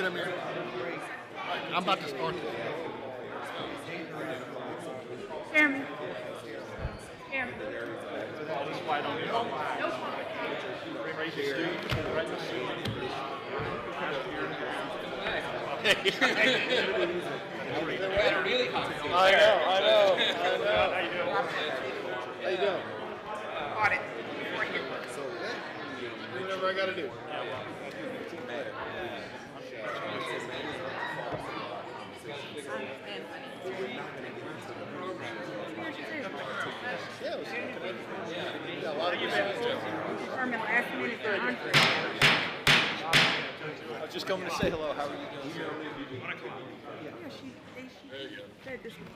get him here. I'm about to start this. Chairman. Chairman. I know. How you doing? Audit. Do whatever I gotta do. Yeah, it was yeah, a lot of Determine last minute for entree. I was just coming to say hello. How are you doing? Said this was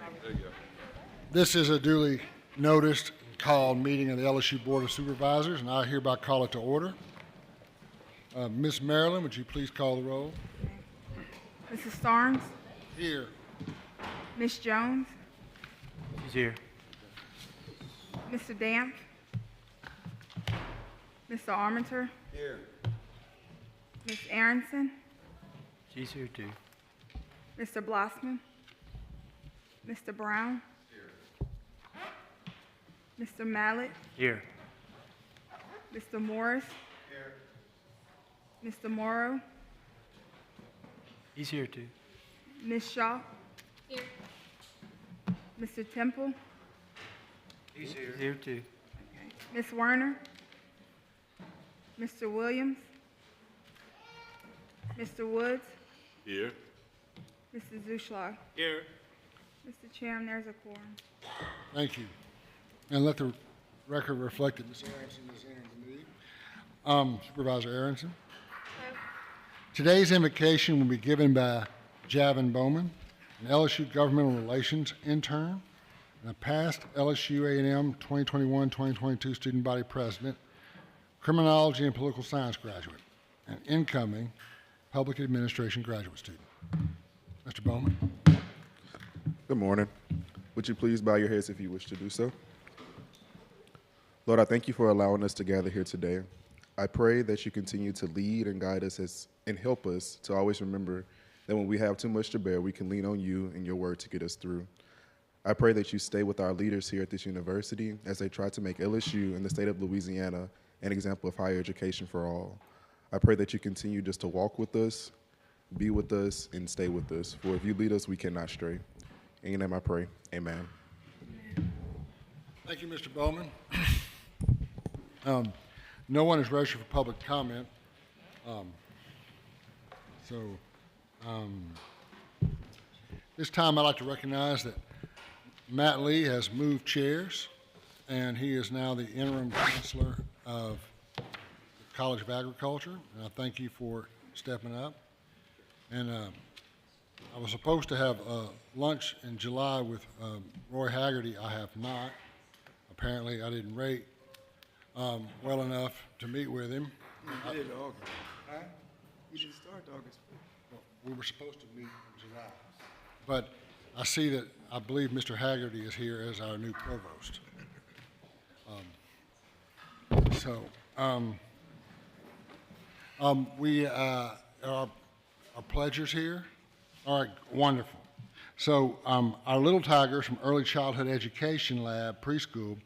This is a duly noticed and called meeting of the LSU Board of Supervisors, and I hereby call it to order. Miss Marilyn, would you please call the roll? Mrs. Starnes, Here. Miss Jones, She's here. Mr. Damp, Mr. Armenter, Here. Miss Aronson, She's here too. Mr. Blossman, Mr. Brown, Mr. Mallett, Here. Mr. Morris, Mr. Morrow, He's here too. Miss Shaw, Mr. Temple, He's here too. Miss Werner, Mr. Williams, Mr. Woods, Here. Mr. Zuschlag. Here. Mr. Chairman, there's a quorum. Thank you. And let the record reflect that Ms. Aronson is entering the meeting. Supervisor Aronson. Today's invocation will be given by Javin Bowman, an LSU Governmental Relations intern, and a past LSU A&M 2021-2022 student body president, criminology and political science graduate, and incoming public administration graduate student. Mr. Bowman. Good morning. Would you please bow your heads if you wish to do so? Lord, I thank you for allowing us to gather here today. I pray that you continue to lead and guide us and help us to always remember that when we have too much to bear, we can lean on you and your word to get us through. I pray that you stay with our leaders here at this university as they try to make LSU and the state of Louisiana an example of higher education for all. I pray that you continue just to walk with us, be with us, and stay with us. For if you lead us, we cannot stray. In your name I pray, amen. Thank you, Mr. Bowman. No one is registered for public comment. This time I'd like to recognize that Matt Lee has moved chairs, and he is now the interim Chancellor of the College of Agriculture, and I thank you for stepping up. And I was supposed to have lunch in July with Roy Haggerty. I have not. Apparently, I didn't rate well enough to meet with him. You did August. Huh? You didn't start August. We were supposed to meet in July. But I see that I believe Mr. Haggerty is here as our new provost. We are pledgers here. All right, wonderful. So our little tigers from Early Childhood Education Lab, preschool,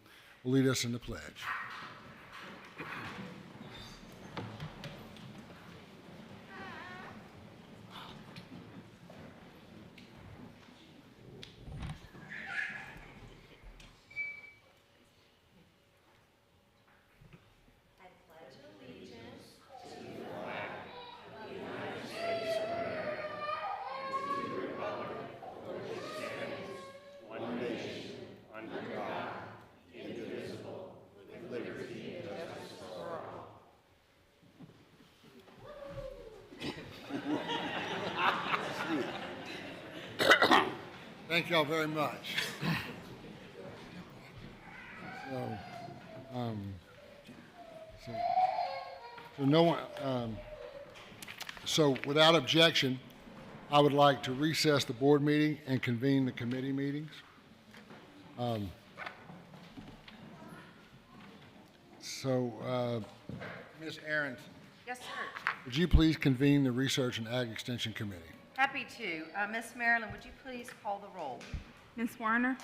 will lead us in the pledge. Thank y'all very much. So no one. So without objection, I would like to recess the board meeting and convene the committee meetings. Ms. Aronson. Yes, sir. Would you please convene the Research and Ag Extension Committee? Happy to. Miss Marilyn, would you please call the roll? Ms. Werner?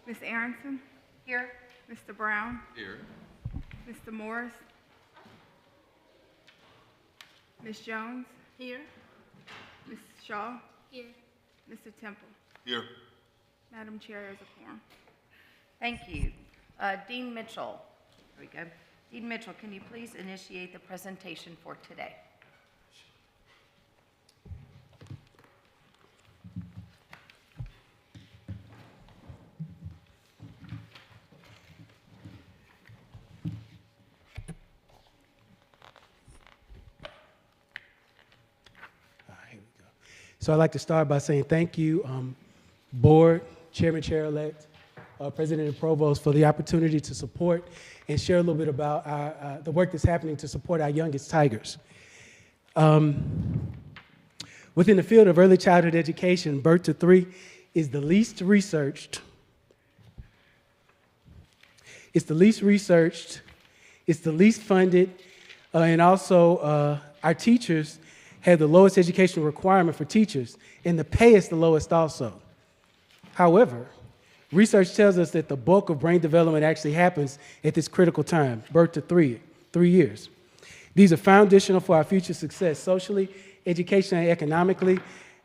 Ms. Aronson? Here. Mr. Brown? Here. Mr. Morris? Ms. Jones? Here. Ms. Shaw? Here. Mr. Temple? Here. Madam Chair, there's a quorum. Thank you. Dean Mitchell. Here we go. Dean Mitchell, can you please initiate the presentation for today? Here we go. So I'd like to start by saying thank you, Board, Chairman, Chair-elect, President and Provost, for the opportunity to support and share a little bit about the work that's happening to support our youngest Tigers. Within the field of early childhood education, birth to 3 is the least researched. It's the least researched, it's the least funded, and also our teachers have the lowest educational requirement for teachers, and the pay is the lowest also. However, research tells us that the bulk of brain development actually happens at this critical time, birth to 3 years. These are foundational for our future success socially, educationally, and economically.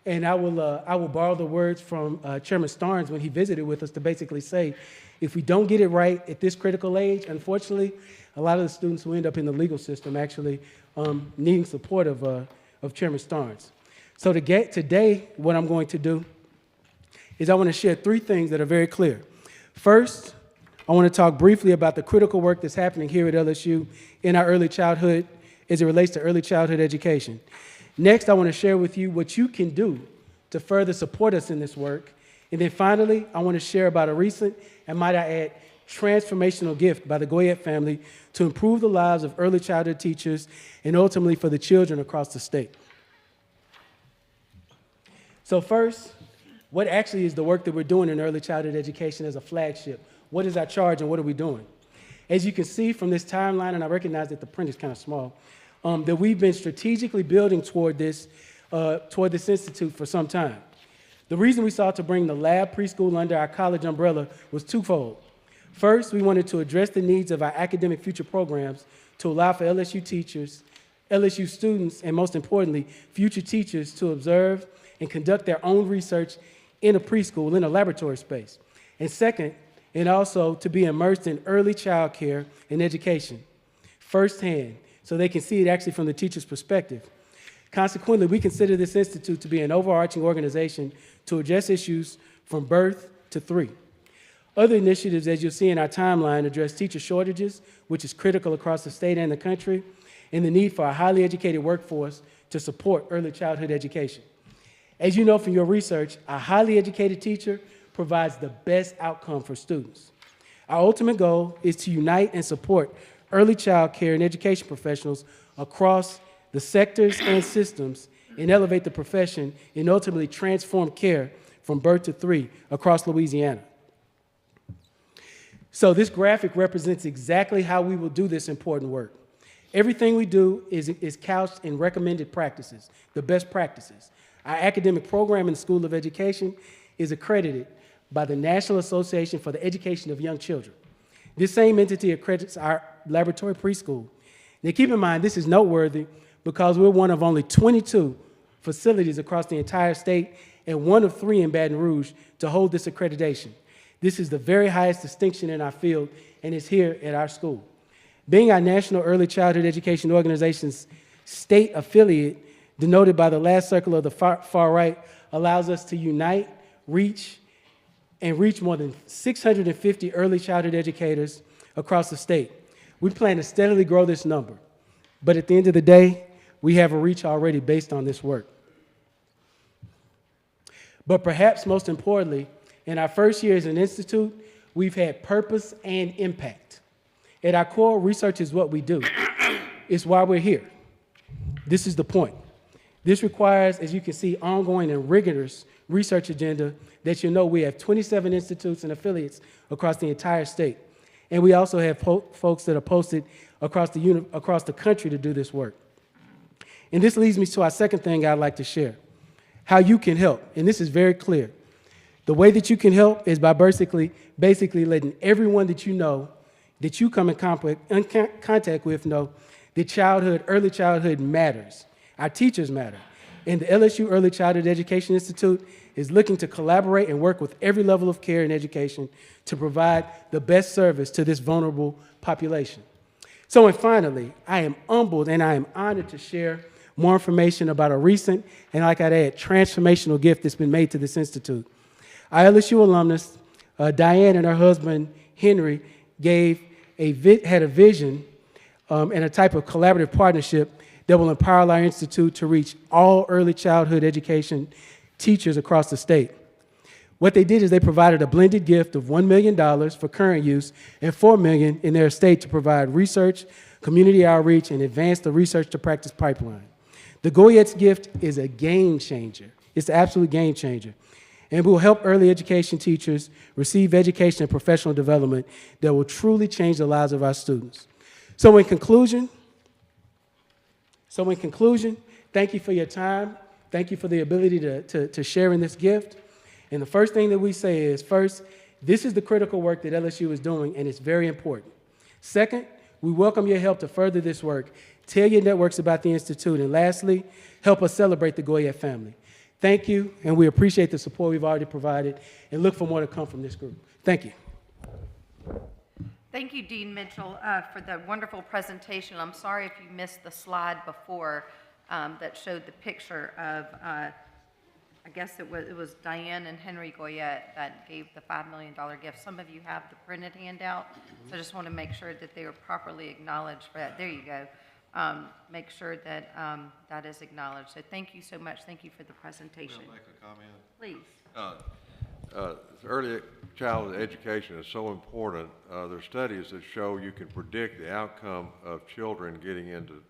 And I will borrow the words from Chairman Starnes when he visited with us to basically say, if we don't get it right at this critical age, unfortunately, a lot of the students who end up in the legal system actually needing support of Chairman Starnes. So today, what I'm going to do is I want to share 3 things that are very clear. First, I want to talk briefly about the critical work that's happening here at LSU in our early childhood as it relates to early childhood education. Next, I want to share with you what you can do to further support us in this work. And then finally, I want to share about a recent, and might I add, transformational gift by the Goyette family to improve the lives of early childhood teachers and ultimately for the children across the state. So first, what actually is the work that we're doing in early childhood education as a flagship? What is our charge and what are we doing? As you can see from this timeline, and I recognize that the print is kind of small, that we've been strategically building toward this institute for some time. The reason we sought to bring the lab preschool under our college umbrella was twofold. First, we wanted to address the needs of our academic future programs to allow for LSU teachers, LSU students, and most importantly, future teachers to observe and conduct their own research in a preschool, in a laboratory space. And second, and also to be immersed in early child care and education firsthand, so they can see it actually from the teacher's perspective. Consequently, we consider this institute to be an overarching organization to address issues from birth to 3. Other initiatives, as you'll see in our timeline, address teacher shortages, which is critical across the state and the country, and the need for a highly educated workforce to support early childhood education. As you know from your research, a highly educated teacher provides the best outcome for students. Our ultimate goal is to unite and support early child care and education professionals across the sectors and systems and elevate the profession and ultimately transform care from birth to 3 across Louisiana. So this graphic represents exactly how we will do this important work. Everything we do is couched in recommended practices, the best practices. Our academic program in the School of Education is accredited by the National Association for the Education of Young Children. This same entity accredits our laboratory preschool. Now keep in mind, this is noteworthy because we're one of only 22 facilities across the entire state and one of 3 in Baton Rouge to hold this accreditation. This is the very highest distinction in our field and is here at our school. Being our National Early Childhood Education Organization's state affiliate, denoted by the last circle of the far right, allows us to unite, reach more than 650 early childhood educators across the state. We plan to steadily grow this number, but at the end of the day, we have a reach already based on this work. But perhaps most importantly, in our first year as an institute, we've had purpose and impact. At our core, research is what we do. It's why we're here. This is the point. This requires, as you can see, ongoing and rigorous research agenda that you know we have 27 institutes and affiliates across the entire state. And we also have folks that are posted across the country to do this work. And this leads me to our second thing I'd like to share, how you can help. And this is very clear. The way that you can help is by basically letting everyone that you know, that you come in contact with know that early childhood matters. Our teachers matter. And the LSU Early Childhood Education Institute is looking to collaborate and work with every level of care and education to provide the best service to this vulnerable population. So, and finally, I am humbled and I am honored to share more information about a recent and, like I'd add, transformational gift that's been made to this institute. Our LSU alumnus, Diane, and her husband, Henry, had a vision and a type of collaborative partnership that will empower our institute to reach all early childhood education teachers across the state. What they did is they provided a blended gift of $1 million for current use and $4 million in their estate to provide research, community outreach, and advance the research to practice pipeline. The Goyette's gift is a game changer. It's an absolute game changer. And will help early education teachers receive education and professional development that will truly change the lives of our students. So in conclusion, thank you for your time. Thank you for the ability to share in this gift. And the first thing that we say is, first, this is the critical work that LSU is doing, and it's very important. Second, we welcome your help to further this work. Tell your networks about the Institute. And lastly, help us celebrate the Goyette family. Thank you, and we appreciate the support we've already provided and look for more to come from this group. Thank you. Thank you, Dean Mitchell, for the wonderful presentation. I'm sorry if you missed the slide before that showed the picture of, I guess it was Diane and Henry Goyette that gave the $5 million gift. Some of you have the printed handout, so I just want to make sure that they were properly acknowledged for that. There you go. Make sure that that is acknowledged. So thank you so much. Thank you for the presentation. May I make a comment? Please. Early childhood education is so important. There are studies that show you can predict the outcome of children getting into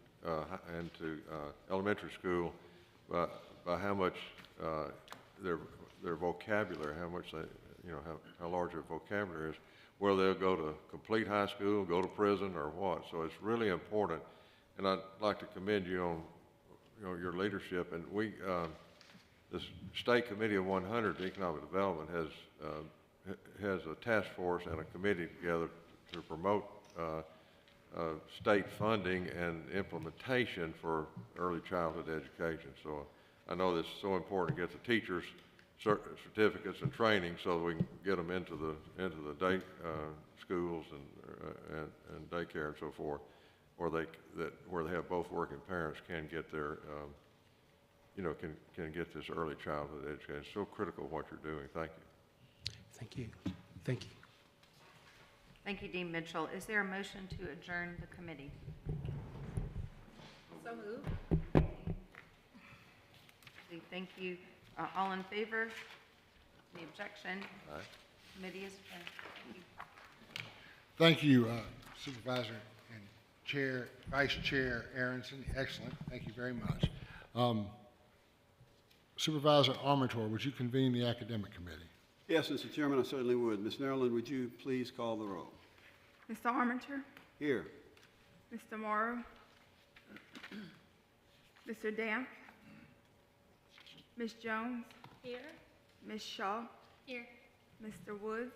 elementary school by how much their vocabulary, how much how large their vocabulary is, whether they'll go to complete high school, go to prison, or what. So it's really important. And I'd like to commend you on your leadership. And the State Committee of 100 Economic Development has a task force and a committee together to promote state funding and implementation for early childhood education. So I know this is so important to get the teachers certificates and training so that we can get them into the day schools and daycare and so forth, where they have both working parents can get their can get this early childhood education. It's so critical what you're doing. Thank you. Thank you. Thank you. Thank you, Dean Mitchell. Is there a motion to adjourn the committee? So moved. Thank you. All in favor? Any objection? Aye. Committee is adjourned. Thank you, Supervisor and Vice Chair Aronson. Excellent. Thank you very much. Supervisor Armator, would you convene the academic committee? Yes, Mr. Chairman, I certainly would. Ms. Maryland, would you please call the roll? Mr. Armature, Here. Mr. Morrow, Mr. Damp, Ms. Jones. Here. Ms. Shaw. Here. Mr. Woods.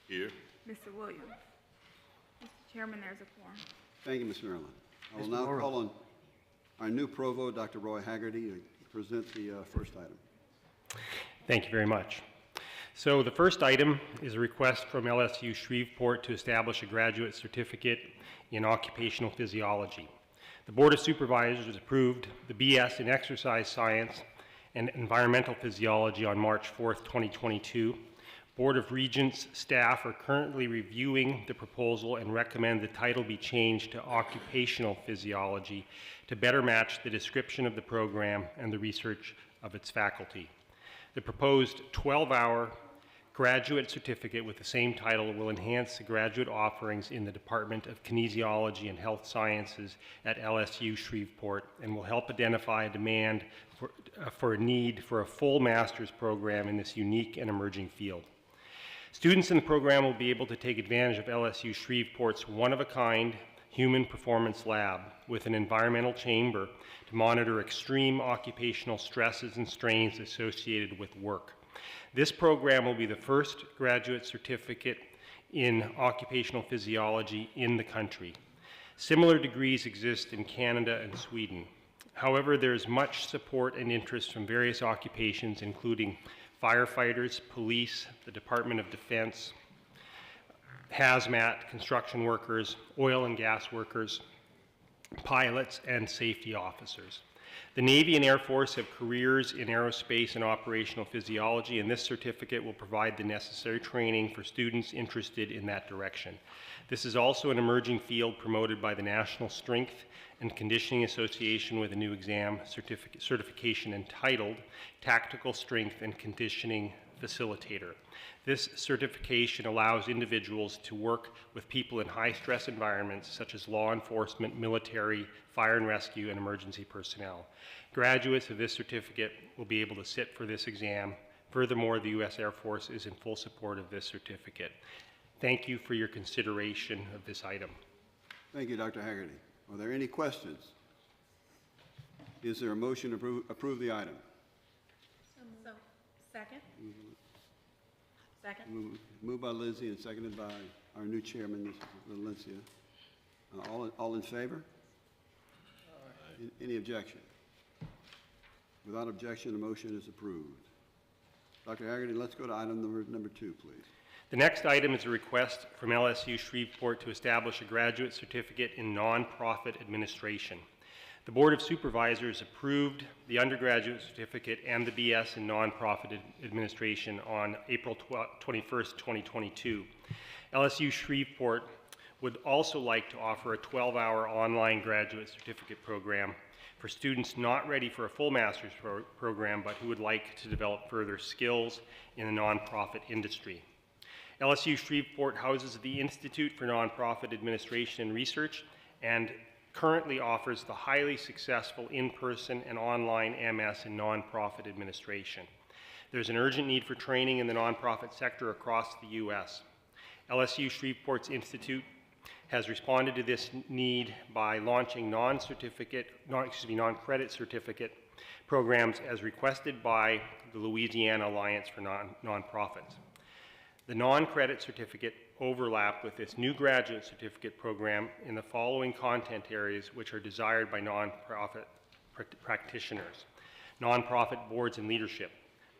Here. Mr. Williams. Mr. Chairman, there's a quorum. Thank you, Ms. Maryland. I will now call on our new provost, Dr. Roy Haggerty, to present the first item. Thank you very much. So the first item is a request from LSU Shreveport to establish a graduate certificate in occupational physiology. The Board of Supervisors approved the BS in exercise science and environmental physiology on March 4th, 2022. Board of Regents staff are currently reviewing the proposal and recommend the title be changed to occupational physiology to better match the description of the program and the research of its faculty. The proposed 12-hour graduate certificate with the same title will enhance the graduate offerings in the Department of Kinesiology and Health Sciences at LSU Shreveport and will help identify a demand for a need for a full master's program in this unique and emerging field. Students in the program will be able to take advantage of LSU Shreveport's one-of-a-kind human performance lab with an environmental chamber to monitor extreme occupational stresses and strains associated with work. This program will be the first graduate certificate in occupational physiology in the country. Similar degrees exist in Canada and Sweden. However, there is much support and interest from various occupations, including firefighters, police, the Department of Defense, hazmat, construction workers, oil and gas workers, pilots, and safety officers. The Navy and Air Force have careers in aerospace and operational physiology, and this certificate will provide the necessary training for students interested in that direction. This is also an emerging field promoted by the National Strength and Conditioning Association with a new exam certification entitled Tactical Strength and Conditioning Facilitator. This certification allows individuals to work with people in high-stress environments such as law enforcement, military, fire and rescue, and emergency personnel. Graduates of this certificate will be able to sit for this exam. Furthermore, the U.S. Air Force is in full support of this certificate. Thank you for your consideration of this item. Thank you, Dr. Haggerty. Are there any questions? Is there a motion to approve the item? Second? Second? Moved by Lizzie and seconded by our new chairman, Mrs. Valencia. All in favor? Any objection? Without objection, the motion is approved. Dr. Haggerty, let's go to item number 2, please. The next item is a request from LSU Shreveport to establish a graduate certificate in nonprofit administration. The Board of Supervisors approved the undergraduate certificate and the BS in nonprofit administration on April 21st, 2022. LSU Shreveport would also like to offer a 12-hour online graduate certificate program for students not ready for a full master's program, but who would like to develop further skills in the nonprofit industry. LSU Shreveport houses the Institute for Nonprofit Administration and Research and currently offers the highly successful in-person and online MS in nonprofit administration. There's an urgent need for training in the nonprofit sector across the U.S. LSU Shreveport's Institute has responded to this need by launching non-credit certificate programs as requested by the Louisiana Alliance for Nonprofits. The non-credit certificate overlap with this new graduate certificate program in the following content areas which are desired by nonprofit practitioners: nonprofit boards and leadership,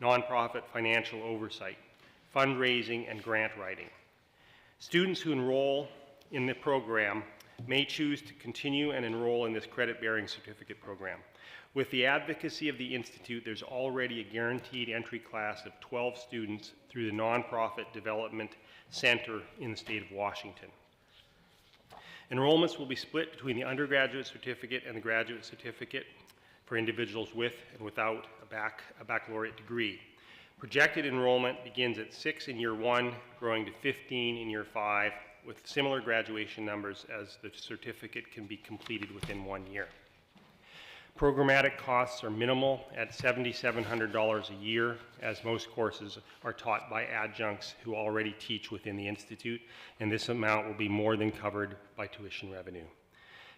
nonprofit financial oversight, fundraising, and grant writing. Students who enroll in the program may choose to continue and enroll in this credit-bearing certificate program. With the advocacy of the Institute, there's already a guaranteed entry class of 12 students through the Nonprofit Development Center in the state of Washington. Enrollments will be split between the undergraduate certificate and the graduate certificate for individuals with and without a baccalaureate degree. Projected enrollment begins at 6 in year 1, growing to 15 in year 5, with similar graduation numbers as the certificate can be completed within 1 year. Programmatic costs are minimal at $7,700 a year, as most courses are taught by adjuncts who already teach within the Institute, and this amount will be more than covered by tuition revenue.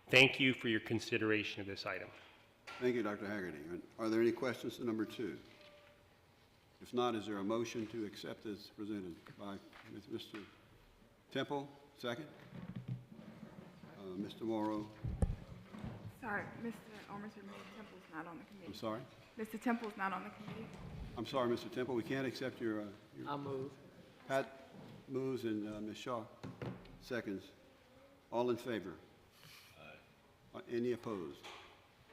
Thank you for your consideration of this item. Thank you, Dr. Haggerty. Are there any questions to number 2? If not, is there a motion to accept as presented by Mr. Temple? Second? Mr. Morrow? Sorry, Mr. Temple's not on the committee. I'm sorry? Mr. Temple's not on the committee. I'm sorry, Mr. Temple, we can't accept your I'll move. Pat moves and Ms. Shaw seconds. All in favor? Aye. Any opposed?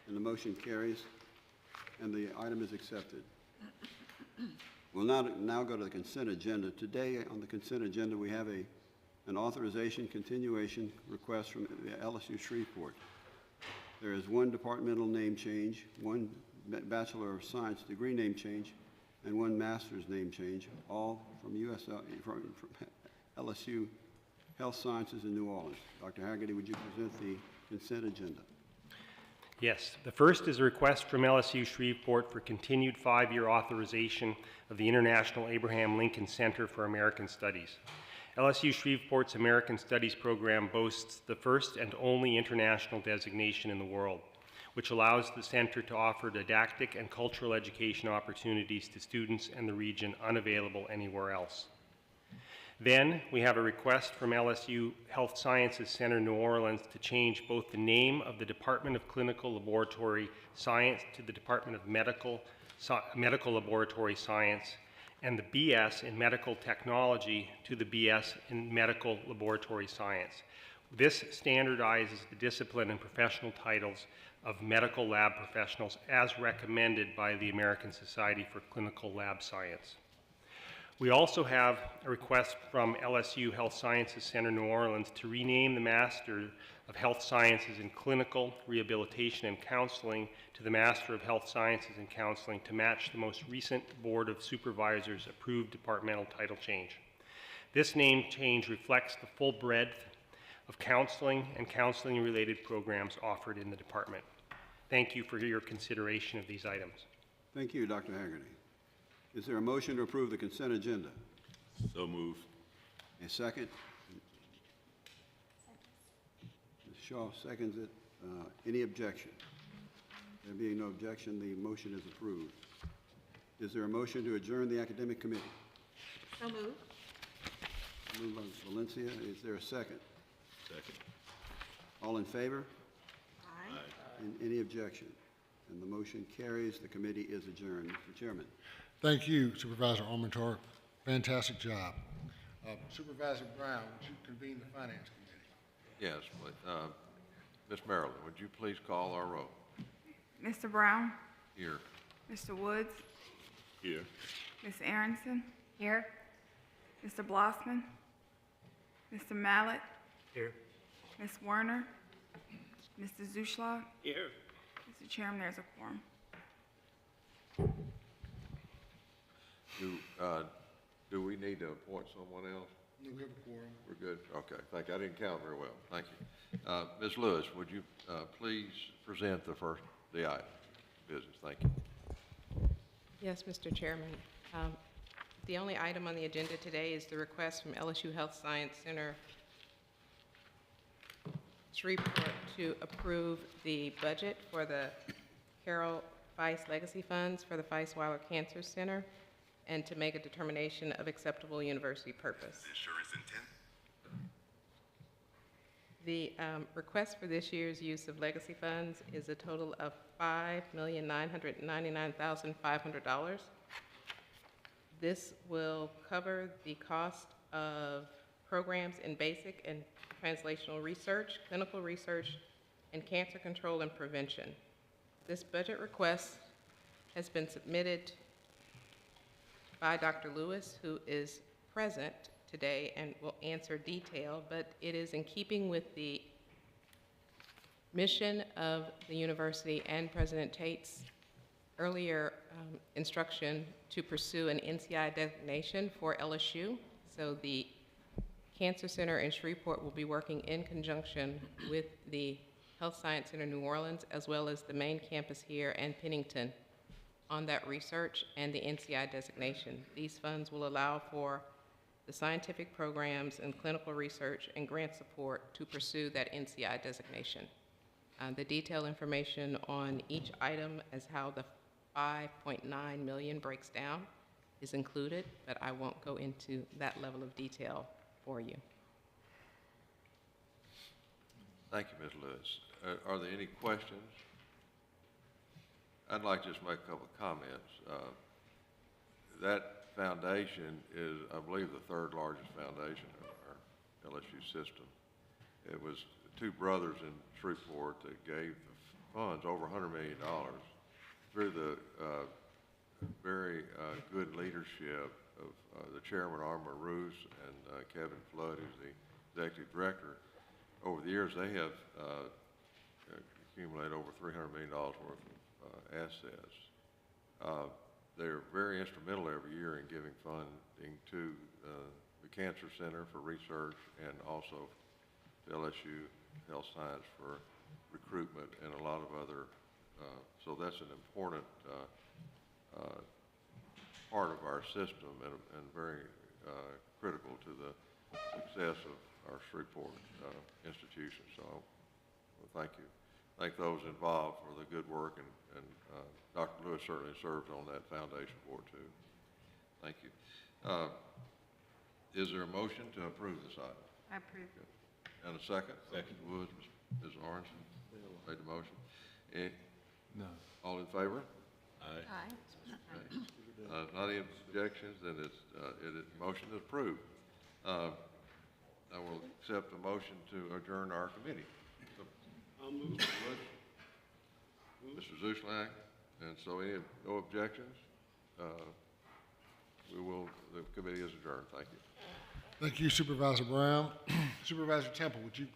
And the motion carries, and the item is accepted. We'll now go to the consent agenda. Today on the consent agenda we have an authorization continuation request from the LSU Shreveport. There is one departmental name change, one Bachelor of Science degree name change, and one master's name change, all from from LSU Health Sciences in New Orleans. Dr. Haggerty, would you present the consent agenda? Yes, the first is a request from LSU Shreveport for continued 5-year authorization of the International Abraham Lincoln Center for American Studies. LSU Shreveport's American Studies program boasts the first and only international designation in the world, which allows the center to offer didactic and cultural education opportunities to students in the region unavailable anywhere else. Then we have a request from LSU Health Sciences Center New Orleans to change both the name of the Department of Clinical Laboratory Science to the Department of Medical Laboratory Science and the BS in Medical Technology to the BS in Medical Laboratory Science. This standardizes the discipline and professional titles of medical lab professionals as recommended by the American Society for Clinical Lab Science. We also have a request from LSU Health Sciences Center New Orleans to rename the Master of Health Sciences in Clinical Rehabilitation and Counseling to the Master of Health Sciences in Counseling to match the most recent Board of Supervisors approved departmental title change. This name change reflects the full breadth of counseling and counseling-related programs offered in the department. Thank you for your consideration of these items. Thank you, Dr. Haggerty. Is there a motion to approve the consent agenda? So move. A second? Ms. Shaw seconds it. Any objection? There being no objection, the motion is approved. Is there a motion to adjourn the academic committee? So moved. Moved by Valencia. Is there a second? Second. All in favor? Aye. Any objection? And the motion carries. The committee is adjourned. Mr. Chairman. Thank you, Supervisor Armentor. Fantastic job. Supervisor Brown, would you convene the Finance Committee? Yes, Ms. Maryland, would you please call our roll? Mr. Brown? Here. Mr. Woods? Here. Ms. Aronson? Here? Mr. Blossman? Mr. Mallett? Here. Ms. Werner? Mr. Zuschlag? Here. Mr. Chairman, there's a quorum. Do we need to appoint someone else? No, we have a quorum. We're good? Okay, thank you. I didn't count very well. Thank you. Ms. Lewis, would you please present the item of business? Thank you. Yes, Mr. Chairman. The only item on the agenda today is the request from LSU Health Science Center Shreveport to approve the budget for the Carroll Feist Legacy Funds for the Feisweller Cancer Center and to make a determination of acceptable university purpose. Insurance intent. The request for this year's use of legacy funds is a total of $5,999,500. This will cover the cost of programs in basic and translational research, clinical research, and cancer control and prevention. This budget request has been submitted by Dr. Lewis, who is present today and will answer detail, but it is in keeping with the mission of the university and President Tate's earlier instruction to pursue an NCI designation for LSU. So the Cancer Center in Shreveport will be working in conjunction with the Health Science Center New Orleans, as well as the main campus here and Pennington on that research and the NCI designation. These funds will allow for the scientific programs and clinical research and grant support to pursue that NCI designation. The detailed information on each item as how the $5.9 million breaks down is included, but I won't go into that level of detail for you. Thank you, Ms. Lewis. Are there any questions? I'd like to just make a couple of comments. That foundation is, I believe, the third largest foundation of our LSU system. It was two brothers in Shreveport that gave the funds over $100 million through the very good leadership of the chairman, Armor Roos, and Kevin Flood, who's the executive director. Over the years, they have accumulated over $300 million worth of assets. They're very instrumental every year in giving funding to the Cancer Center for research and also to LSU health science for recruitment and a lot of other, so that's an important part of our system and very critical to the success of our Shreveport institution. So, well, thank you. Thank those involved for the good work, and Dr. Lewis certainly served on that foundation board too. Thank you. Is there a motion to approve this item? I approve. And a second? Second. Mr. Woods, Ms. Lawrence made the motion. No. All in favor? Aye. Aye. Not any objections, then motion is approved. I will accept the motion to adjourn our committee. I'll move. Mr. Zuschlag, and so no objections, the committee is adjourned. Thank you. Thank you, Supervisor Brown. Supervisor Temple, would you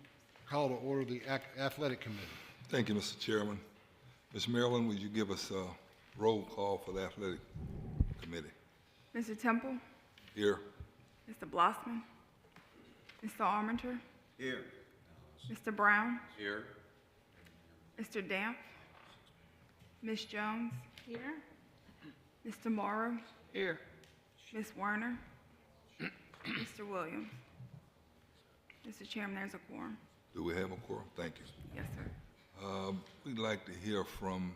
call to order the athletic committee? Thank you, Mr. Chairman. Ms. Marilyn, would you give us a roll call for the athletic committee? Mr. Temple, Here. Mr. Blossman, Mr. Armenter, Here. Mr. Brown, Here. Mr. Damp, Ms. Jones. Here. Mr. Morrow. Here. Ms. Werner. Mr. Williams. Mr. Chairman, there's a quorum. Do we have a quorum? Thank you. Yes, sir. We'd like to hear from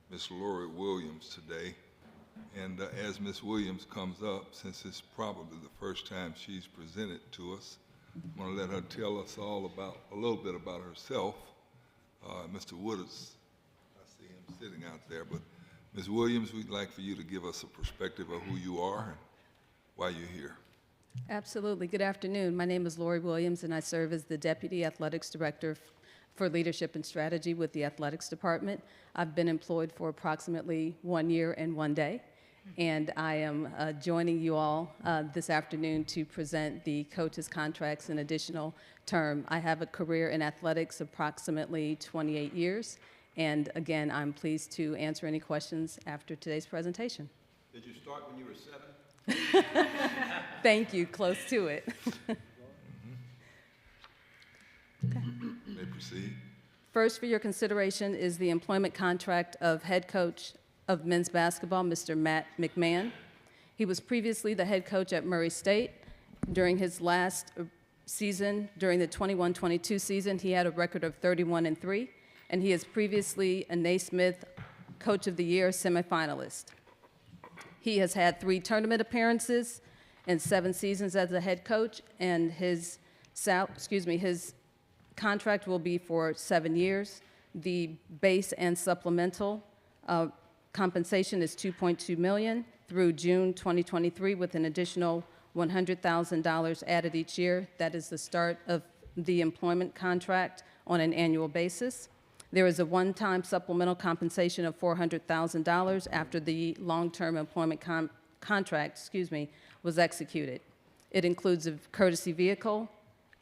Ms. Lori Williams today. And as Ms. Williams comes up, since it's probably the first time she's presented to us, I'm going to let her tell us all about, a little bit about herself. Mr. Wooders, I see him sitting out there, but Ms. Williams, we'd like for you to give us a perspective of who you are and why you're here. Absolutely. Good afternoon. My name is Lori Williams, and I serve as the Deputy Athletics Director for Leadership and Strategy with the Athletics Department. I've been employed for approximately 1 year and 1 day, and I am joining you all this afternoon to present the coaches' contracts and additional term. I have a career in athletics, approximately 28 years, and again, I'm pleased to answer any questions after today's presentation. Did you start when you were 7? Thank you. Close to it. May proceed. First for your consideration is the employment contract of head coach of men's basketball, Mr. Matt McMahon. He was previously the head coach at Murray State. During his last season, during the 21-22 season, he had a record of 31-3, and he is previously a Naismith Coach of the Year semifinalist. He has had 3 tournament appearances and 7 seasons as a head coach, and his contract will be for 7 years. The base and supplemental compensation is $2.2 million through June 2023, with an additional $100,000 added each year. That is the start of the employment contract on an annual basis. There is a one-time supplemental compensation of $400,000 after the long-term employment contract was executed. It includes a courtesy vehicle,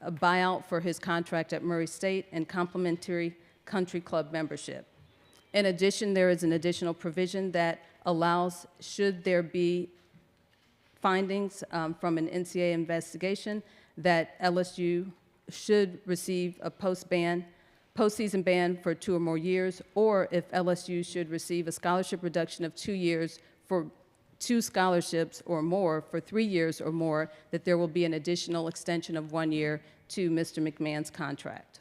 a buyout for his contract at Murray State, and complimentary country club membership. In addition, there is an additional provision that allows, should there be findings from an NCAA investigation, that LSU should receive a postseason ban for 2 or more years, or if LSU should receive a scholarship reduction of 2 years for 2 scholarships or more for 3 years or more, that there will be an additional extension of 1 year to Mr. McMahon's contract.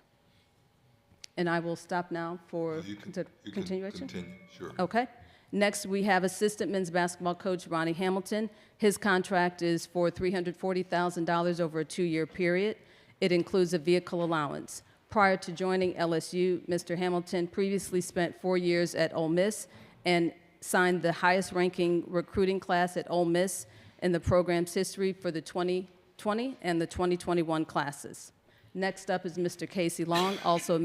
And I will stop now for continuation. Continue, sure. Okay. Next, we have assistant men's basketball coach Ronnie Hamilton. His contract is for $340,000 over a 2-year period. It includes a vehicle allowance. Prior to joining LSU, Mr. Hamilton previously spent 4 years at Ole Miss and signed the highest-ranking recruiting class at Ole Miss in the program's history for the 2020 and the 2021 classes. Next up is Mr. Casey Long, also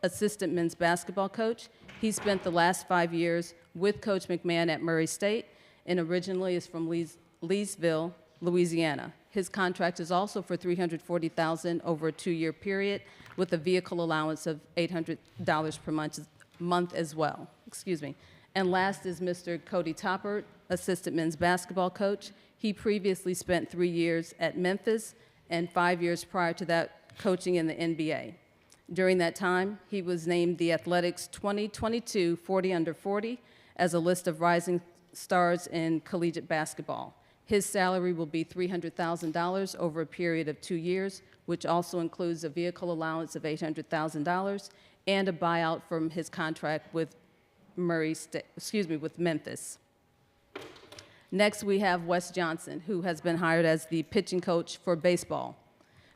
assistant men's basketball coach. He spent the last 5 years with Coach McMahon at Murray State and originally is from Leesville, Louisiana. His contract is also for $340,000 over a 2-year period with a vehicle allowance of $800 per month as well. Excuse me. And last is Mr. Cody Toppert, assistant men's basketball coach. He previously spent 3 years at Memphis and 5 years prior to that coaching in the NBA. During that time, he was named the Athletics 2022 40 Under 40 as a list of rising stars in collegiate basketball. His salary will be $300,000 over a period of 2 years, which also includes a vehicle allowance of $800,000 and a buyout from his contract with with Memphis. Next, we have Wes Johnson, who has been hired as the pitching coach for baseball.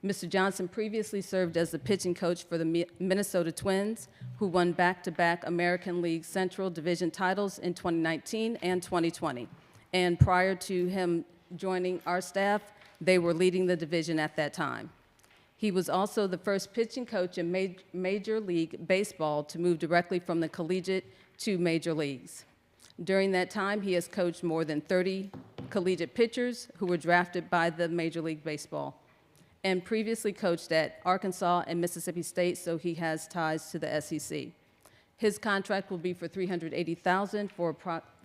Mr. Johnson previously served as the pitching coach for the Minnesota Twins, who won back-to-back American League Central Division titles in 2019 and 2020. And prior to him joining our staff, they were leading the division at that time. He was also the first pitching coach in Major League Baseball to move directly from the collegiate to major leagues. During that time, he has coached more than 30 collegiate pitchers who were drafted by the Major League Baseball, and previously coached at Arkansas and Mississippi State, so he has ties to the SEC. His contract will be for $380,000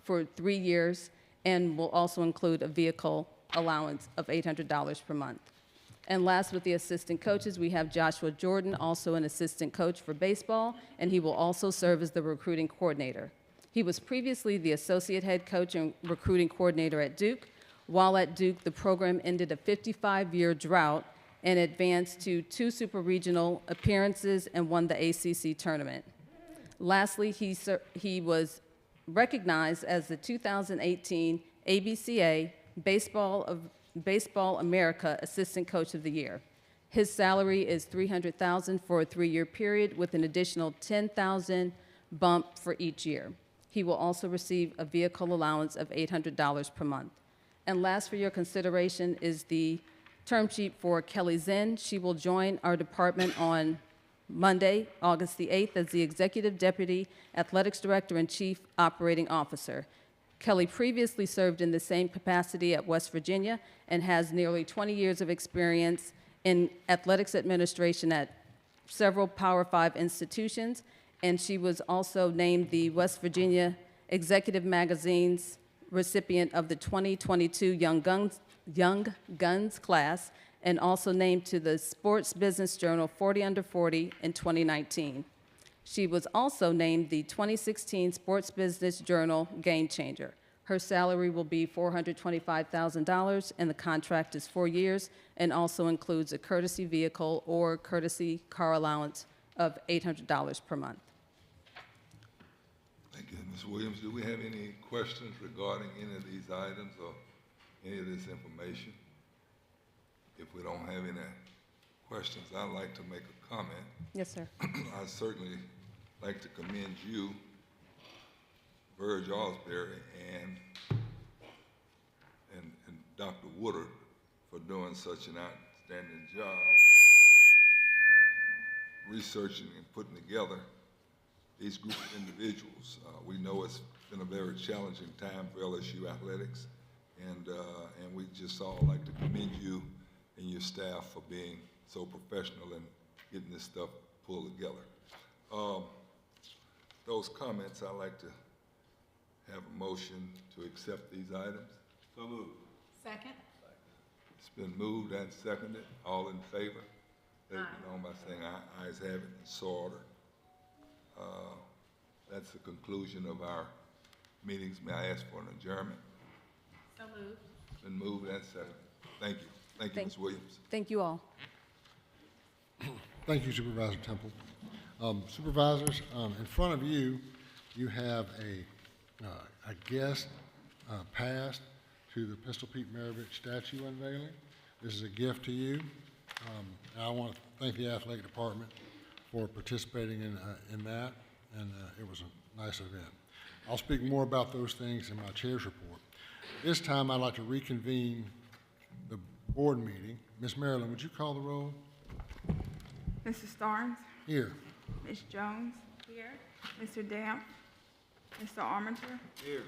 for 3 years, and will also include a vehicle allowance of $800 per month. And last, with the assistant coaches, we have Joshua Jordan, also an assistant coach for baseball, and he will also serve as the recruiting coordinator. He was previously the associate head coach and recruiting coordinator at Duke. While at Duke, the program ended a 55-year drought and advanced to 2 super regional appearances and won the ACC tournament. Lastly, he was recognized as the 2018 ABCA Baseball America Assistant Coach of the Year. His salary is $300,000 for a 3-year period with an additional $10,000 bump for each year. He will also receive a vehicle allowance of $800 per month. And last for your consideration is the term sheet for Kelly Zinn. She will join our department on Monday, August the 8th, as the Executive Deputy Athletics Director and Chief Operating Officer. Kelly previously served in the same capacity at West Virginia and has nearly 20 years of experience in athletics administration at several Power 5 institutions, and she was also named the West Virginia Executive Magazine's recipient of the 2022 Young Guns class, and also named to the Sports Business Journal 40 Under 40 in 2019. She was also named the 2016 Sports Business Journal Game Changer. Her salary will be $425,000, and the contract is 4 years, and also includes a courtesy vehicle or courtesy car allowance of $800 per month. Thank you, Ms. Williams. Do we have any questions regarding any of these items or any of this information? If we don't have any questions, I'd like to make a comment. Yes, sir. I'd certainly like to commend you, Verge Osbury, and Dr. Woodard for doing such an outstanding job researching and putting together these group of individuals. We know it's been a very challenging time for LSU athletics, and we just all like to commend you and your staff for being so professional and getting this stuff pulled together. Those comments, I'd like to have a motion to accept these items. So moved. Second. It's been moved and seconded. All in favor? Let it be known by saying aye. Ayes have it, and so ordered. That's the conclusion of our meetings. May I ask for an adjournment? So moved. It's been moved and seconded. Thank you. Thank you, Ms. Williams. Thank you all. Thank you, Supervisor Temple. Supervisors, in front of you, you have a guest pass to the Pistol Pete Maravich statue unveiling. This is a gift to you. And I want to thank the athletic department for participating in that, and it was a nice event. I'll speak more about those things in my chair's report. This time, I'd like to reconvene the board meeting. Ms. Marilyn, would you call the roll? Mr. Starnes? Here. Ms. Jones? Here. Mr. Damp? Mr. Armiger? Here.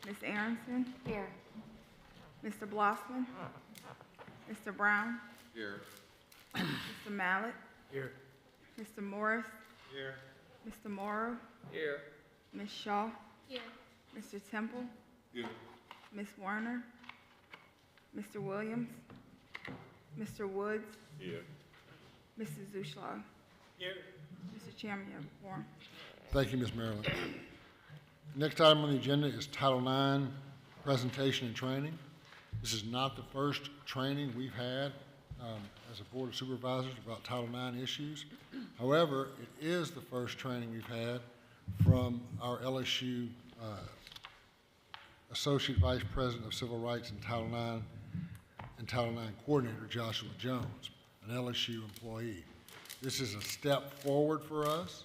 Ms. Aronson? Here. Mr. Blossman? Mr. Brown? Here. Mr. Mallett? Here. Mr. Morris? Here. Mr. Morrow? Here. Ms. Shaw? Here. Mr. Temple? Here. Ms. Werner? Mr. Williams? Mr. Woods? Here. Mrs. Zuschlag? Mr. Chairman, you have a quorum. Thank you, Ms. Marilyn. Next item on the agenda is Title IX presentation and training. This is not the first training we've had as a Board of Supervisors about Title IX issues. However, it is the first training we've had from our LSU Associate Vice President of Civil Rights and Title IX Coordinator, Joshua Jones, an LSU employee. This is a step forward for us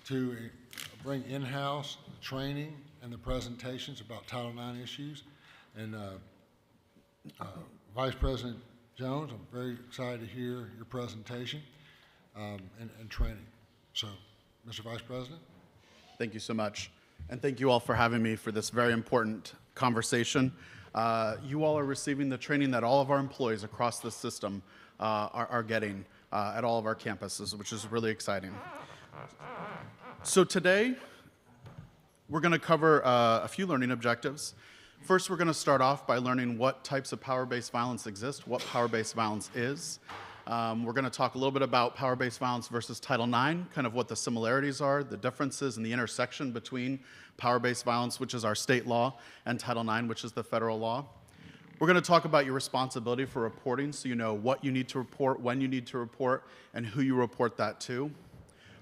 to bring in-house training and the presentations about Title IX issues. And Vice President Jones, I'm very excited to hear your presentation and training. So, Mr. Vice President. Thank you so much. And thank you all for having me for this very important conversation. You all are receiving the training that all of our employees across the system are getting at all of our campuses, which is really exciting. So today, we're going to cover a few learning objectives. First, we're going to start off by learning what types of power-based violence exist, what power-based violence is. We're going to talk a little bit about power-based violence versus Title IX, kind of what the similarities are, the differences, and the intersection between power-based violence, which is our state law, and Title IX, which is the federal law. We're going to talk about your responsibility for reporting, so you know what you need to report, when you need to report, and who you report that to.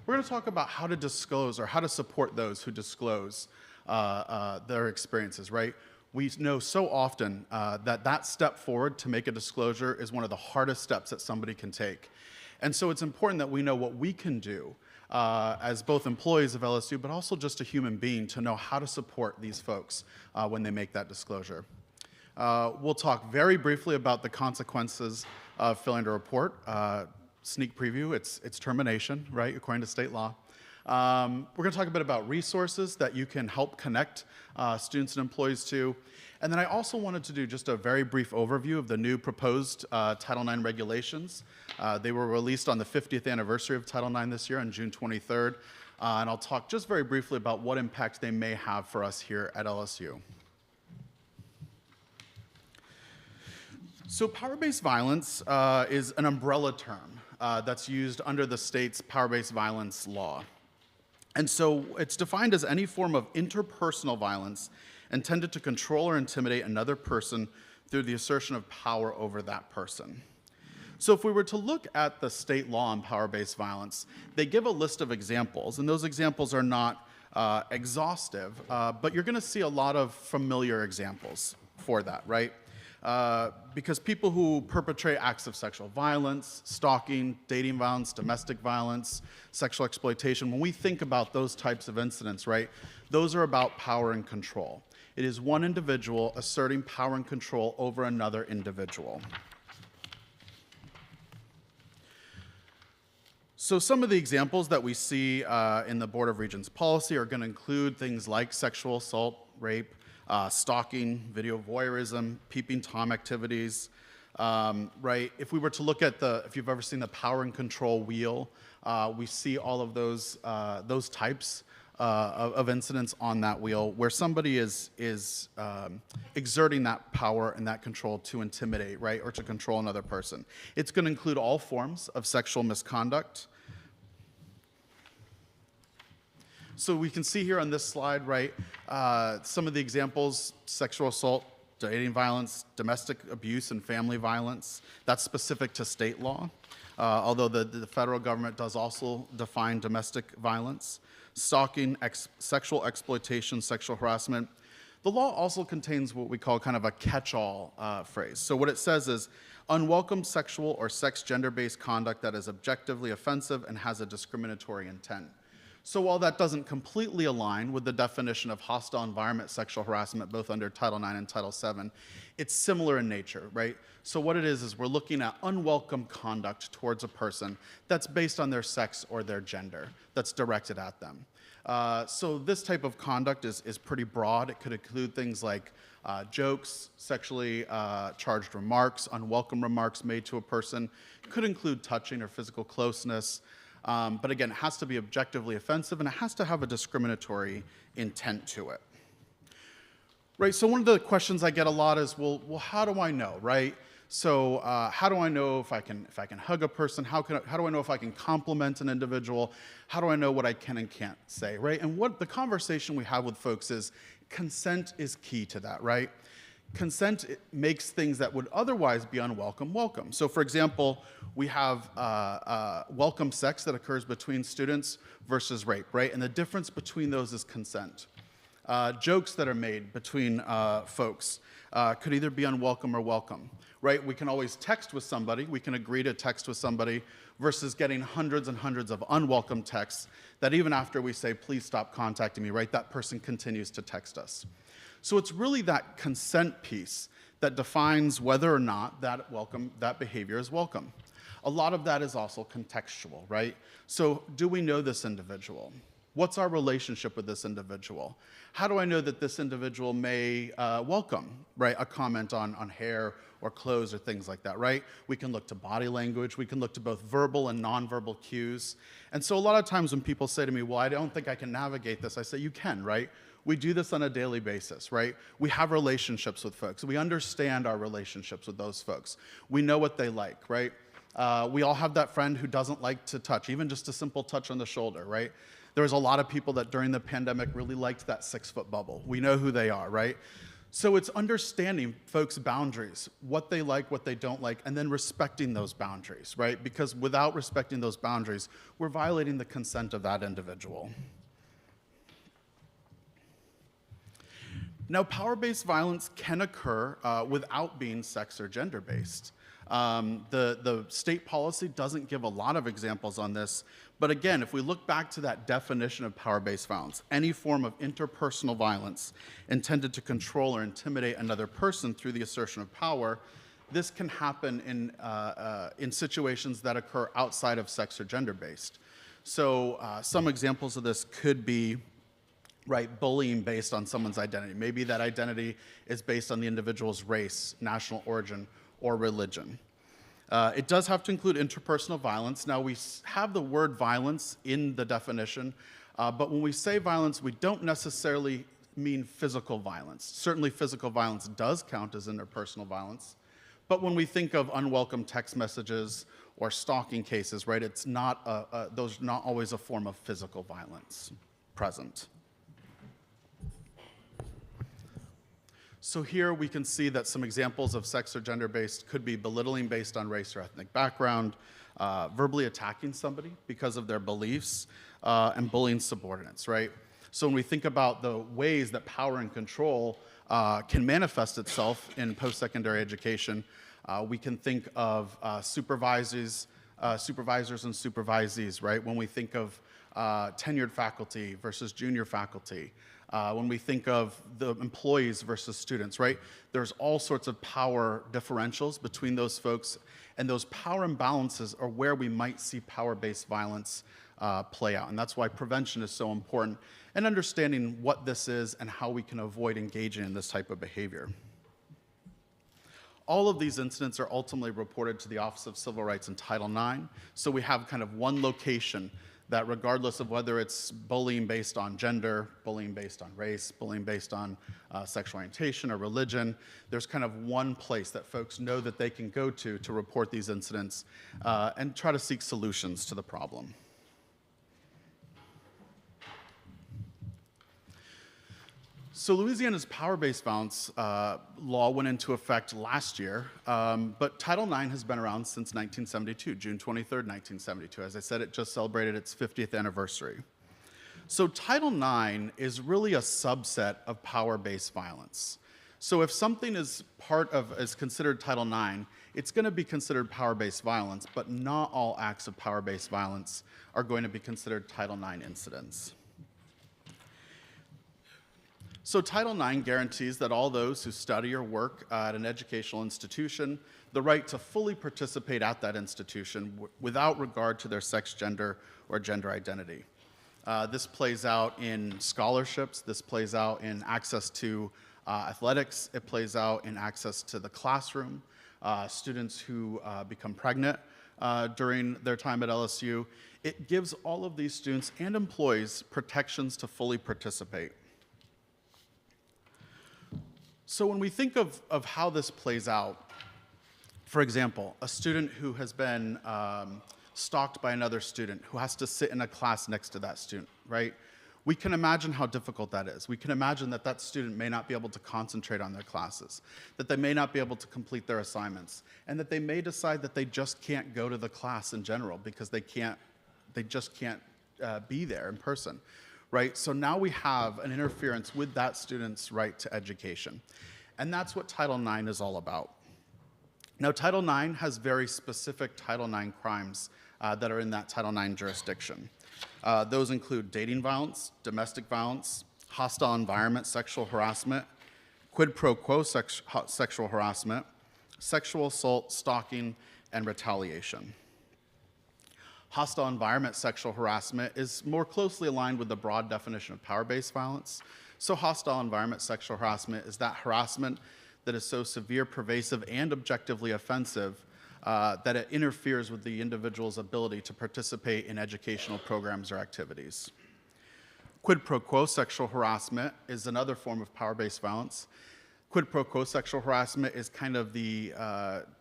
We're going to talk about how to disclose or how to support those who disclose their experiences, right? We know so often that step forward to make a disclosure is one of the hardest steps that somebody can take. And so it's important that we know what we can do as both employees of LSU, but also just a human being to know how to support these folks when they make that disclosure. We'll talk very briefly about the consequences of failing to report. Sneak preview, it's termination, right, according to state law. We're going to talk a bit about resources that you can help connect students and employees to. And then I also wanted to do just a very brief overview of the new proposed Title IX regulations. They were released on the 50th anniversary of Title IX this year on June 23rd. And I'll talk just very briefly about what impact they may have for us here at LSU. So power-based violence is an umbrella term that's used under the state's power-based violence law. And so it's defined as any form of interpersonal violence intended to control or intimidate another person through the assertion of power over that person. So if we were to look at the state law on power-based violence, they give a list of examples, and those examples are not exhaustive, but you're going to see a lot of familiar examples for that, right? Because people who perpetrate acts of sexual violence, stalking, dating violence, domestic violence, sexual exploitation, when we think about those types of incidents, right, those are about power and control. It is one individual asserting power and control over another individual. So some of the examples that we see in the Board of Regents policy are going to include things like sexual assault, rape, stalking, video voyeurism, peeping Tom activities, right? If we were to look at if you've ever seen the power and control wheel, we see all of those types of incidents on that wheel where somebody is exerting that power and that control to intimidate, right, or to control another person. It's going to include all forms of sexual misconduct. So we can see here on this slide, right, some of the examples: sexual assault, dating violence, domestic abuse, and family violence. That's specific to state law, although the federal government does also define domestic violence. Stalking, sexual exploitation, sexual harassment. The law also contains what we call kind of a catch-all phrase. So what it says is unwelcome sexual or sex gender-based conduct that is objectively offensive and has a discriminatory intent. So while that doesn't completely align with the definition of hostile environment sexual harassment, both under Title IX and Title VII, it's similar in nature, right? So what it is we're looking at unwelcome conduct towards a person that's based on their sex or their gender, that's directed at them. So this type of conduct is pretty broad. It could include things like jokes, sexually charged remarks, unwelcome remarks made to a person. It could include touching or physical closeness. But again, it has to be objectively offensive, and it has to have a discriminatory intent to it. Right, so one of the questions I get a lot is, well, how do I know, right? So how do I know if I can hug a person? How do I know if I can compliment an individual? How do I know what I can and can't say, right? And what the conversation we have with folks is consent is key to that, right? Consent makes things that would otherwise be unwelcome welcome. So for example, we have welcome sex that occurs between students versus rape, right? And the difference between those is consent. Jokes that are made between folks could either be unwelcome or welcome, right? We can always text with somebody, we can agree to text with somebody versus getting hundreds and hundreds of unwelcome texts that even after we say, please stop contacting me, right, that person continues to text us. So it's really that consent piece that defines whether or not that behavior is welcome. A lot of that is also contextual, right? So do we know this individual? What's our relationship with this individual? How do I know that this individual may welcome, right, a comment on hair or clothes or things like that, right? We can look to body language. We can look to both verbal and nonverbal cues. And so a lot of times when people say to me, well, I don't think I can navigate this, I say, you can, right? We do this on a daily basis, right? We have relationships with folks. We understand our relationships with those folks. We know what they like, right? We all have that friend who doesn't like to touch, even just a simple touch on the shoulder, right? There's a lot of people that during the pandemic really liked that 6-foot bubble. We know who they are, right? So it's understanding folks' boundaries, what they like, what they don't like, and then respecting those boundaries, right? Because without respecting those boundaries, we're violating the consent of that individual. Now, power-based violence can occur without being sex or gender-based. The state policy doesn't give a lot of examples on this, but again, if we look back to that definition of power-based violence, any form of interpersonal violence intended to control or intimidate another person through the assertion of power, this can happen in situations that occur outside of sex or gender-based. So some examples of this could be, right, bullying based on someone's identity. Maybe that identity is based on the individual's race, national origin, or religion. It does have to include interpersonal violence. Now, we have the word violence in the definition, but when we say violence, we don't necessarily mean physical violence. Certainly, physical violence does count as interpersonal violence, but when we think of unwelcome text messages or stalking cases, right, it's not those are not always a form of physical violence present. So here we can see that some examples of sex or gender-based could be belittling based on race or ethnic background, verbally attacking somebody because of their beliefs, and bullying subordinates, right? So when we think about the ways that power and control can manifest itself in post-secondary education, we can think of supervisors and supervisees, right? When we think of tenured faculty versus junior faculty, when we think of the employees versus students, right? There's all sorts of power differentials between those folks, and those power imbalances are where we might see power-based violence play out. And that's why prevention is so important, and understanding what this is and how we can avoid engaging in this type of behavior. All of these incidents are ultimately reported to the Office of Civil Rights in Title IX, so we have kind of one location that regardless of whether it's bullying based on gender, bullying based on race, bullying based on sexual orientation or religion, there's kind of one place that folks know that they can go to report these incidents and try to seek solutions to the problem. So Louisiana's power-based violence law went into effect last year, but Title IX has been around since 1972, June 23rd, 1972. As I said, it just celebrated its 50th anniversary. So Title IX is really a subset of power-based violence. So if something is considered Title IX, it's going to be considered power-based violence, but not all acts of power-based violence are going to be considered Title IX incidents. So Title IX guarantees that all those who study or work at an educational institution the right to fully participate at that institution without regard to their sex, gender, or gender identity. This plays out in scholarships. This plays out in access to athletics. It plays out in access to the classroom. Students who become pregnant during their time at LSU. It gives all of these students and employees protections to fully participate. So when we think of how this plays out, For example, a student who has been stalked by another student who has to sit in a class next to that student, right? We can imagine how difficult that is. We can imagine that that student may not be able to concentrate on their classes, that they may not be able to complete their assignments, and that they may decide that they just can't go to the class in general because they just can't be there in person, right? So now we have an interference with that student's right to education. And that's what Title IX is all about. Now, Title IX has very specific Title IX crimes that are in that Title IX jurisdiction. Those include dating violence, domestic violence, hostile environment, sexual harassment, quid pro quo sexual harassment, sexual assault, stalking, and retaliation. Hostile environment sexual harassment is more closely aligned with the broad definition of power-based violence. So hostile environment sexual harassment is that harassment that is so severe, pervasive, and objectively offensive that it interferes with the individual's ability to participate in educational programs or activities. Quid pro quo sexual harassment is another form of power-based violence. Quid pro quo sexual harassment is kind of the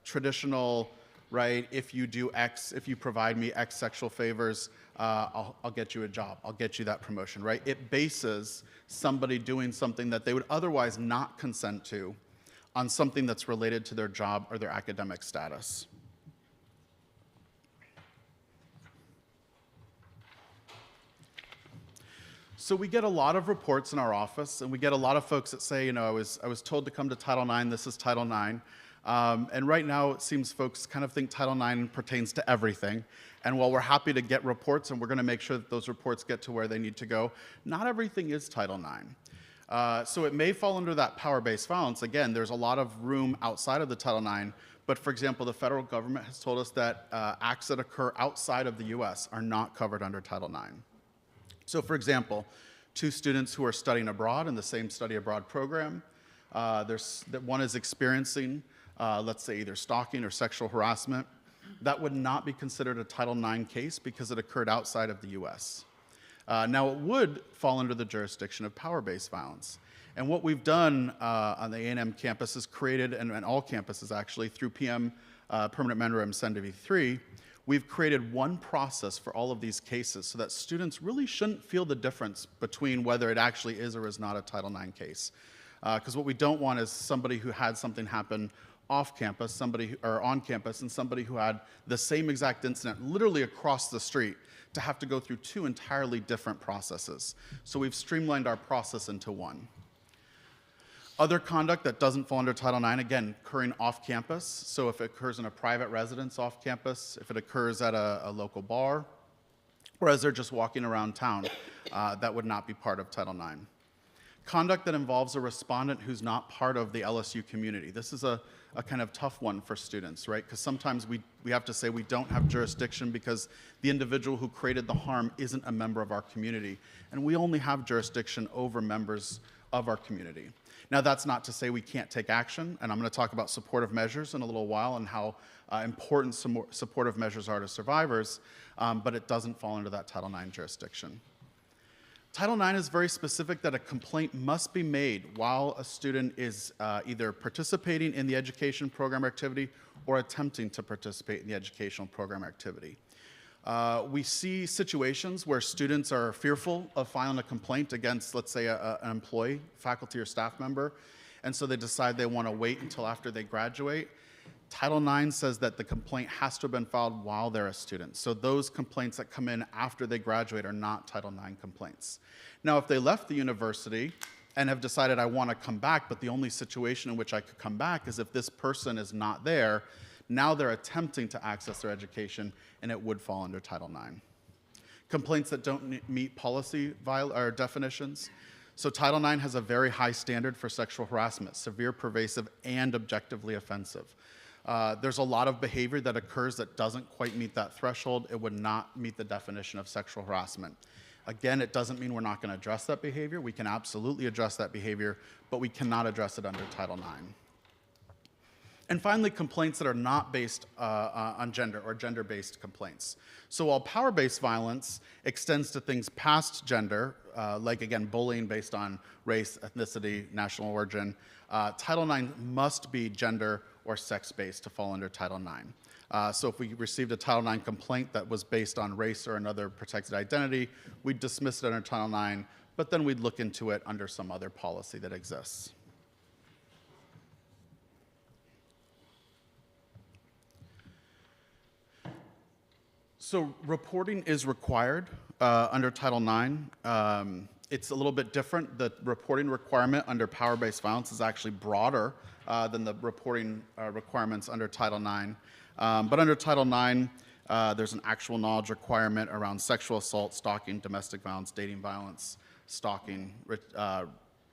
traditional, right, if you do X, if you provide me X sexual favors, I'll get you a job, I'll get you that promotion, right? It bases somebody doing something that they would otherwise not consent to on something that's related to their job or their academic status. So we get a lot of reports in our office, and we get a lot of folks that say, you know, I was told to come to Title IX, this is Title IX. And right now, it seems folks kind of think Title IX pertains to everything. And while we're happy to get reports, and we're going to make sure that those reports get to where they need to go, not everything is Title IX. So it may fall under that power-based violence. Again, there's a lot of room outside of the Title IX. But for example, the federal government has told us that acts that occur outside of the US are not covered under Title IX. So for example, two students who are studying abroad in the same study abroad program, one is experiencing, let's say, either stalking or sexual harassment. That would not be considered a Title IX case because it occurred outside of the US. Now, it would fall under the jurisdiction of power-based violence. And what we've done on the A&M campus is created, and all campuses actually, through PM, Permanent Memorandum 73, we've created one process for all of these cases so that students really shouldn't feel the difference between whether it actually is or is not a Title IX case. Because what we don't want is somebody who had something happen off campus, or on campus, and somebody who had the same exact incident literally across the street to have to go through two entirely different processes. So we've streamlined our process into one. Other conduct that doesn't fall under Title IX, again, occurring off campus. So if it occurs in a private residence off campus, if it occurs at a local bar, or as they're just walking around town, that would not be part of Title IX. Conduct that involves a respondent who's not part of the LSU community. This is a kind of tough one for students, right? Because sometimes we have to say we don't have jurisdiction because the individual who created the harm isn't a member of our community. And we only have jurisdiction over members of our community. Now, that's not to say we can't take action, and I'm going to talk about supportive measures in a little while and how important some supportive measures are to survivors, but it doesn't fall under that Title IX jurisdiction. Title IX is very specific that a complaint must be made while a student is either participating in the education program activity or attempting to participate in the educational program activity. We see situations where students are fearful of filing a complaint against, let's say, an employee, faculty, or staff member, and so they decide they want to wait until after they graduate. Title IX says that the complaint has to have been filed while they're a student. So those complaints that come in after they graduate are not Title IX complaints. Now, if they left the university and have decided, I want to come back, but the only situation in which I could come back is if this person is not there, now they're attempting to access their education, and it would fall under Title IX. Complaints that don't meet policy or definitions. So Title IX has a very high standard for sexual harassment, severe, pervasive, and objectively offensive. There's a lot of behavior that occurs that doesn't quite meet that threshold. It would not meet the definition of sexual harassment. Again, it doesn't mean we're not going to address that behavior. We can absolutely address that behavior, but we cannot address it under Title IX. And finally, complaints that are not based on gender or gender-based complaints. So while power-based violence extends to things past gender, like, again, bullying based on race, ethnicity, national origin, Title IX must be gender or sex-based to fall under Title IX. So if we received a Title IX complaint that was based on race or another protected identity, we'd dismiss it under Title IX, but then we'd look into it under some other policy that exists. So reporting is required under Title IX. It's a little bit different. The reporting requirement under power-based violence is actually broader than the reporting requirements under Title IX. But under Title IX, there's an actual knowledge requirement around sexual assault, stalking, domestic violence, dating violence, stalking,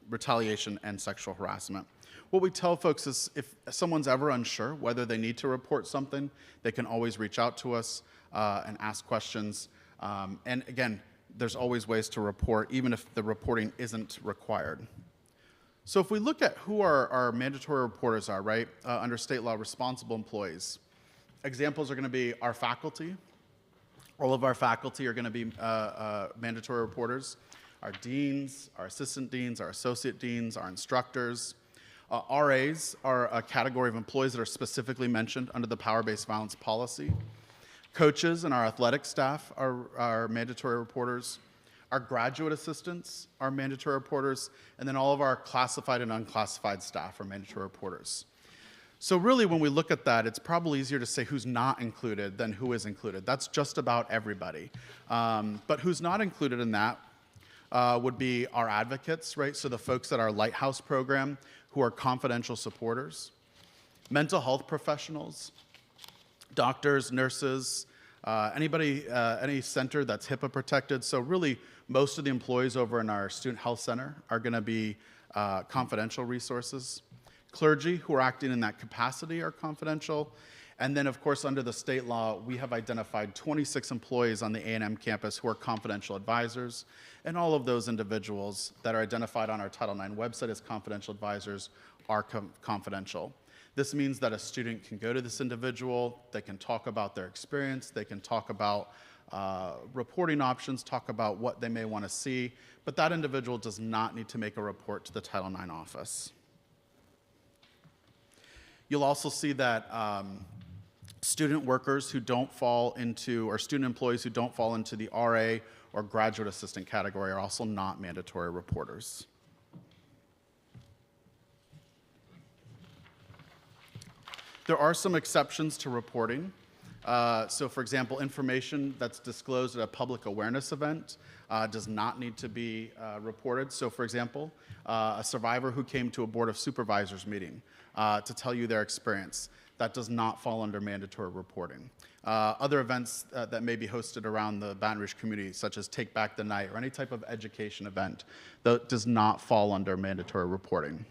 retaliation, and sexual harassment. What we tell folks is if someone's ever unsure whether they need to report something, they can always reach out to us and ask questions. And again, there's always ways to report, even if the reporting isn't required. So if we look at who our mandatory reporters are, right, under state law, responsible employees, examples are going to be our faculty. All of our faculty are going to be mandatory reporters. Our deans, our assistant deans, our associate deans, our instructors. RAs are a category of employees that are specifically mentioned under the power-based violence policy. Coaches and our athletic staff are mandatory reporters. Our graduate assistants are mandatory reporters, and then all of our classified and unclassified staff are mandatory reporters. So really, when we look at that, it's probably easier to say who's not included than who is included. That's just about everybody. But who's not included in that would be our advocates, right? So the folks at our Lighthouse program who are confidential supporters, mental health professionals, doctors, nurses, anybody, any center that's HIPAA protected. So really, most of the employees over in our student health center are going to be confidential resources. Clergy who are acting in that capacity are confidential. And then, of course, under the state law, we have identified 26 employees on the A&M campus who are confidential advisors. And all of those individuals that are identified on our Title IX website as confidential advisors are confidential. This means that a student can go to this individual, they can talk about their experience, they can talk about reporting options, talk about what they may want to see, but that individual does not need to make a report to the Title IX office. You'll also see that student workers who don't fall into, or student employees who don't fall into the RA or graduate assistant category are also not mandatory reporters. There are some exceptions to reporting. So for example, information that's disclosed at a public awareness event does not need to be reported. So for example, a survivor who came to a Board of Supervisors meeting to tell you their experience, that does not fall under mandatory reporting. Other events that may be hosted around the Baton Rouge community, such as Take Back the Night or any type of education event, that does not fall under mandatory reporting.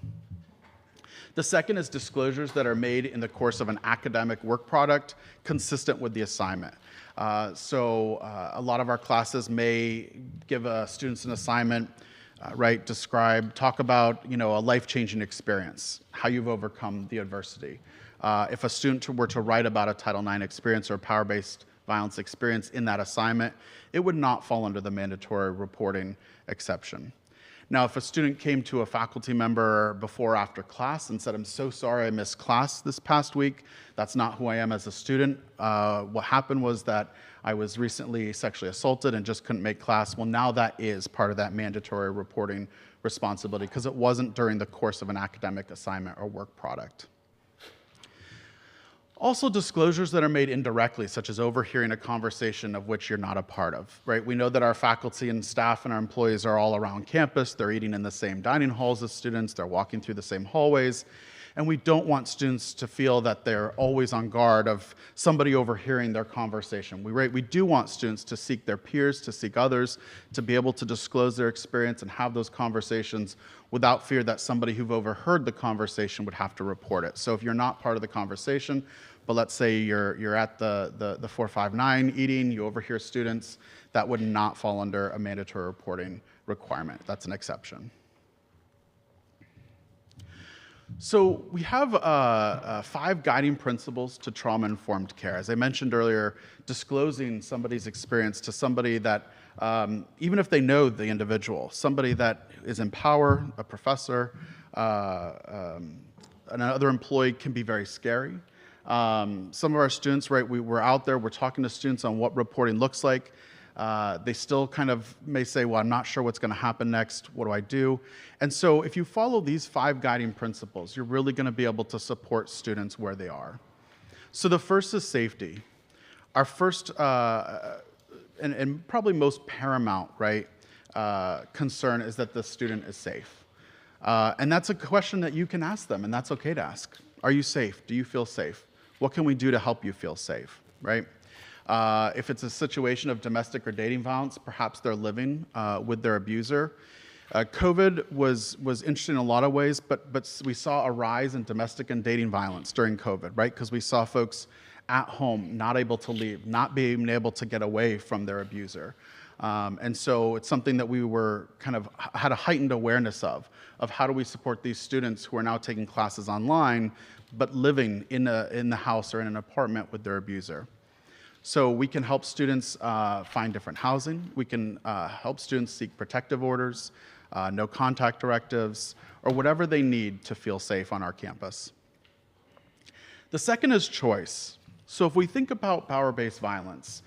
The second is disclosures that are made in the course of an academic work product consistent with the assignment. So a lot of our classes may give students an assignment, right, talk about, a life-changing experience, how you've overcome the adversity. If a student were to write about a Title IX experience or power-based violence experience in that assignment, it would not fall under the mandatory reporting exception. Now, if a student came to a faculty member before or after class and said, "I'm so sorry I missed class this past week. That's not who I am as a student. What happened was that I was recently sexually assaulted and just couldn't make class." Well, now that is part of that mandatory reporting responsibility because it wasn't during the course of an academic assignment or work product. Also, disclosures that are made indirectly, such as overhearing a conversation of which you're not a part of, right? We know that our faculty and staff and our employees are all around campus. They're eating in the same dining halls as students. They're walking through the same hallways. And we don't want students to feel that they're always on guard of somebody overhearing their conversation. We do want students to seek their peers, to seek others, to be able to disclose their experience and have those conversations without fear that somebody who've overheard the conversation would have to report it. So if you're not part of the conversation, but let's say you're at the 459 eating, you overhear students, that would not fall under a mandatory reporting requirement. That's an exception. So we have 5 guiding principles to trauma-informed care. As I mentioned earlier, disclosing somebody's experience to somebody that, even if they know the individual, somebody that is in power, a professor, another employee can be very scary. Some of our students, right, we're out there, we're talking to students on what reporting looks like. They still kind of may say, well, I'm not sure what's going to happen next. What do I do? And so if you follow these 5 guiding principles, you're really going to be able to support students where they are. So the first is safety. Our first and probably most paramount, right, concern is that the student is safe. And that's a question that you can ask them, and that's okay to ask. Are you safe? Do you feel safe? What can we do to help you feel safe, right? If it's a situation of domestic or dating violence, perhaps they're living with their abuser. COVID was interesting in a lot of ways, but we saw a rise in domestic and dating violence during COVID, right? Because we saw folks at home not able to leave, not being able to get away from their abuser. And so it's something that we were kind of had a heightened awareness of how do we support these students who are now taking classes online, but living in the house or in an apartment with their abuser. So we can help students find different housing. We can help students seek protective orders, no contact directives, or whatever they need to feel safe on our campus. The second is choice. So if we think about power-based violence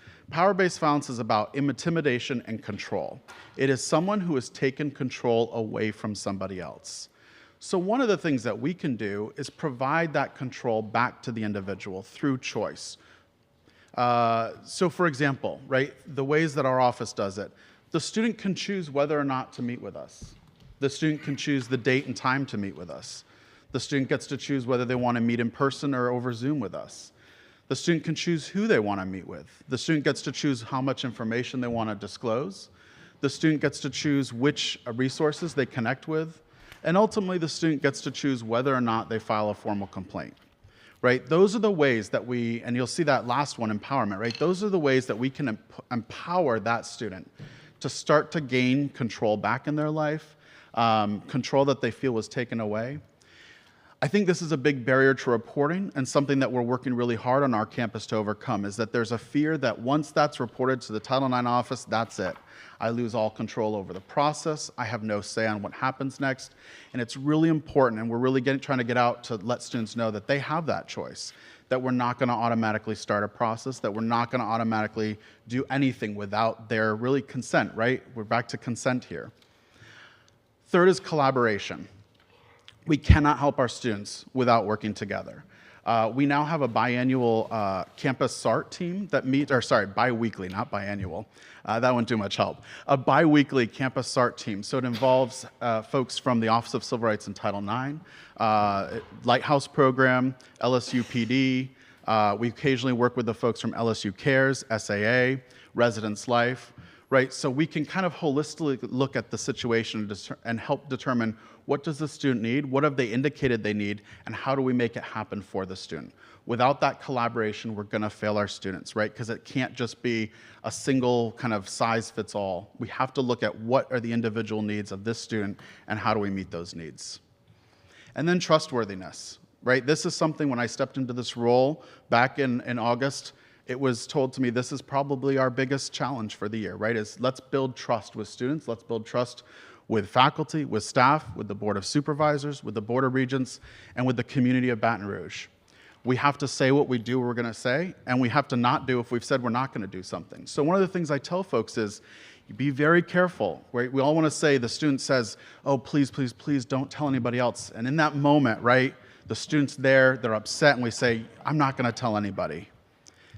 is about intimidation and control. It is someone who has taken control away from somebody else. So one of the things that we can do is provide that control back to the individual through choice. So for example, right, the ways that our office does it, the student can choose whether or not to meet with us. The student can choose the date and time to meet with us. The student gets to choose whether they want to meet in person or over Zoom with us. The student can choose who they want to meet with. The student gets to choose how much information they want to disclose. The student gets to choose which resources they connect with. And ultimately, the student gets to choose whether or not they file a formal complaint. Right? Those are the ways that we, and you'll see that last one, empowerment, right? Those are the ways that we can empower that student to start to gain control back in their life, control that they feel was taken away. I think this is a big barrier to reporting and something that we're working really hard on our campus to overcome, is that there's a fear that once that's reported to the Title IX office, that's it. I lose all control over the process. I have no say on what happens next. And it's really important, and we're really trying to get out to let students know that they have that choice, that we're not going to automatically start a process, that we're not going to automatically do anything without their really consent, right? We're back to consent here. Third is collaboration. We cannot help our students without working together. We now have a biannual campus SART team that meets, or sorry, bi-weekly, not biannual. That wouldn't do much help. A bi-weekly campus SART team. So it involves folks from the Office of Civil Rights and Title IX, Lighthouse Program, LSU PD. We occasionally work with the folks from LSU Cares, SAA, Residence Life, right? So we can kind of holistically look at the situation and help determine what does the student need, what have they indicated they need, and how do we make it happen for the student. Without that collaboration, we're gonna fail our students, right? Because it can't just be a single kind of size fits all. We have to look at what are the individual needs of this student and how do we meet those needs. And then trustworthiness, right? This is something when I stepped into this role back in August, it was told to me this is probably our biggest challenge for the year, right? Is let's build trust with students, let's build trust with faculty, with staff, with the Board of Supervisors, with the Board of Regents, and with the community of Baton Rouge. We have to say what we do we're gonna say, and we have to not do if we've said we're not gonna do something. So one of the things I tell folks is, be very careful, right? We all wanna say, the student says, oh, please, please, please don't tell anybody else. And in that moment, right, the student's there, they're upset, and we say, I'm not gonna tell anybody.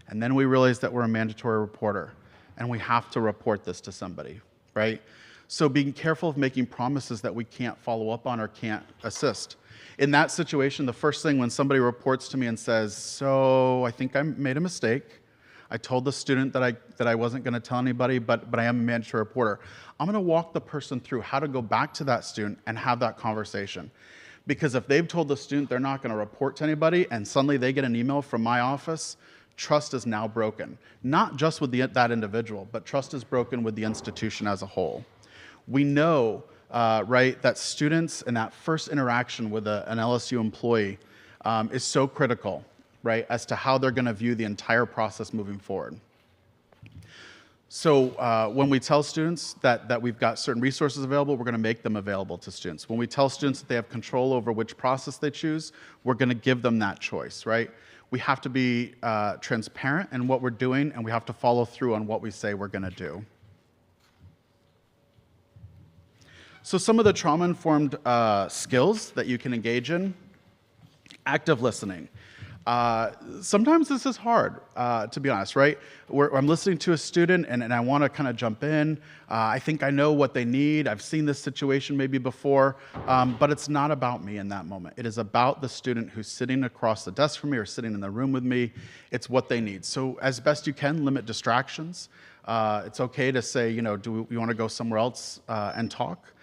And then we realize that we're a mandatory reporter, and we have to report this to somebody, right? So being careful of making promises that we can't follow up on or can't assist. In that situation, the first thing when somebody reports to me and says, so I think I made a mistake, I told the student that I wasn't gonna tell anybody, but I am a mandatory reporter, I'm gonna walk the person through how to go back to that student and have that conversation. Because if they've told the student they're not gonna report to anybody and suddenly they get an email from my office, trust is now broken. Not just with that individual, but trust is broken with the institution as a whole. We know, right, that students and that first interaction with an LSU employee is so critical, right, as to how they're gonna view the entire process moving forward. So when we tell students that we've got certain resources available, we're going to make them available to students. When we tell students that they have control over which process they choose, we're going to give them that choice, right? We have to be transparent in what we're doing, and we have to follow through on what we say we're going to do. So some of the trauma-informed skills that you can engage in: active listening. Sometimes this is hard, to be honest, right? Where I'm listening to a student and I want to kind of jump in. I think I know what they need. I've seen this situation maybe before, but it's not about me in that moment. It is about the student who's sitting across the desk from me or sitting in the room with me. It's what they need. So as best you can, limit distractions. It's okay to say, you know, do we want to go somewhere else and talk?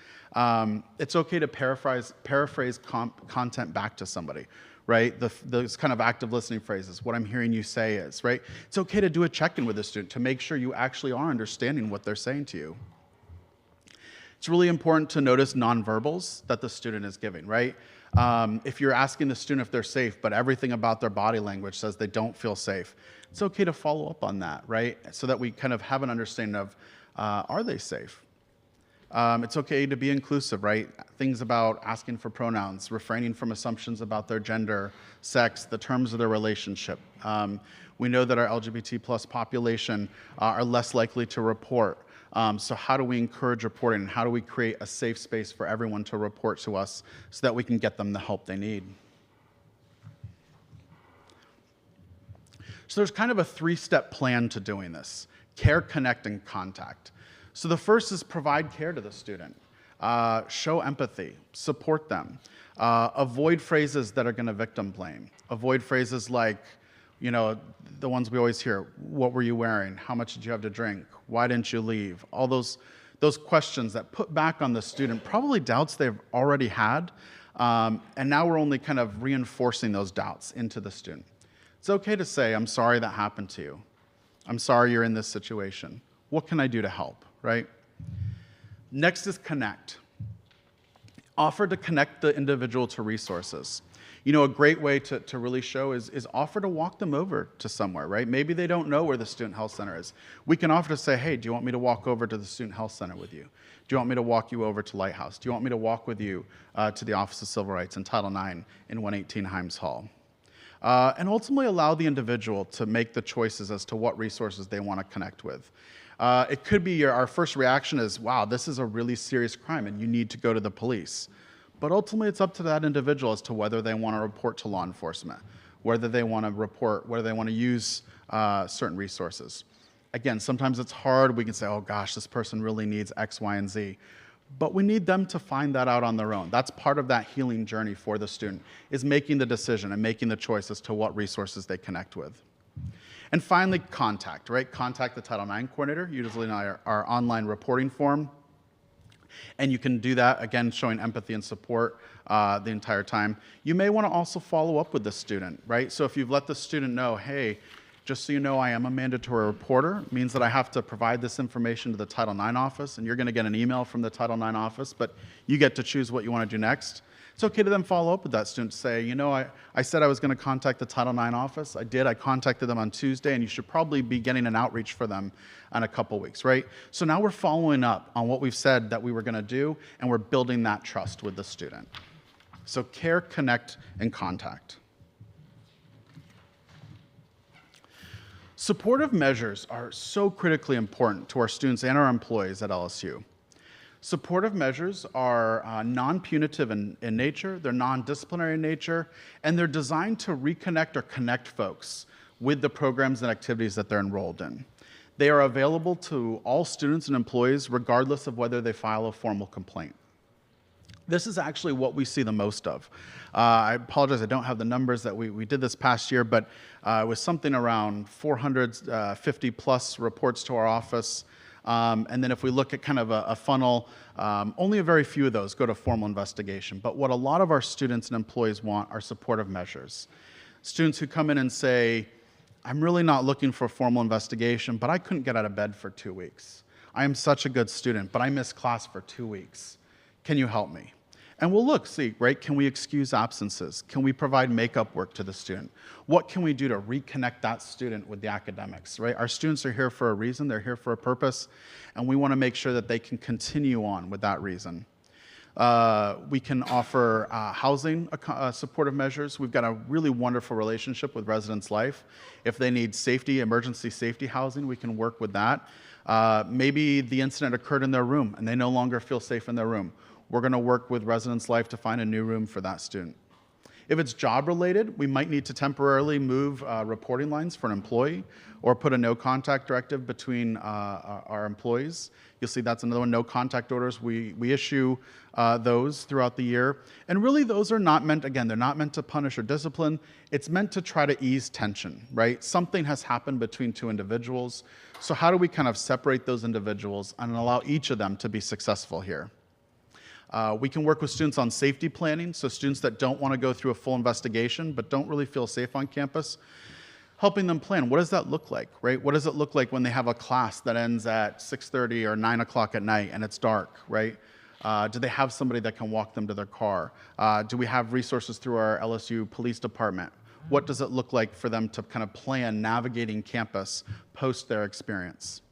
It's okay to paraphrase content back to somebody, right? Those kind of active listening phrases, what I'm hearing you say is, right? It's okay to do a check-in with a student to make sure you actually are understanding what they're saying to you. It's really important to notice nonverbals that the student is giving, right? If you're asking the student if they're safe, but everything about their body language says they don't feel safe, it's okay to follow up on that, right? So that we kind of have an understanding of, are they safe? It's okay to be inclusive, right? Things about asking for pronouns, refraining from assumptions about their gender, sex, the terms of their relationship. We know that our LGBT plus population are less likely to report. So how do we encourage reporting? And how do we create a safe space for everyone to report to us so that we can get them the help they need? So there's kind of a three-step plan to doing this: care, connect, and contact. So the first is provide care to the student. Show empathy, support them. Avoid phrases that are going to victim blame. Avoid phrases like, you know, the ones we always hear: what were you wearing? How much did you have to drink? Why didn't you leave? All those questions that put back on the student probably doubts they've already had, and now we're only kind of reinforcing those doubts into the student. It's okay to say, I'm sorry that happened to you. I'm sorry you're in this situation. What can I do to help, right? Next is connect. Offer to connect the individual to resources. You know, a great way to really show is offer to walk them over to somewhere, right? Maybe they don't know where the Student Health Center is. We can offer to say, hey, do you want me to walk over to the Student Health Center with you? Do you want me to walk you over to Lighthouse? Do you want me to walk with you to the Office of Civil Rights in Title IX in 118 Himes Hall? And ultimately allow the individual to make the choices as to what resources they want to connect with. It could be our first reaction is, wow, this is a really serious crime and you need to go to the police. But ultimately it's up to that individual as to whether they want to report to law enforcement, whether they want to report, whether they want to use certain resources. Again, sometimes it's hard. We can say, oh gosh, this person really needs X, Y, and Z. But we need them to find that out on their own. That's part of that healing journey for the student, is making the decision and making the choice as to what resources they connect with. And finally, contact, right? Contact the Title IX coordinator, usually in our online reporting form. And you can do that, again, showing empathy and support the entire time. You may want to also follow up with the student, right? So if you've let the student know, hey, just so you know, I am a mandatory reporter. It means that I have to provide this information to the Title IX office, and you're going to get an email from the Title IX office, but you get to choose what you want to do next. It's okay to then follow up with that student, say, you know, I said I was going to contact the Title IX office. I did. I contacted them on Tuesday, and you should probably be getting an outreach for them in a couple weeks, right? So now we're following up on what we've said that we were going to do, and we're building that trust with the student. So care, connect, and contact. Supportive measures are so critically important to our students and our employees at LSU. Supportive measures are non-punitive in nature, they're non-disciplinary in nature, and they're designed to reconnect or connect folks with the programs and activities that they're enrolled in. They are available to all students and employees regardless of whether they file a formal complaint. This is actually what we see the most of. I apologize, I don't have the numbers that we did this past year, but it was something around 450 plus reports to our office. And then if we look at kind of a funnel, only a very few of those go to formal investigation. But what a lot of our students and employees want are supportive measures. Students who come in and say, I'm really not looking for a formal investigation, but I couldn't get out of bed for 2 weeks. I am such a good student, but I missed class for 2 weeks. Can you help me? And we'll look, see, right, can we excuse absences? Can we provide makeup work to the student? What can we do to reconnect that student with the academics, right? Our students are here for a reason, they're here for a purpose, and we want to make sure that they can continue on with that reason. We can offer housing supportive measures. We've got a really wonderful relationship with Residence Life. If they need safety, emergency safety housing, we can work with that. Maybe the incident occurred in their room and they no longer feel safe in their room. We're going to work with Residence Life to find a new room for that student. If it's job related, we might need to temporarily move reporting lines for an employee or put a no contact directive between our employees. You'll see that's another one, no contact orders. We issue those throughout the year. And really those are not meant, again, they're not meant to punish or discipline. It's meant to try to ease tension, right? Something has happened between two individuals. So how do we kind of separate those individuals and allow each of them to be successful here? We can work with students on safety planning, so students that don't want to go through a full investigation but don't really feel safe on campus, helping them plan. What does that look like, right? What does it look like when they have a class that ends at 6:30 or 9 o'clock at night and it's dark, right? Do they have somebody that can walk them to their car? Do we have resources through our LSU Police Department? What does it look like for them to kind of plan navigating campus post their experience?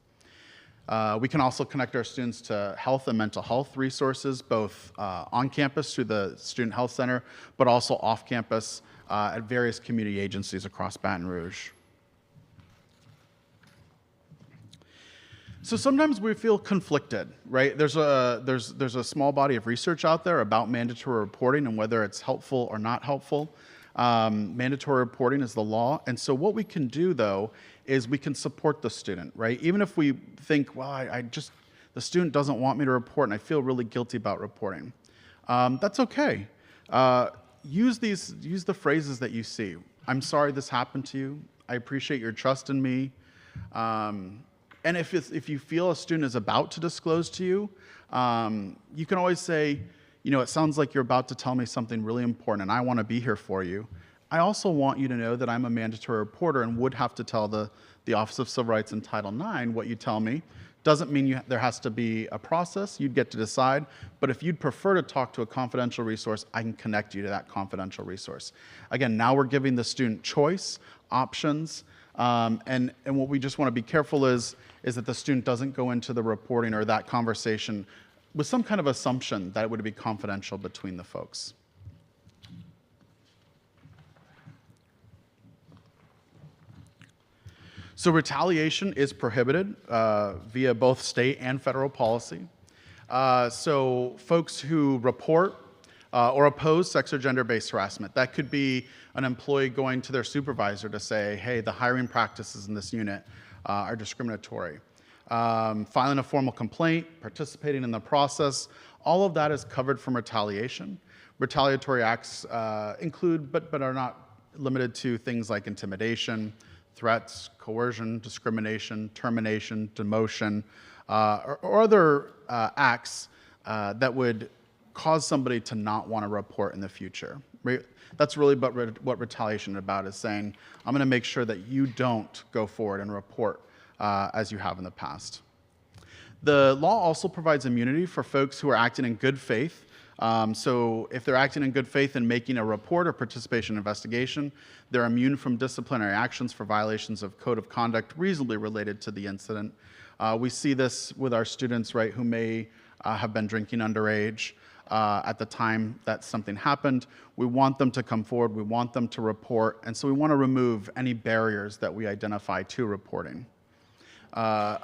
We can also connect our students to health and mental health resources, both on campus through the Student Health Center, but also off campus at various community agencies across Baton Rouge. So sometimes we feel conflicted, right? There's a small body of research out there about mandatory reporting and whether it's helpful or not helpful. Mandatory reporting is the law. And so what we can do, though, is we can support the student, right? Even if we think, well, the student doesn't want me to report and I feel really guilty about reporting. That's okay. Use the phrases that you see. I'm sorry this happened to you. I appreciate your trust in me. And if you feel a student is about to disclose to you, you can always say, it sounds like you're about to tell me something really important and I want to be here for you. I also want you to know that I'm a mandatory reporter and would have to tell the Office of Civil Rights in Title IX what you tell me. Doesn't mean there has to be a process. You'd get to decide. But if you'd prefer to talk to a confidential resource, I can connect you to that confidential resource. Again, now we're giving the student choice, options, and what we just want to be careful is that the student doesn't go into the reporting or that conversation with some kind of assumption that it would be confidential between the folks. So retaliation is prohibited via both state and federal policy. So folks who report or oppose sex or gender-based harassment, that could be an employee going to their supervisor to say, hey, the hiring practices in this unit are discriminatory. Filing a formal complaint, participating in the process, all of that is covered from retaliation. Retaliatory acts include, but are not limited to, things like intimidation, threats, coercion, discrimination, termination, demotion, or other acts that would cause somebody to not want to report in the future. That's really what retaliation is about, is saying, I'm going to make sure that you don't go forward and report as you have in the past. The law also provides immunity for folks who are acting in good faith. So if they're acting in good faith and making a report or participation in investigation, they're immune from disciplinary actions for violations of code of conduct reasonably related to the incident. We see this with our students, right, who may have been drinking underage at the time that something happened. We want them to come forward, we want them to report, and so we want to remove any barriers that we identify to reporting.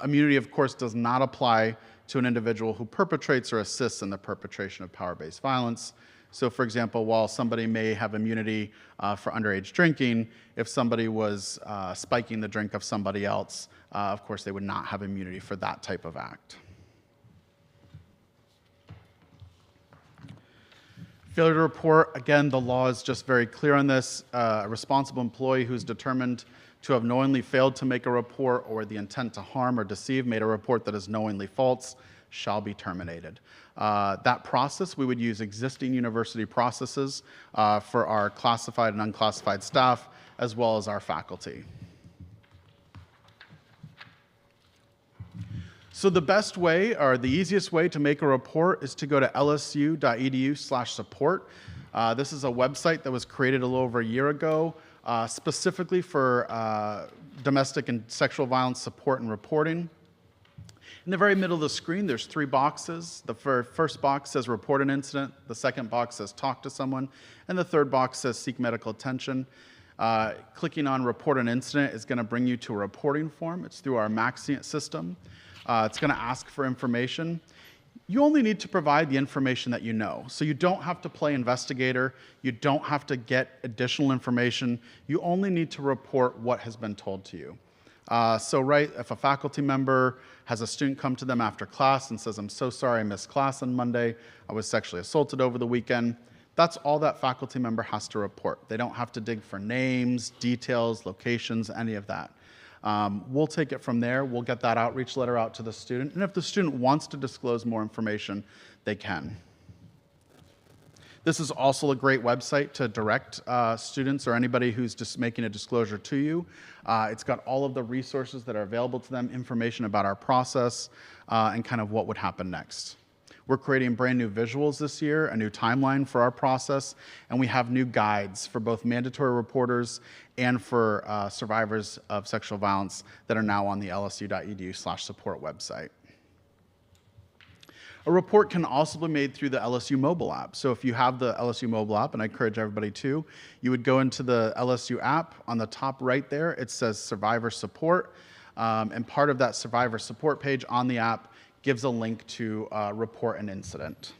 Immunity, of course, does not apply to an individual who perpetrates or assists in the perpetration of power-based violence. So, for example, while somebody may have immunity for underage drinking, if somebody was spiking the drink of somebody else, of course, they would not have immunity for that type of act. Failure to report, again, the law is just very clear on this. A responsible employee who's determined to have knowingly failed to make a report or the intent to harm or deceive made a report that is knowingly false shall be terminated. That process, we would use existing university processes for our classified and unclassified staff, as well as our faculty. So the best way, or the easiest way to make a report is to go to lsu.edu/support. This is a website that was created a little over a year ago, specifically for domestic and sexual violence support and reporting. In the very middle of the screen, there's 3 boxes. The first box says report an incident, the second box says talk to someone, and the third box says seek medical attention. Clicking on report an incident is going to bring you to a reporting form. It's through our Maxient system. It's going to ask for information. You only need to provide the information that you know. So you don't have to play investigator. You don't have to get additional information. You only need to report what has been told to you. If a faculty member has a student come to them after class and says, I'm so sorry I missed class on Monday, I was sexually assaulted over the weekend, that's all that faculty member has to report. They don't have to dig for names, details, locations, any of that. We'll take it from there. We'll get that outreach letter out to the student. And if the student wants to disclose more information, they can. This is also a great website to direct students or anybody who's just making a disclosure to you. It's got all of the resources that are available to them, information about our process, and kind of what would happen next. We're creating brand new visuals this year, a new timeline for our process, and we have new guides for both mandatory reporters and for survivors of sexual violence that are now on the lsu.edu/support website. A report can also be made through the LSU mobile app. So if you have the LSU mobile app, and I encourage everybody to, you would go into the LSU app. On the top right there, it says Survivor Support. And part of that Survivor Support page on the app gives a link to report an incident.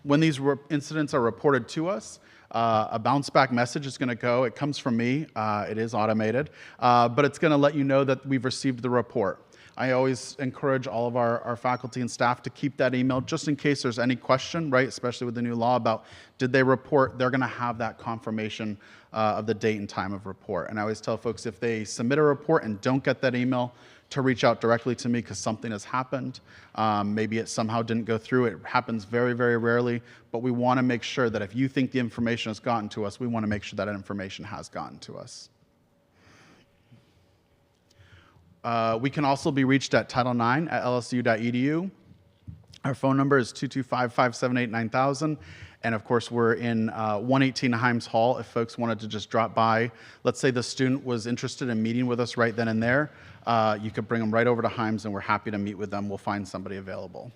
When these incidents are reported to us, a bounce back message is going to go. It comes from me. It is automated. But it's going to let you know that we've received the report. I always encourage all of our faculty and staff to keep that email just in case there's any question, right, especially with the new law about did they report, they're going to have that confirmation of the date and time of report. And I always tell folks if they submit a report and don't get that email, to reach out directly to me because something has happened. Maybe it somehow didn't go through. It happens very, very rarely, but we want to make sure that if you think the information has gotten to us, we want to make sure that information has gotten to us. We can also be reached at Title IX at lsu.edu. Our phone number is 225-578-9000. And of course, we're in 118 Himes Hall if folks wanted to just drop by. Let's say the student was interested in meeting with us right then and there. You could bring them right over to Himes, and we're happy to meet with them. We'll find somebody available.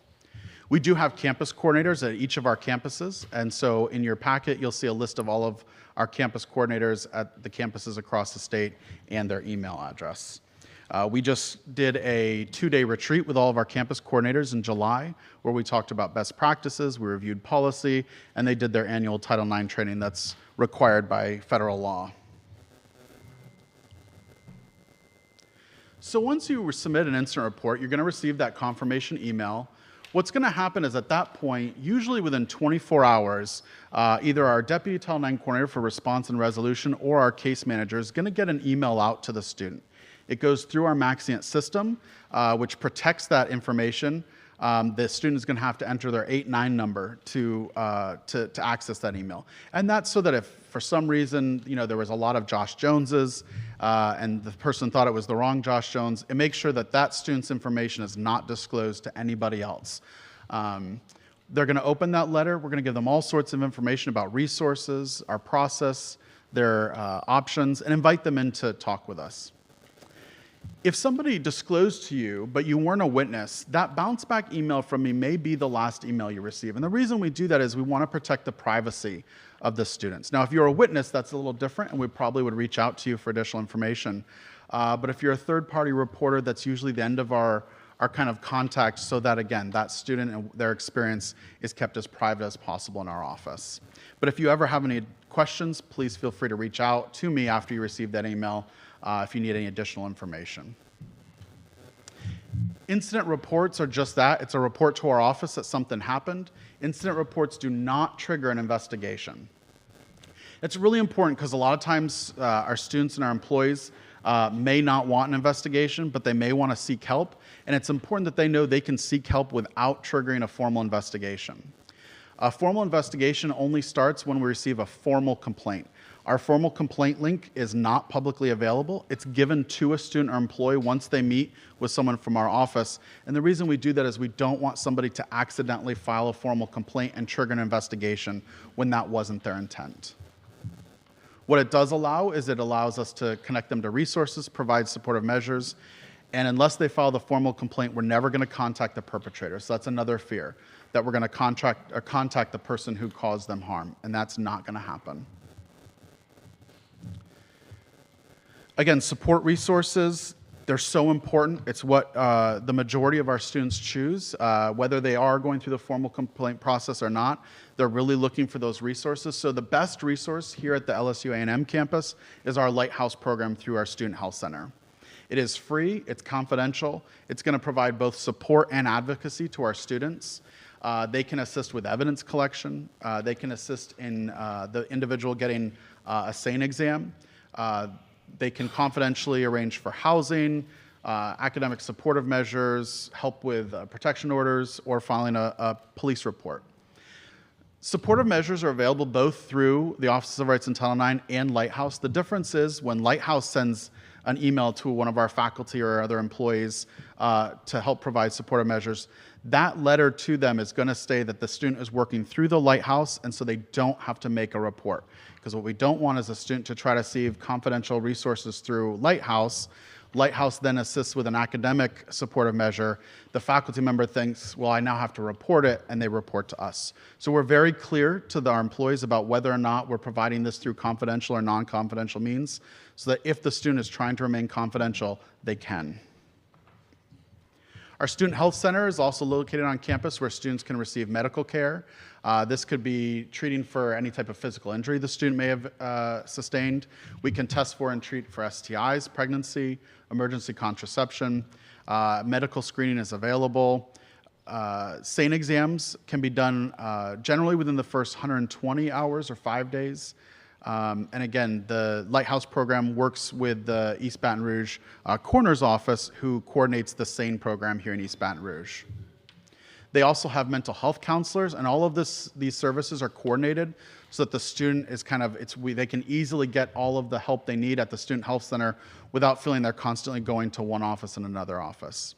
We do have campus coordinators at each of our campuses. And so in your packet, you'll see a list of all of our campus coordinators at the campuses across the state and their email address. We just did a 2-day retreat with all of our campus coordinators in July, where we talked about best practices, we reviewed policy, and they did their annual Title IX training that's required by federal law. So once you submit an incident report, you're going to receive that confirmation email. What's going to happen is at that point, usually within 24 hours, either our Deputy Title IX coordinator for response and resolution or our case manager is going to get an email out to the student. It goes through our Maxient system, which protects that information. The student is going to have to enter their 8-9 number to access that email. And that's so that if for some reason there was a lot of Josh Joneses and the person thought it was the wrong Josh Jones, it makes sure that that student's information is not disclosed to anybody else. They're going to open that letter. We're going to give them all sorts of information about resources, our process, their options, and invite them in to talk with us. If somebody disclosed to you, but you weren't a witness, that bounce back email from me may be the last email you receive. And the reason we do that is we want to protect the privacy of the students. Now, if you're a witness, that's a little different, and we probably would reach out to you for additional information. But if you're a third-party reporter, that's usually the end of our kind of contact so that, again, that student and their experience is kept as private as possible in our office. But if you ever have any questions, please feel free to reach out to me after you receive that email if you need any additional information. Incident reports are just that. It's a report to our office that something happened. Incident reports do not trigger an investigation. It's really important because a lot of times our students and our employees may not want an investigation, but they may want to seek help. And it's important that they know they can seek help without triggering a formal investigation. A formal investigation only starts when we receive a formal complaint. Our formal complaint link is not publicly available. It's given to a student or employee once they meet with someone from our office. And the reason we do that is we don't want somebody to accidentally file a formal complaint and trigger an investigation when that wasn't their intent. What it does allow is it allows us to connect them to resources, provide supportive measures, and unless they file the formal complaint, we're never going to contact the perpetrator. So that's another fear, that we're going to contact the person who caused them harm, and that's not going to happen. Again, support resources, they're so important. It's what the majority of our students choose, whether they are going through the formal complaint process or not. They're really looking for those resources. So the best resource here at the LSU A&M campus is our Lighthouse program through our Student Health Center. It is free, it's confidential, it's going to provide both support and advocacy to our students. They can assist with evidence collection, they can assist in the individual getting a SANE exam. They can confidentially arrange for housing, academic supportive measures, help with protection orders, or filing a police report. Supportive measures are available both through the Office of Rights in Title IX and Lighthouse. The difference is when Lighthouse sends an email to one of our faculty or other employees to help provide supportive measures, that letter to them is going to say that the student is working through the Lighthouse, and so they don't have to make a report. Because what we don't want is a student to try to receive confidential resources through Lighthouse. Lighthouse then assists with an academic supportive measure. The faculty member thinks, well, I now have to report it, and they report to us. So we're very clear to our employees about whether or not we're providing this through confidential or non-confidential means, so that if the student is trying to remain confidential, they can. Our Student Health Center is also located on campus where students can receive medical care. This could be treating for any type of physical injury the student may have sustained. We can test for and treat for STIs, pregnancy, emergency contraception. Medical screening is available. SANE exams can be done generally within the first 120 hours or 5 days. And again, the Lighthouse program works with the East Baton Rouge Coroner's Office, who coordinates the SANE program here in East Baton Rouge. They also have mental health counselors, and all of these services are coordinated so that the student is they can easily get all of the help they need at the Student Health Center without feeling they're constantly going to one office and another office.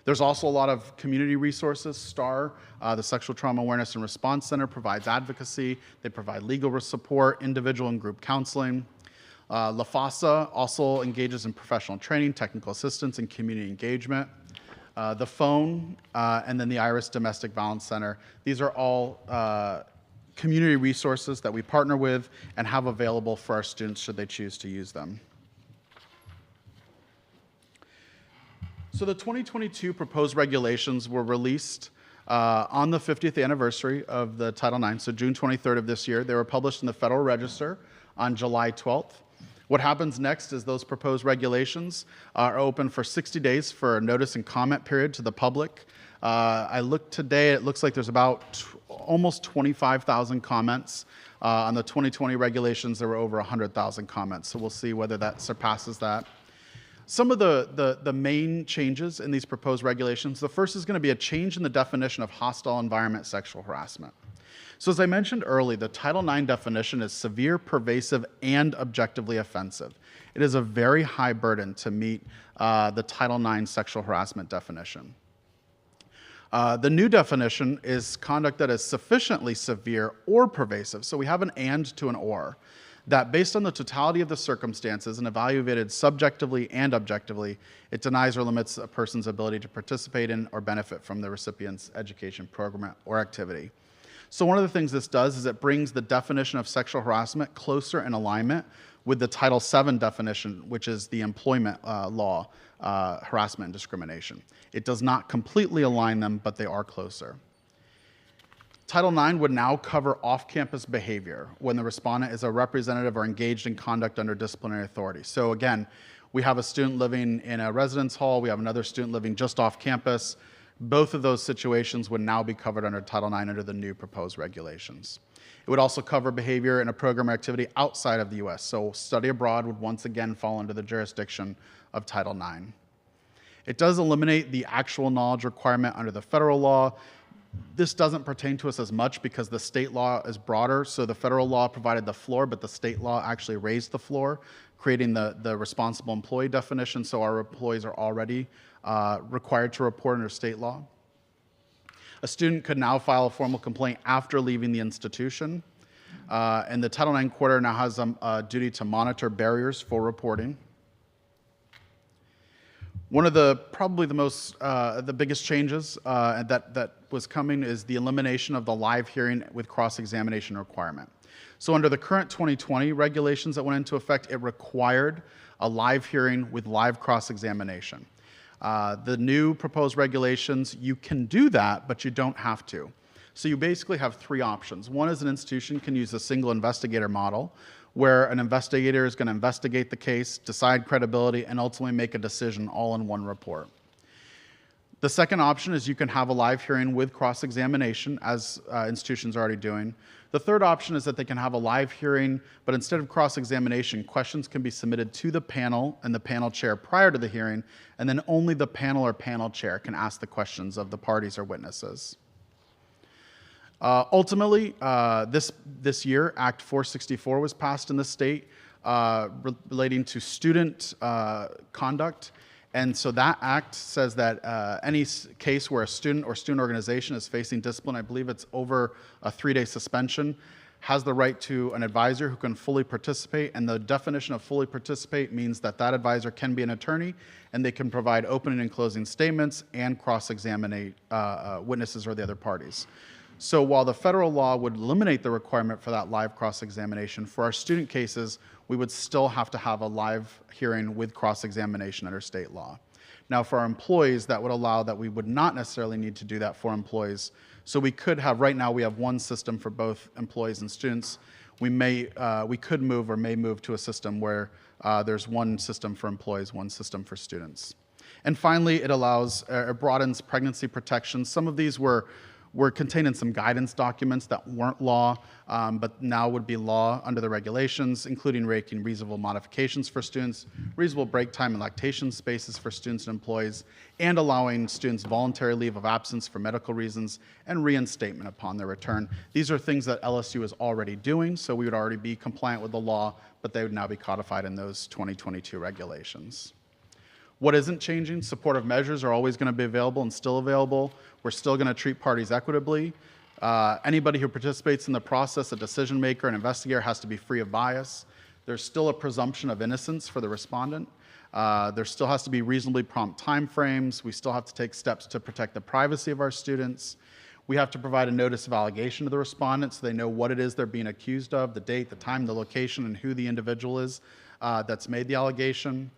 There's also a lot of community resources. STAR, the Sexual Trauma Awareness and Response Center, provides advocacy. They provide legal support, individual and group counseling. LaFasa also engages in professional training, technical assistance, and community engagement. The phone, and then the IRIS Domestic Violence Center. These are all community resources that we partner with and have available for our students should they choose to use them. So the 2022 proposed regulations were released on the 50th anniversary of the Title IX, so June 23rd of this year. They were published in the Federal Register on July 12th. What happens next is those proposed regulations are open for 60 days for a notice and comment period to the public. I looked today, it looks like there's about almost 25,000 comments. On the 2020 regulations, there were over 100,000 comments, so we'll see whether that surpasses that. Some of the main changes in these proposed regulations, the first is going to be a change in the definition of hostile environment sexual harassment. So as I mentioned earlier, the Title IX definition is severe, pervasive, and objectively offensive. It is a very high burden to meet the Title IX sexual harassment definition. The new definition is conduct that is sufficiently severe or pervasive. So we have an and to an or. That based on the totality of the circumstances and evaluated subjectively and objectively, it denies or limits a person's ability to participate in or benefit from the recipient's education program or activity. So one of the things this does is it brings the definition of sexual harassment closer in alignment with the Title VII definition, which is the employment law, harassment and discrimination. It does not completely align them, but they are closer. Title IX would now cover off-campus behavior when the respondent is a representative or engaged in conduct under disciplinary authority. So again, we have a student living in a residence hall, we have another student living just off campus. Both of those situations would now be covered under Title IX under the new proposed regulations. It would also cover behavior in a program or activity outside of the U.S. So study abroad would once again fall under the jurisdiction of Title IX. It does eliminate the actual knowledge requirement under the federal law. This doesn't pertain to us as much because the state law is broader. So the federal law provided the floor, but the state law actually raised the floor, creating the responsible employee definition. So our employees are already required to report under state law. A student could now file a formal complaint after leaving the institution. And the Title IX quarter now has a duty to monitor barriers for reporting. One of probably the biggest changes that was coming is the elimination of the live hearing with cross-examination requirement. So under the current 2020 regulations that went into effect, it required a live hearing with live cross-examination. The new proposed regulations, you can do that, but you don't have to. So you basically have three options. One is an institution can use a single investigator model, where an investigator is going to investigate the case, decide credibility, and ultimately make a decision all in one report. The second option is you can have a live hearing with cross-examination, as institutions are already doing. The third option is that they can have a live hearing, but instead of cross-examination, questions can be submitted to the panel and the panel chair prior to the hearing, and then only the panel or panel chair can ask the questions of the parties or witnesses. Ultimately, this year, Act 464 was passed in the state relating to student conduct. And so that act says that any case where a student or student organization is facing discipline, I believe it's over a 3-day suspension, has the right to an advisor who can fully participate. And the definition of fully participate means that that advisor can be an attorney and they can provide opening and closing statements and cross-examine witnesses or the other parties. So while the federal law would eliminate the requirement for that live cross-examination, for our student cases, we would still have to have a live hearing with cross-examination under state law. Now for our employees, that would allow that we would not necessarily need to do that for employees. So we could have, right now we have one system for both employees and students. We could move or may move to a system where there's one system for employees, one system for students. And finally, it broadens pregnancy protections. Some of these were contained in some guidance documents that weren't law, but now would be law under the regulations, including making reasonable modifications for students, reasonable break time and lactation spaces for students and employees, and allowing students voluntary leave of absence for medical reasons and reinstatement upon their return. These are things that LSU is already doing, so we would already be compliant with the law, but they would now be codified in those 2022 regulations. What isn't changing? Supportive measures are always going to be available and still available. We're still going to treat parties equitably. Anybody who participates in the process, a decision maker, an investigator, has to be free of bias. There's still a presumption of innocence for the respondent. There still has to be reasonably prompt timeframes. We still have to take steps to protect the privacy of our students. We have to provide a notice of allegation to the respondent so they know what it is they're being accused of, the date, the time, the location, and who the individual is that's made the allegation.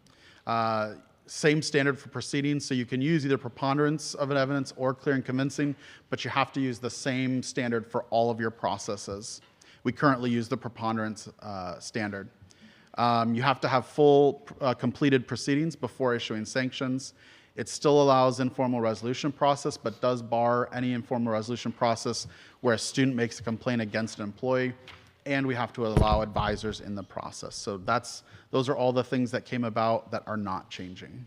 Same standard for proceedings, so you can use either preponderance of an evidence or clear and convincing, but you have to use the same standard for all of your processes. We currently use the preponderance standard. You have to have full completed proceedings before issuing sanctions. It still allows informal resolution process, but does bar any informal resolution process where a student makes a complaint against an employee, and we have to allow advisors in the process. So those are all the things that came about that are not changing.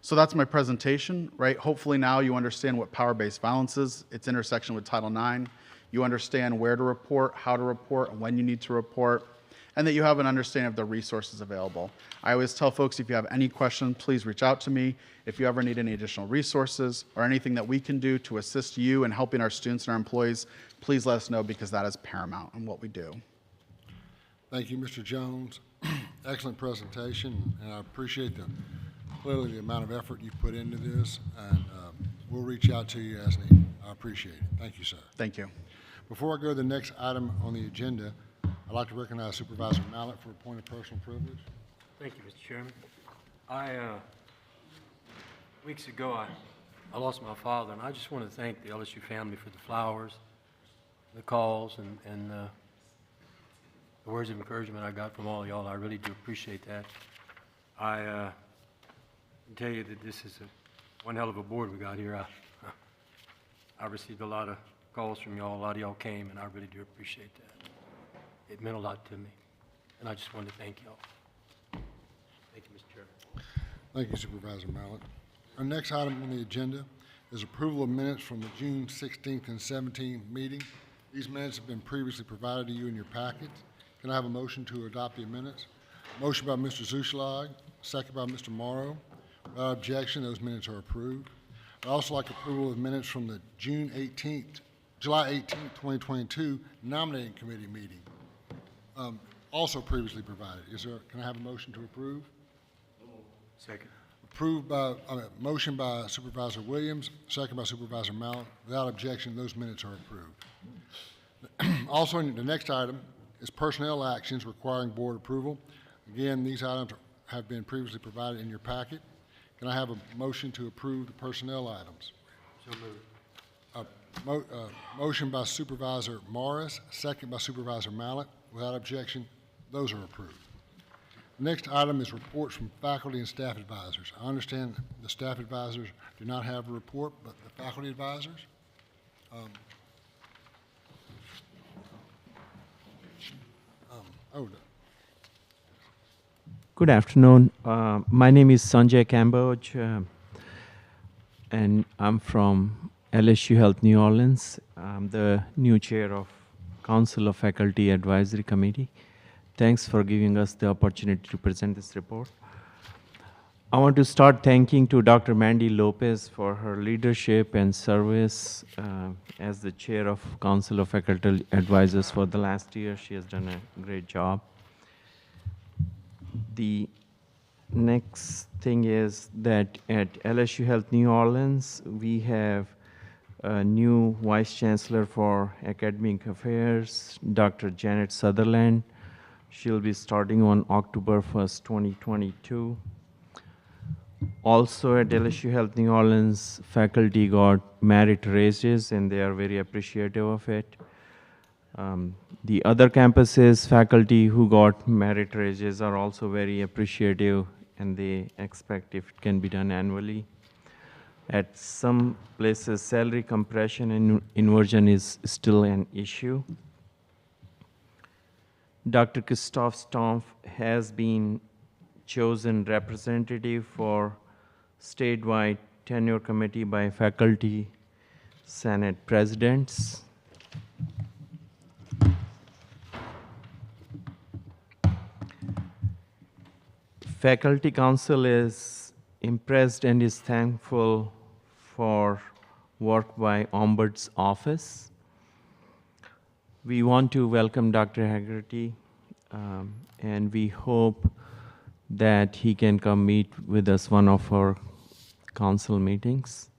So that's my presentation, right? Hopefully now you understand what power-based violence is, its intersection with Title IX. You understand where to report, how to report, and when you need to report, and that you have an understanding of the resources available. I always tell folks, if you have any questions, please reach out to me. If you ever need any additional resources or anything that we can do to assist you in helping our students and our employees, please let us know, because that is paramount in what we do. Thank you, Mr. Jones. Excellent presentation, and I appreciate clearly the amount of effort you put into this, and we'll reach out to you as needed. I appreciate it. Thank you, sir. Thank you. Before I go to the next item on the agenda, I'd like to recognize Supervisor Mallett for a point of personal privilege. Thank you, Mr. Chairman. Weeks ago, I lost my father, and I just want to thank the LSU family for the flowers, the calls, and the words of encouragement I got from all y'all. I really do appreciate that. I can tell you that this is one hell of a board we got here. I received a lot of calls from y'all. A lot of y'all came, and I really do appreciate that. It meant a lot to me, and I just wanted to thank y'all. Thank you, Mr. Chairman. Thank you, Supervisor Mallett. Our next item on the agenda is approval of minutes from the June 16th and 17th meeting. These minutes have been previously provided to you in your packet. Can I have a motion to adopt the minutes? Motion by Mr. Zuschlag, second by Mr. Morrow. Without objection, those minutes are approved. I'd also like approval of minutes from the July 18th, 2022 nominating committee meeting. Also previously provided. Can I have a motion to approve? Second. Motion by Supervisor Williams, second by Supervisor Mallett. Without objection, those minutes are approved. Also, the next item is personnel actions requiring board approval. Again, these items have been previously provided in your packet. Can I have a motion to approve the personnel items? So moved. Motion by Supervisor Morris, second by Supervisor Mallett. Without objection, those are approved. The next item is reports from faculty and staff advisors. I understand the staff advisors do not have a report, but the faculty advisors? Good afternoon. My name is Sanjay Cambodge, and I'm from LSU Health New Orleans. I'm the new chair of Council of Faculty Advisory Committee. Thanks for giving us the opportunity to present this report. I want to start thanking to Dr. Mandy Lopez for her leadership and service as the chair of Council of Faculty Advisors for the last year. She has done a great job. The next thing is that at LSU Health New Orleans, we have a new Vice Chancellor for Academic Affairs, Dr. Janet Sutherland. She'll be starting on October 1st, 2022. Also at LSU Health New Orleans, faculty got merit raises and they are very appreciative of it. The other campuses, faculty who got merit raises are also very appreciative and they expect if it can be done annually. At some places, salary compression and inversion is still an issue. Dr. Christoph Stompf has been chosen representative for statewide tenure committee by faculty senate presidents. Faculty Council is impressed and is thankful for work by Ombuds's office. We want to welcome Dr. Haggerty, and we hope that he can come meet with us one of our council meetings.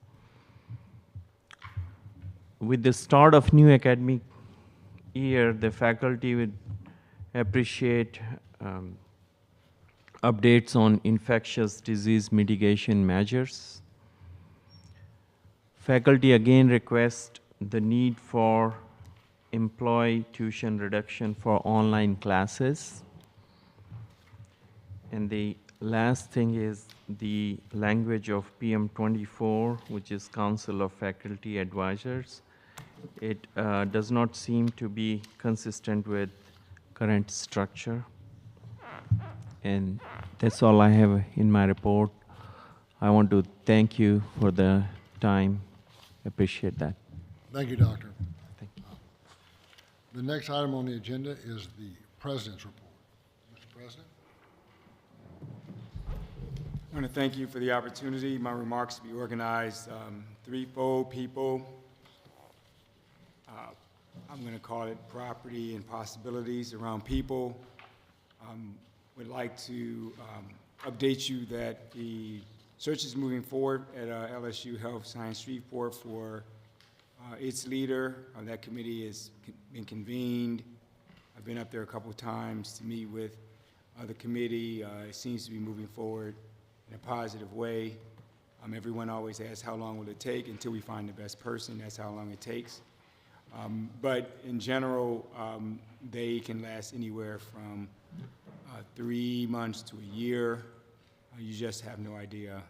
With the start of new academic year, the faculty would appreciate updates on infectious disease mitigation measures. Faculty again request the need for employee tuition reduction for online classes. And the last thing is the language of PM 24, which is Council of Faculty Advisors. It does not seem to be consistent with current structure. And that's all I have in my report. I want to thank you for the time. Appreciate that. Thank you, Doctor. Thank you. The next item on the agenda is the President's report. Mr. President. I want to thank you for the opportunity. My remarks will be organized threefold: people, I'm going to call it property and possibilities around people. Would like to update you that the search is moving forward at LSU Health Science Shreveport for its leader. That committee has been convened. I've been up there a couple of times to meet with the committee. It seems to be moving forward in a positive way. Everyone always asks how long will it take until we find the best person. That's how long it takes. But in general, they can last anywhere from 3 months to a year. You just have no idea.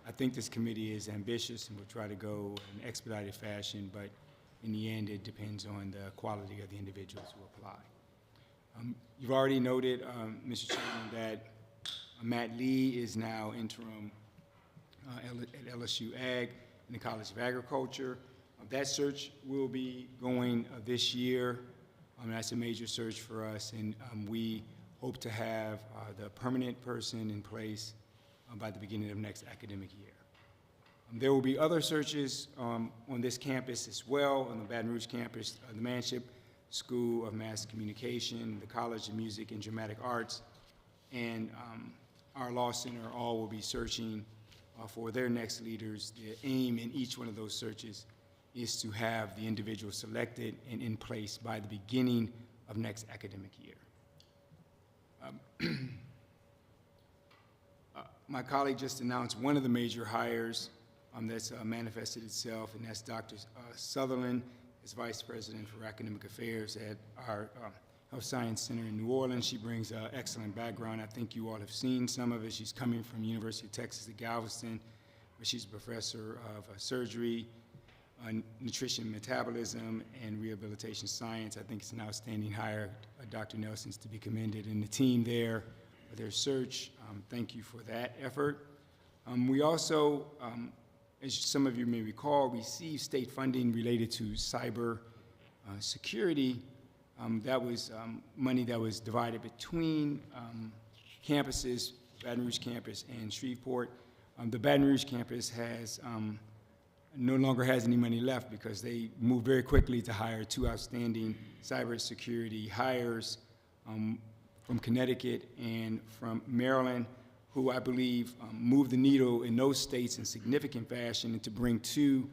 I think this committee is ambitious and will try to go in an expedited fashion, but in the end, it depends on the quality of the individuals who apply. You've already noted, Mr. Chairman, that Matt Lee is now interim at LSU Ag. in the College of Agriculture. That search will be going this year. That's a major search for us, and we hope to have the permanent person in place by the beginning of next academic year. There will be other searches on this campus as well, on the Baton Rouge campus, the Manship School of Mass Communication, the College of Music and Dramatic Arts, and our Law Center all will be searching for their next leaders. The aim in each one of those searches is to have the individual selected and in place by the beginning of next academic year. My colleague just announced one of the major hires that's manifested itself, and that's Dr. Sutherland as Vice President for Academic Affairs at our Health Science Center in New Orleans. She brings an excellent background. I think you all have seen some of it. She's coming from the University of Texas at Galveston, where she's a professor of surgery, nutrition, metabolism, and rehabilitation science. I think it's an outstanding hire. Dr. Nelson's to be commended, and the team there for their search. Thank you for that effort. We also, as some of you may recall, received state funding related to cyber security. That was money that was divided between campuses, Baton Rouge campus and Shreveport. The Baton Rouge campus has no longer has any money left because they moved very quickly to hire 2 outstanding cybersecurity hires from Connecticut and from Maryland, who I believe moved the needle in those states in significant fashion, and to bring 2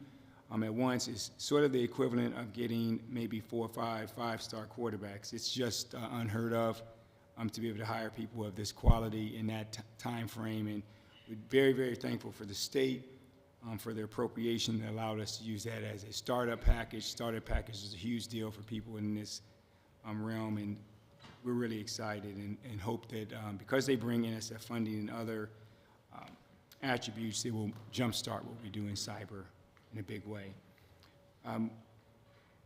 at once is sort of the equivalent of getting maybe 4 or 5 five-star quarterbacks. It's just unheard of to be able to hire people of this quality in that time frame, and we're very, very thankful for the state for their appropriation that allowed us to use that as a startup package. Startup package is a huge deal for people in this realm, and we're really excited and hope that because they bring NSF funding and other attributes, they will jumpstart what we do in cyber in a big way.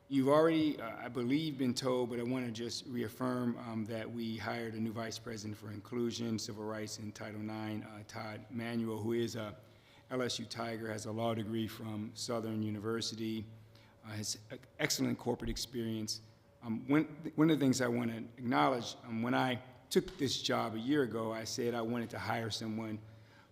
You've already, I believe, been told, but I want to just reaffirm that we hired a new Vice President for Inclusion, Civil Rights, and Title IX, Todd Manuel, who is a LSU Tiger, has a law degree from Southern University, has excellent corporate experience. One of the things I want to acknowledge, when I took this job a year ago, I said I wanted to hire someone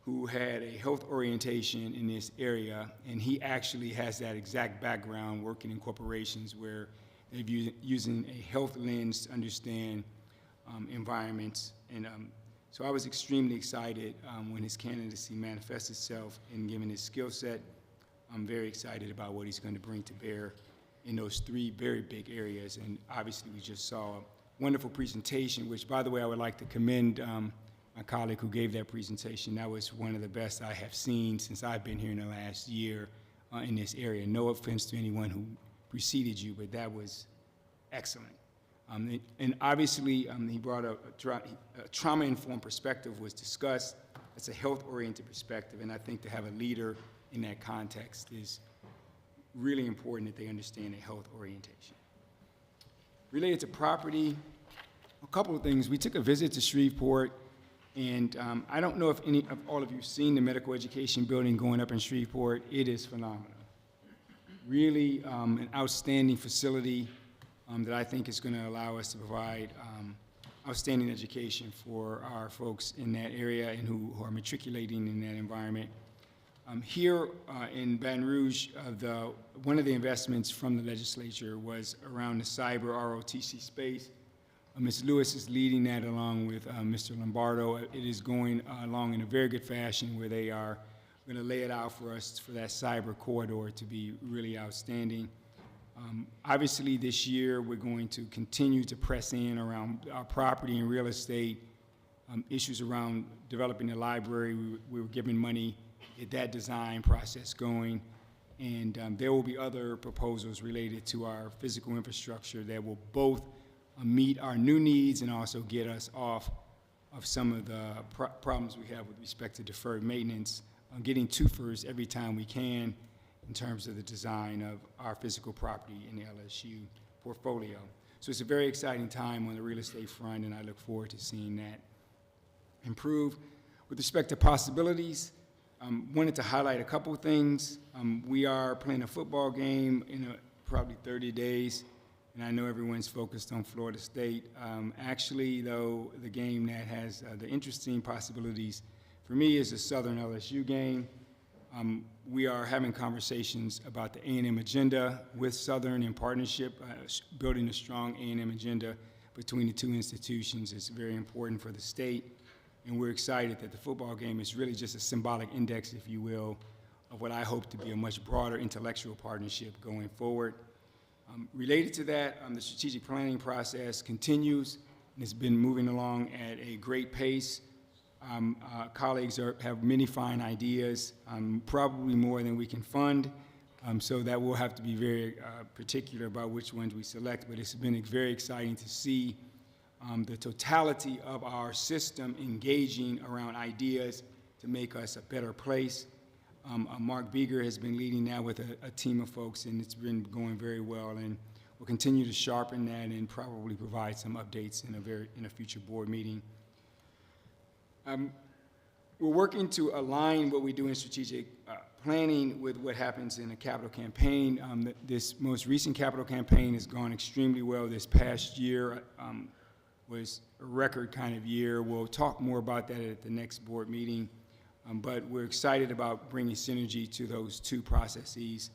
who had a health orientation in this area, and he actually has that exact background working in corporations where they're using a health lens to understand environments. And so I was extremely excited when his candidacy manifests itself, and given his skill set, I'm very excited about what he's going to bring to bear in those 3 very big areas. And obviously we just saw a wonderful presentation, which, by the way, I would like to commend my colleague who gave that presentation. That was one of the best I have seen since I've been here in the last year in this area. No offense to anyone who preceded you, but that was excellent. And obviously, he brought a trauma-informed perspective was discussed. It's a health-oriented perspective, and I think to have a leader in that context is really important that they understand a health orientation. Related to property, a couple of things. We took a visit to Shreveport, and I don't know if any of all of you have seen the medical education building going up in Shreveport. It is phenomenal. Really an outstanding facility that I think is going to allow us to provide outstanding education for our folks in that area and who are matriculating in that environment. Here in Baton Rouge, one of the investments from the legislature was around the cyber ROTC space. Ms. Lewis is leading that along with Mr. Lombardo. It is going along in a very good fashion where they are going to lay it out for us for that cyber corridor to be really outstanding. Obviously, this year, we're going to continue to press in around our property and real estate, issues around developing the library. We were giving money, get that design process going, and there will be other proposals related to our physical infrastructure that will both meet our new needs and also get us off of some of the problems we have with respect to deferred maintenance, getting twofers every time we can in terms of the design of our physical property in the LSU portfolio. So it's a very exciting time on the real estate front, and I look forward to seeing that improve. With respect to possibilities, Wanted to highlight a couple of things. We are playing a football game in probably 30 days, and I know everyone's focused on Florida State. Actually, though, the game that has the interesting possibilities for me is the Southern LSU game. We are having conversations about the A&M agenda with Southern in partnership, building a strong A&M agenda between the two institutions. It's very important for the state. And we're excited that the football game is really just a symbolic index, if you will, of what I hope to be a much broader intellectual partnership going forward. Related to that, the strategic planning process continues, and it's been moving along at a great pace. Colleagues have many fine ideas, probably more than we can fund, so that we'll have to be very particular about which ones we select, but it's been very exciting to see the totality of our system engaging around ideas to make us a better place. Mark Beeger has been leading now with a team of folks, and it's been going very well, and we'll continue to sharpen that and probably provide some updates in a future board meeting. We're working to align what we do in strategic planning with what happens in a capital campaign. This most recent capital campaign has gone extremely well. This past year was a record kind of year. We'll talk more about that at the next board meeting, but we're excited about bringing synergy to those two processes.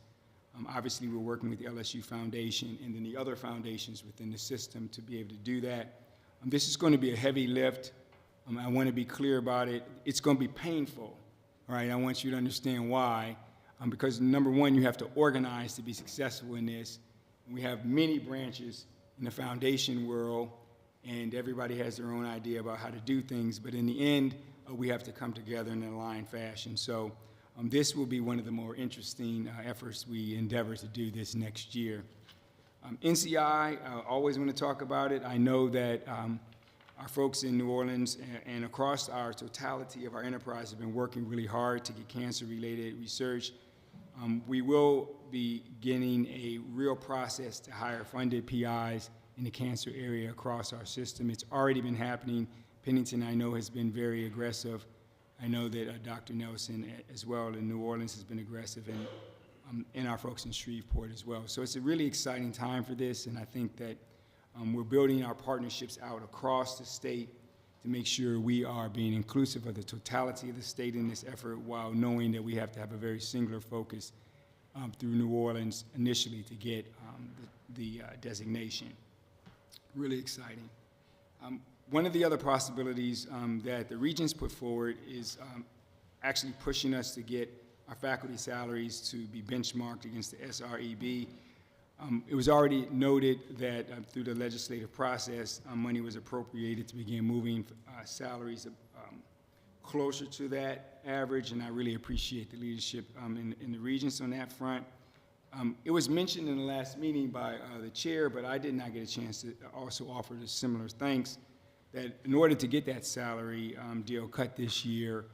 Obviously, we're working with the LSU Foundation and then the other foundations within the system to be able to do that. This is going to be a heavy lift. I want to be clear about it. It's going to be painful, all right? I want you to understand why. Because number one, you have to organize to be successful in this. We have many branches in the foundation world, and everybody has their own idea about how to do things, but in the end, we have to come together in an aligned fashion. So this will be one of the more interesting efforts we endeavor to do this next year. NCI, I always want to talk about it. I know that our folks in New Orleans and across our totality of our enterprise have been working really hard to get cancer-related research. We will be beginning a real process to hire funded PIs in the cancer area across our system. It's already been happening. Pennington, I know, has been very aggressive. I know that Dr. Nelson as well in New Orleans has been aggressive, and our folks in Shreveport as well. So it's a really exciting time for this, and I think that we're building our partnerships out across the state to make sure we are being inclusive of the totality of the state in this effort, while knowing that we have to have a very singular focus through New Orleans initially to get the designation. Really exciting. One of the other possibilities that the Regents put forward is actually pushing us to get our faculty salaries to be benchmarked against the SREB. It was already noted that through the legislative process, money was appropriated to begin moving salaries closer to that average, and I really appreciate the leadership in the Regents on that front. It was mentioned in the last meeting by the chair, but I did not get a chance to also offer the similar thanks, that in order to get that salary deal cut this year,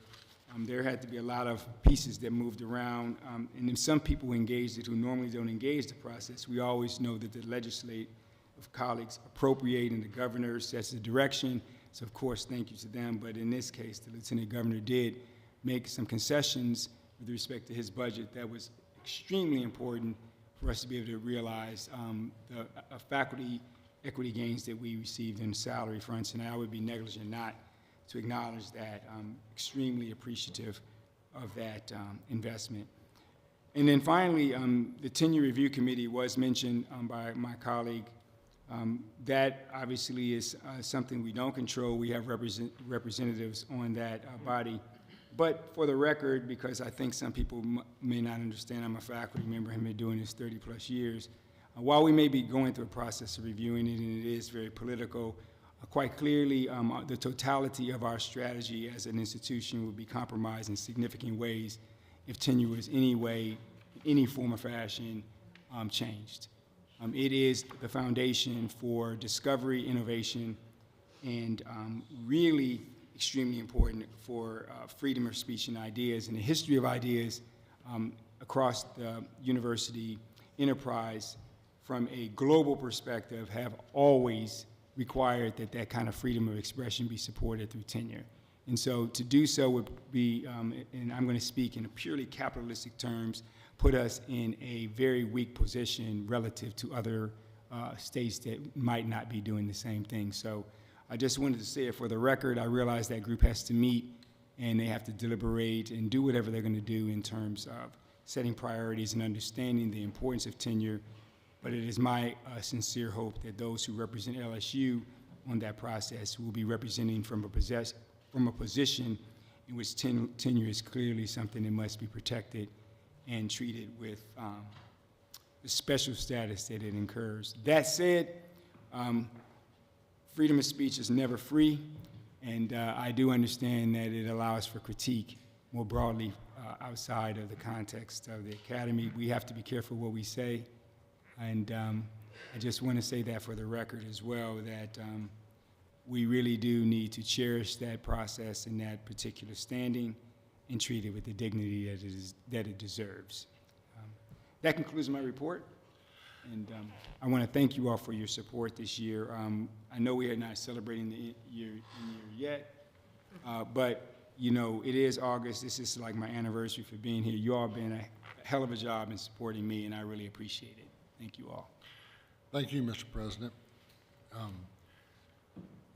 there had to be a lot of pieces that moved around, and then some people engaged it who normally don't engage the process. We always know that the legislative colleagues appropriate and the governor sets the direction, so of course thank you to them, but in this case the lieutenant governor did make some concessions with respect to his budget that was extremely important for us to be able to realize the faculty equity gains that we received in salary fronts, and I would be negligent not to acknowledge that. I'm extremely appreciative of that investment. And then finally, the Tenure Review Committee was mentioned by my colleague. That obviously is something we don't control. We have representatives on that body. But for the record, because I think some people may not understand, I'm a faculty member and been doing this 30+ years. While we may be going through a process of reviewing it, and it is very political, quite clearly the totality of our strategy as an institution would be compromised in significant ways if tenure was any form or fashion changed. It is the foundation for discovery, innovation, and really extremely important for freedom of speech and ideas. And the history of ideas across the university enterprise from a global perspective have always required that that kind of freedom of expression be supported through tenure. And so to do so would be, and I'm going to speak in purely capitalistic terms, put us in a very weak position relative to other states that might not be doing the same thing. So I just wanted to say it for the record. I realize that group has to meet and they have to deliberate and do whatever they're going to do in terms of setting priorities and understanding the importance of tenure. But it is my sincere hope that those who represent LSU on that process will be representing from a position in which tenure is clearly something that must be protected and treated with the special status that it incurs. That said, freedom of speech is never free, and I do understand that it allows for critique more broadly outside of the context of the academy. We have to be careful what we say, and I just want to say that for the record as well, that we really do need to cherish that process and that particular standing and treat it with the dignity that it deserves. That concludes my report, and I want to thank you all for your support this year. I know we are not celebrating the year yet, but you know, it is August. This is like my anniversary for being here. You all have been a hell of a job in supporting me, and I really appreciate it. Thank you all. Thank you, Mr. President.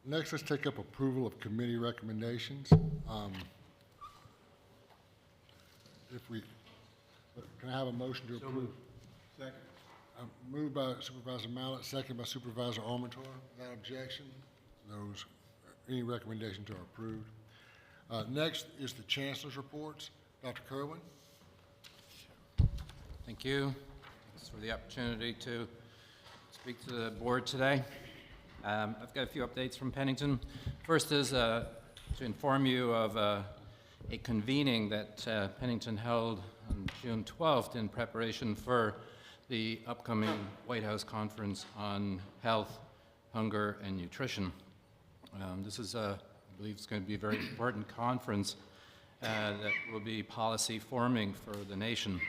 Next, let's take up approval of committee recommendations. Can I have a motion to approve? Second. Moved by Supervisor Mallett, second by Supervisor Armentor. Without objection, any recommendations are approved. Next is the Chancellor's reports. Dr. Kerwin. Thank you. Thanks for the opportunity to speak to the board today. I've got a few updates from Pennington. First is to inform you of a convening that Pennington held on June 12th in preparation for the upcoming White House Conference on Health, Hunger, and Nutrition. This is, I believe it's going to be a very important conference that will be policy forming for the nation.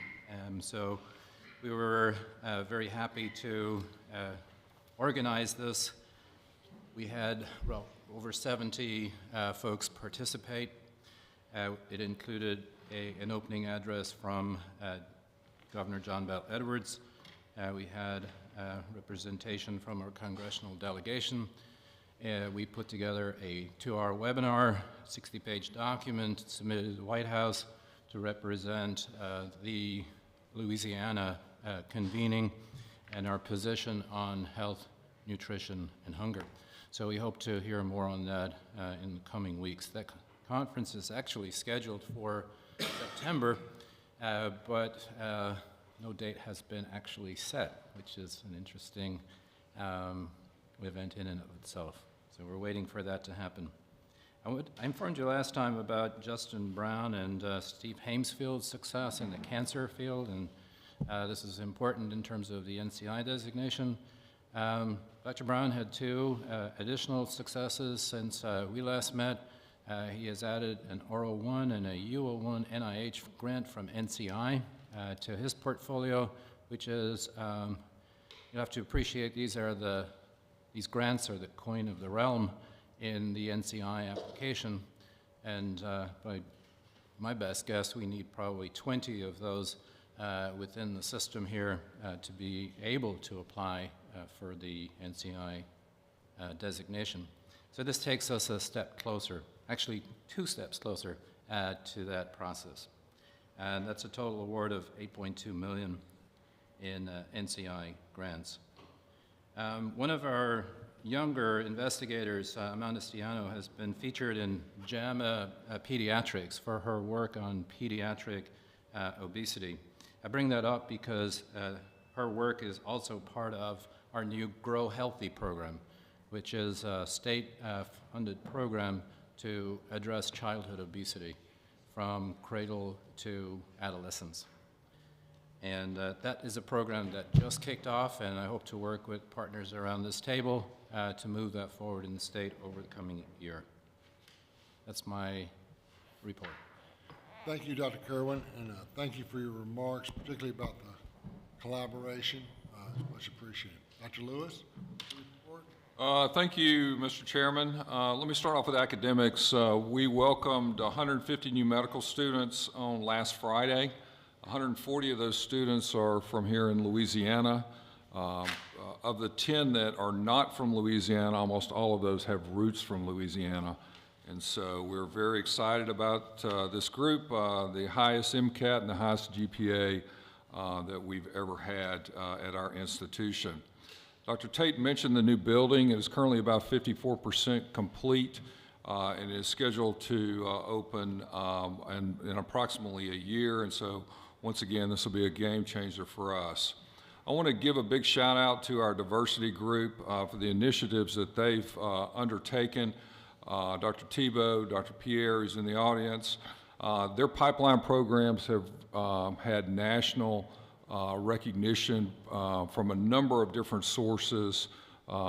So we were very happy to organize this. We had, well, over 70 folks participate. It included an opening address from Governor John Bell Edwards. We had representation from our congressional delegation. We put together a 2-hour webinar, 60-page document submitted to the White House to represent the Louisiana convening and our position on health, nutrition, and hunger. So we hope to hear more on that in the coming weeks. That conference is actually scheduled for September, but no date has been actually set, which is an interesting event in and of itself. So we're waiting for that to happen. I informed you last time about Justin Brown and Steve Hamesfield's success in the cancer field, and this is important in terms of the NCI designation. Dr. Brown had 2 additional successes since we last met. He has added an R01 and a U01 NIH grant from NCI to his portfolio, which is, you have to appreciate these grants are the coin of the realm in the NCI application, and by my best guess, we need probably 20 of those within the system here to be able to apply for the NCI designation. So this takes us a step closer, actually 2 steps closer to that process. And that's a total award of $8.2 million in NCI grants. One of our younger investigators, Amanda Stiano, has been featured in JAMA Pediatrics for her work on pediatric obesity. I bring that up because her work is also part of our new Grow Healthy program, which is a state-funded program to address childhood obesity from cradle to adolescence. And that is a program that just kicked off, and I hope to work with partners around this table to move that forward in the state over the coming year. That's my report. Thank you, Dr. Kerwin, and thank you for your remarks, particularly about the collaboration. It's much appreciated. Dr. Lewis, report. Thank you, Mr. Chairman. Let me start off with academics. We welcomed 150 new medical students on last Friday. 140 of those students are from here in Louisiana. Of the 10 that are not from Louisiana, almost all of those have roots from Louisiana. And so we're very excited about this group, the highest MCAT and the highest GPA that we've ever had at our institution. Dr. Tate mentioned the new building. It is currently about 54% complete and is scheduled to open in approximately a year. And so, once again, this will be a game changer for us. I want to give a big shout out to our diversity group for the initiatives that they've undertaken. Dr. Tebow, Dr. Pierre, who's in the audience. Their pipeline programs have had national recognition from a number of different sources.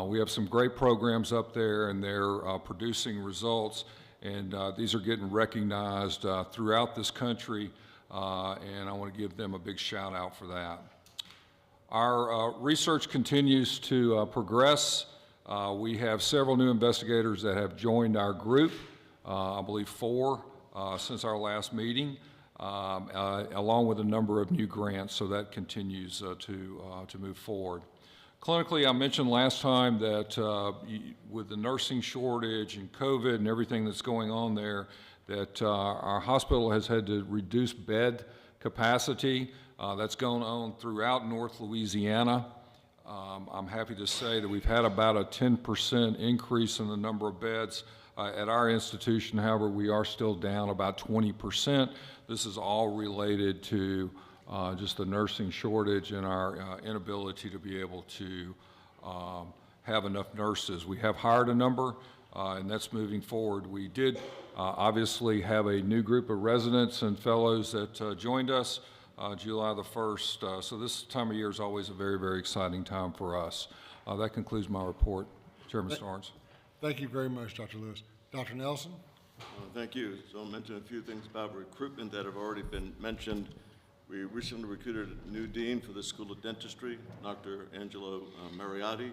We have some great programs up there, and they're producing results, and these are getting recognized throughout this country, and I want to give them a big shout out for that. Our research continues to progress. We have several new investigators that have joined our group, I believe 4 since our last meeting. Along with a number of new grants, so that continues to move forward. Clinically, I mentioned last time that with the nursing shortage and COVID and everything that's going on there, that our hospital has had to reduce bed capacity. That's going on throughout North Louisiana. I'm happy to say that we've had about a 10% increase in the number of beds at our institution. However, we are still down about 20%. This is all related to just the nursing shortage and our inability to be able to have enough nurses. We have hired a number, and that's moving forward. We did obviously have a new group of residents and fellows that joined us July the 1st. So this time of year is always a very, very exciting time for us. That concludes my report, Chairman Starnes. Thank you very much, Dr. Lewis. Dr. Nelson? Thank you. So I'll mention a few things about recruitment that have already been mentioned. We recently recruited a new dean for the School of Dentistry, Dr. Angelo Mariotti.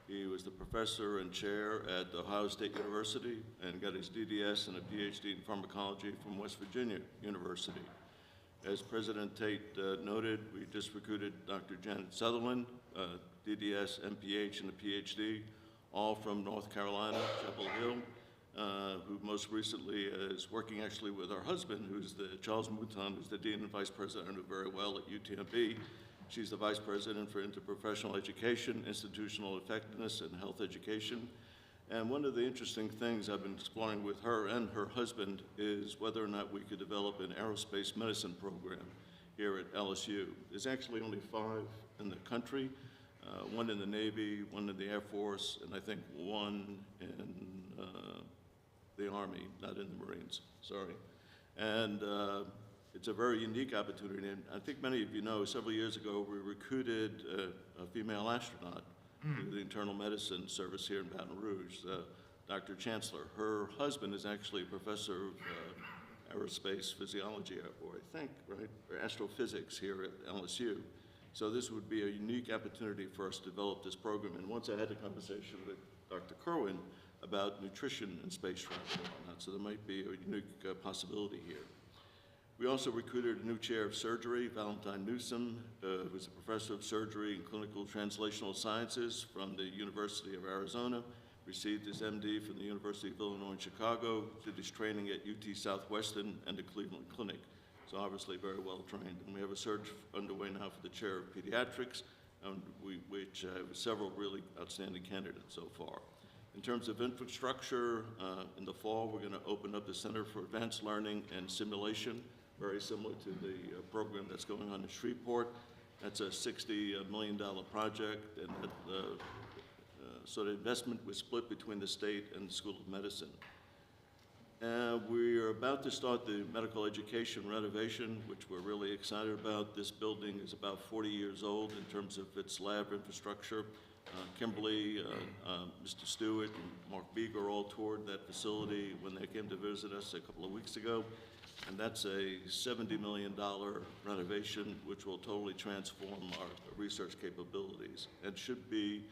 He was the professor and chair at Ohio State University and got his DDS and a PhD in pharmacology from West Virginia University. As President Tate noted, we just recruited Dr. Janet Sutherland, DDS, MPH, and a PhD, all from North Carolina, Chapel Hill, who most recently is working actually with our husband, who's Charles Mouton, who's the Dean and Vice President, I know very well at UTMB. She's the Vice President for Interprofessional Education, Institutional Effectiveness, and Health Education. And one of the interesting things I've been exploring with her and her husband is whether or not we could develop an aerospace medicine program here at LSU. There's actually only 5 in the country, 1 in the Navy, 1 in the Air Force, and I think 1 in the Army, not in the Marines, sorry. And it's a very unique opportunity, and I think many of you know, several years ago, we recruited a female astronaut to the internal medicine service here in Baton Rouge, Dr. Chancellor. Her husband is actually a professor of aerospace physiology, or I think, right, or astrophysics here at LSU. So this would be a unique opportunity for us to develop this program. And once I had a conversation with Dr. Kerwin about nutrition and space travel and whatnot, so there might be a unique possibility here. We also recruited a new chair of surgery, Valentine Newsom, who's a professor of surgery and clinical translational sciences from the University of Arizona, received his MD from the University of Illinois in Chicago, did his training at UT Southwestern and the Cleveland Clinic. So obviously very well trained. And we have a search underway now for the chair of pediatrics, which have several really outstanding candidates so far. In terms of infrastructure, in the fall, we're going to open up the Center for Advanced Learning and Simulation, very similar to the program that's going on in Shreveport. That's a $60 million project, and so the investment was split between the state and the School of Medicine. We are about to start the medical education renovation, which we're really excited about. This building is about 40 years old in terms of its lab infrastructure. Kimberly, Mr. Stewart, and Mark Beager all toured that facility when they came to visit us a couple of weeks ago. And that's a $70 million renovation, which will totally transform our research capabilities and should be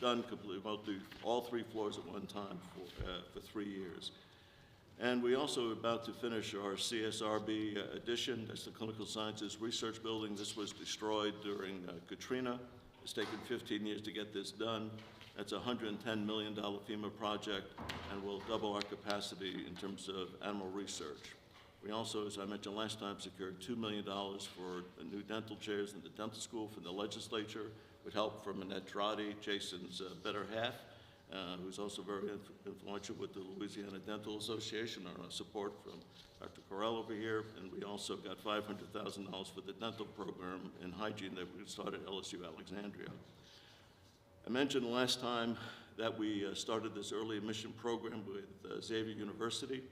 done completely, well, do all 3 floors at one time for 3 years. And we also are about to finish our CSRB addition. That's the Clinical Sciences Research Building. This was destroyed during Katrina. It's taken 15 years to get this done. That's a $110 million FEMA project and will double our capacity in terms of animal research. We also, as I mentioned last time, secured $2 million for new dental chairs in the dental school from the legislature, with help from Annette Dradi, Jason's better half, who's also very influential with the Louisiana Dental Association, our support from Dr. Carroll over here, and we also got $500,000 for the dental program in hygiene that we started at LSU Alexandria. I mentioned last time that we started this early admission program with Xavier University.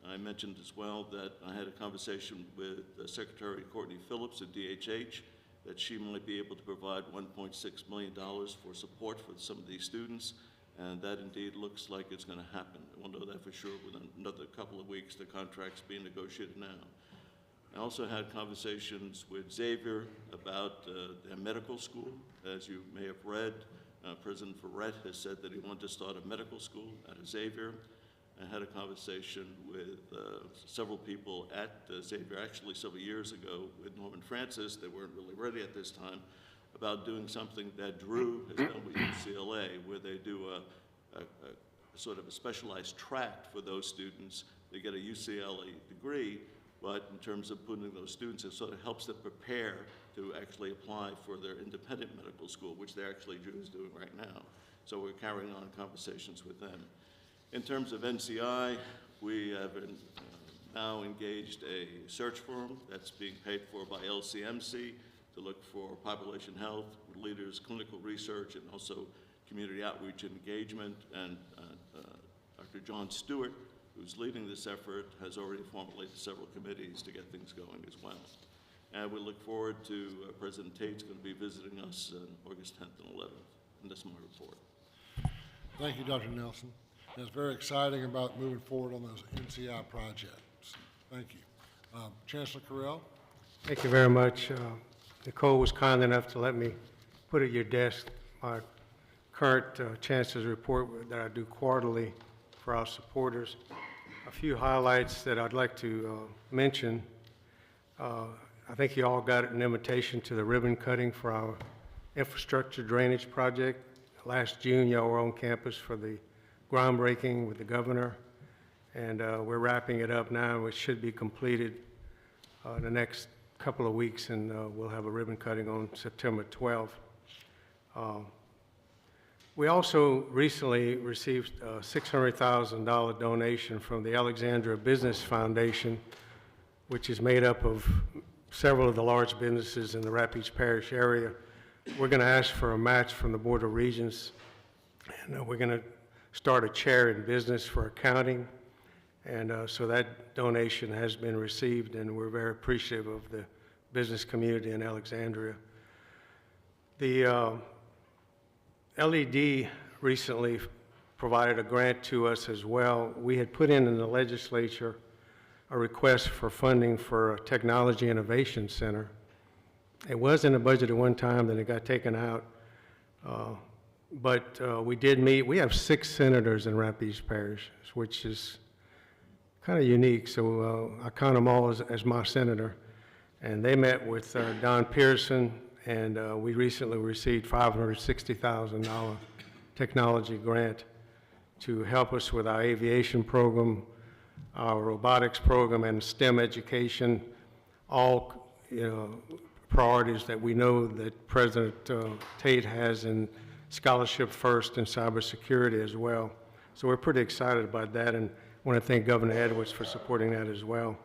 I mentioned as well that I had a conversation with Secretary Courtney Phillips at DHH that she might be able to provide $1.6 million for support for some of these students, and that indeed looks like it's going to happen. We'll know that for sure within another couple of weeks. The contract's being negotiated now. I also had conversations with Xavier about their medical school. As you may have read, President Ferret has said that he wanted to start a medical school at Xavier. I had a conversation with several people at Xavier, actually several years ago, with Norman Francis. They weren't really ready at this time, about doing something that Drew has done with UCLA, where they do a sort of a specialized track for those students. They get a UCLA degree, but in terms of putting those students, it sort of helps them prepare to actually apply for their independent medical school, which they're actually Drew's doing right now. So we're carrying on conversations with them. In terms of NCI, we have now engaged a search firm that's being paid for by LCMC to look for population health leaders, clinical research, and also community outreach and engagement. And Dr. John Stewart, who's leading this effort, has already formulated several committees to get things going as well. And we look forward to President Tate's going to be visiting us on August 10th and 11th. And that's my report. Thank you, Dr. Nelson. It's very exciting about moving forward on those NCI projects. Thank you. Chancellor Carroll. Thank you very much. Nicole was kind enough to let me put at your desk my current Chancellor's report that I do quarterly for our supporters. A few highlights that I'd like to mention. I think you all got an invitation to the ribbon cutting for our infrastructure drainage project. Last June, y'all were on campus for the groundbreaking with the governor, and we're wrapping it up now, which should be completed in the next couple of weeks, and we'll have a ribbon cutting on September 12th. We also recently received a $600,000 donation from the Alexandria Business Foundation, which is made up of several of the large businesses in the Rapides Parish area. We're going to ask for a match from the Board of Regents, and we're going to start a chair in business for accounting. And so that donation has been received, and we're very appreciative of the business community in Alexandria. The LED recently provided a grant to us as well. We had put in the legislature a request for funding for a technology innovation center. It was in the budget at one time, then it got taken out. But we did meet. We have 6 senators in Rapides Parish, which is kind of unique. So I count them all as my senator. And they met with Don Pearson, and we recently received $560,000 technology grant to help us with our aviation program, our robotics program, and STEM education, all priorities that we know that President Tate has in Scholarship First and cybersecurity as well. So we're pretty excited about that, and I want to thank Governor Edwards for supporting that as well.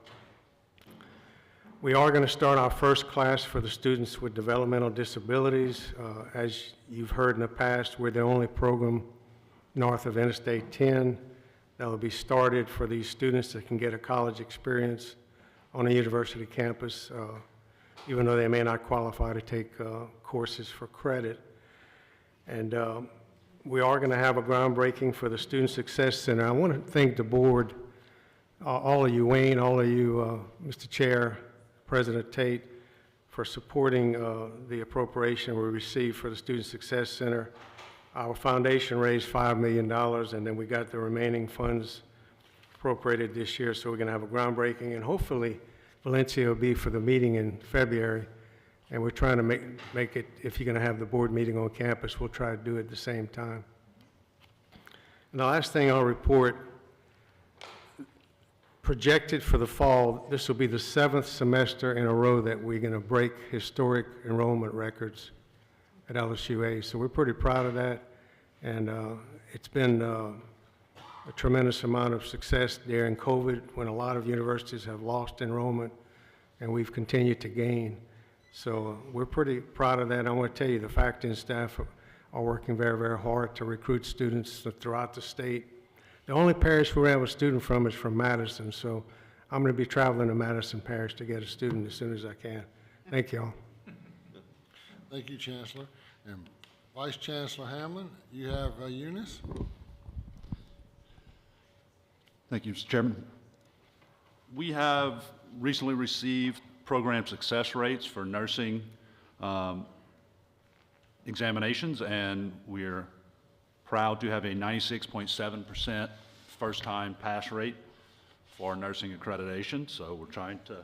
We are going to start our first class for the students with developmental disabilities. As you've heard in the past, we're the only program north of Interstate 10 that will be started for these students that can get a college experience on a university campus, even though they may not qualify to take courses for credit. And we are going to have a groundbreaking for the Student Success Center. I want to thank the board, all of you, Wayne, all of you, Mr. Chair, President Tate, for supporting the appropriation we received for the Student Success Center. Our foundation raised $5 million, and then we got the remaining funds appropriated this year, so we're going to have a groundbreaking, and hopefully Valencia will be for the meeting in February. And we're trying to make it, if you're going to have the board meeting on campus, we'll try to do it at the same time. And the last thing I'll report, projected for the fall, this will be the 7th semester in a row that we're going to break historic enrollment records at LSUA. So we're pretty proud of that. And it's been a tremendous amount of success during COVID when a lot of universities have lost enrollment, and we've continued to gain. So we're pretty proud of that. I want to tell you, the faculty and staff are working very, very hard to recruit students throughout the state. The only parish we have a student from is from Madison, so I'm going to be traveling to Madison Parish to get a student as soon as I can. Thank you all. Thank you, Chancellor. And Vice Chancellor Hamlin, you have Eunice. Thank you, Mr. Chairman. We have recently received program success rates for nursing examinations, and we're proud to have a 96.7% first-time pass rate for nursing accreditation, so we're trying to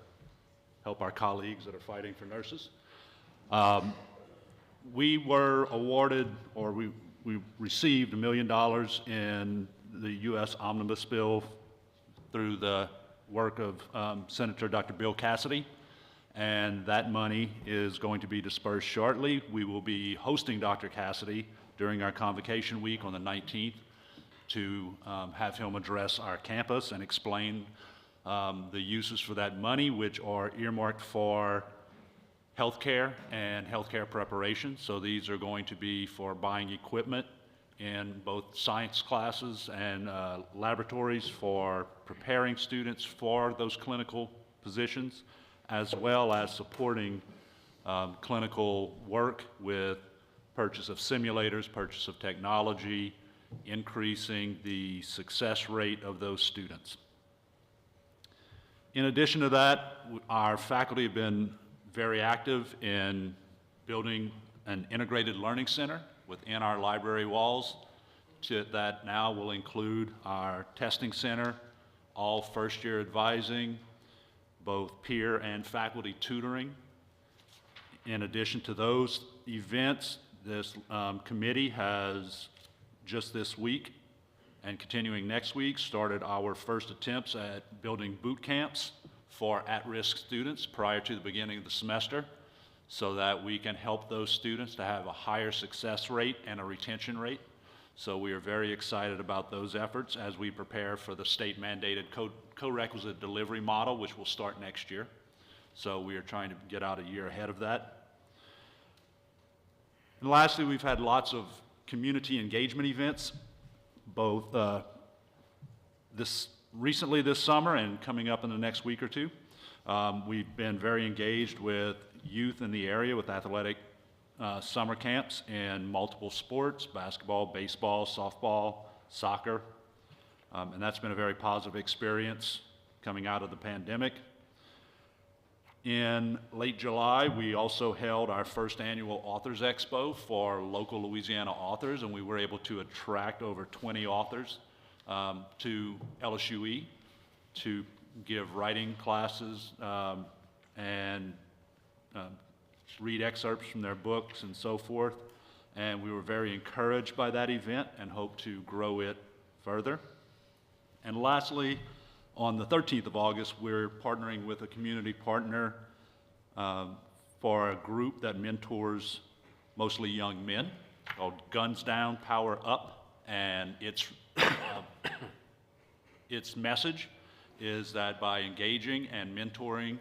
help our colleagues that are fighting for nurses. We were awarded, or we received $1 million in the U.S. Omnibus Bill through the work of Senator Dr. Bill Cassidy, and that money is going to be dispersed shortly. We will be hosting Dr. Cassidy during our convocation week on the 19th to have him address our campus and explain the uses for that money, which are earmarked for healthcare and healthcare preparation. So these are going to be for buying equipment in both science classes and laboratories for preparing students for those clinical positions, as well as supporting clinical work with purchase of simulators, purchase of technology, increasing the success rate of those students. In addition to that, our faculty have been very active in building an integrated learning center within our library walls that now will include our testing center, all first-year advising, both peer and faculty tutoring. In addition to those events, this committee has just this week and continuing next week started our first attempts at building boot camps for at-risk students prior to the beginning of the semester, so that we can help those students to have a higher success rate and a retention rate. So we are very excited about those efforts as we prepare for the state-mandated co-requisite delivery model, which will start next year. So we are trying to get out a year ahead of that. And lastly, we've had lots of community engagement events, both recently this summer and coming up in the next week or two. We've been very engaged with youth in the area with athletic summer camps in multiple sports: basketball, baseball, softball, soccer. And that's been a very positive experience coming out of the pandemic. In late July, we also held our first annual Authors Expo for local Louisiana authors, and we were able to attract over 20 authors to LSUE to give writing classes and read excerpts from their books and so forth. And we were very encouraged by that event and hope to grow it further. And lastly, on the 13th of August, we're partnering with a community partner for a group that mentors mostly young men called Guns Down, Power Up. And its message is that by engaging and mentoring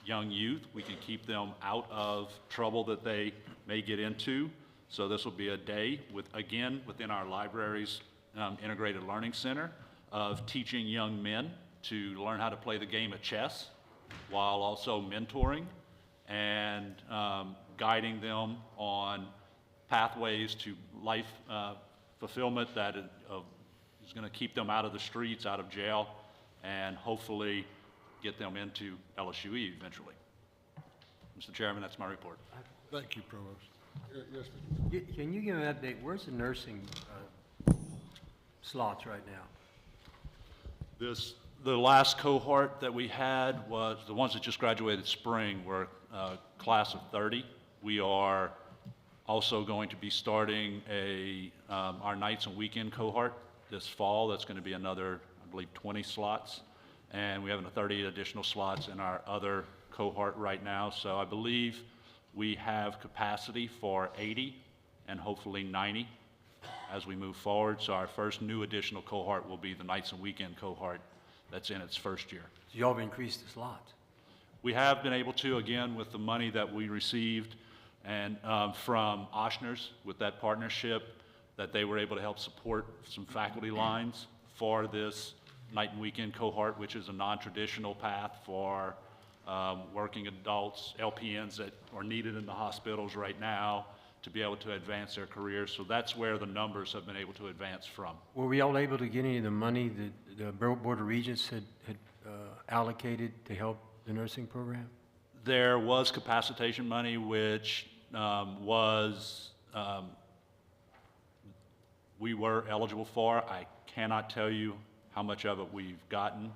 young youth, we can keep them out of trouble that they may get into. So this will be a day again within our library's integrated learning center of teaching young men to learn how to play the game of chess while also mentoring and guiding them on pathways to life fulfillment that is going to keep them out of the streets, out of jail, and hopefully get them into LSUE eventually. Mr. Chairman, that's my report. Thank you, Provost. Yes, Can you give an update? Where's the nursing slots right now? The last cohort that we had was, the ones that just graduated spring were class of 30. We are also going to be starting our nights and weekend cohort this fall. That's going to be another, I believe, 20 slots. And we have 30 additional slots in our other cohort right now. So I believe we have capacity for 80 and hopefully 90 as we move forward. So our first new additional cohort will be the nights and weekend cohort that's in its first year. So y'all have increased the slots? We have been able to, again, with the money that we received and from Ochsner's with that partnership, that they were able to help support some faculty lines for this night and weekend cohort, which is a non-traditional path for working adults, LPNs that are needed in the hospitals right now to be able to advance their careers. So that's where the numbers have been able to advance from. Were we all able to get any of the money that the Board of Regents had allocated to help the nursing program? There was capacitation money, which we were eligible for. I cannot tell you how much of it we've gotten.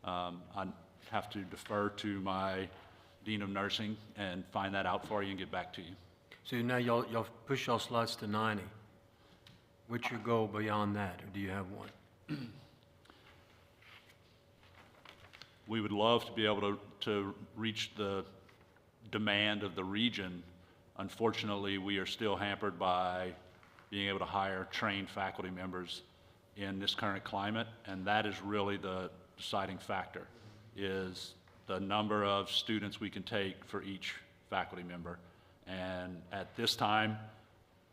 I have to defer to my Dean of Nursing and find that out for you and get back to you. So now y'all push y'all slots to 90. What's your goal beyond that, or do you have one? We would love to be able to reach the demand of the region. Unfortunately, we are still hampered by being able to hire trained faculty members in this current climate, and that is really the deciding factor, is the number of students we can take for each faculty member. And at this time,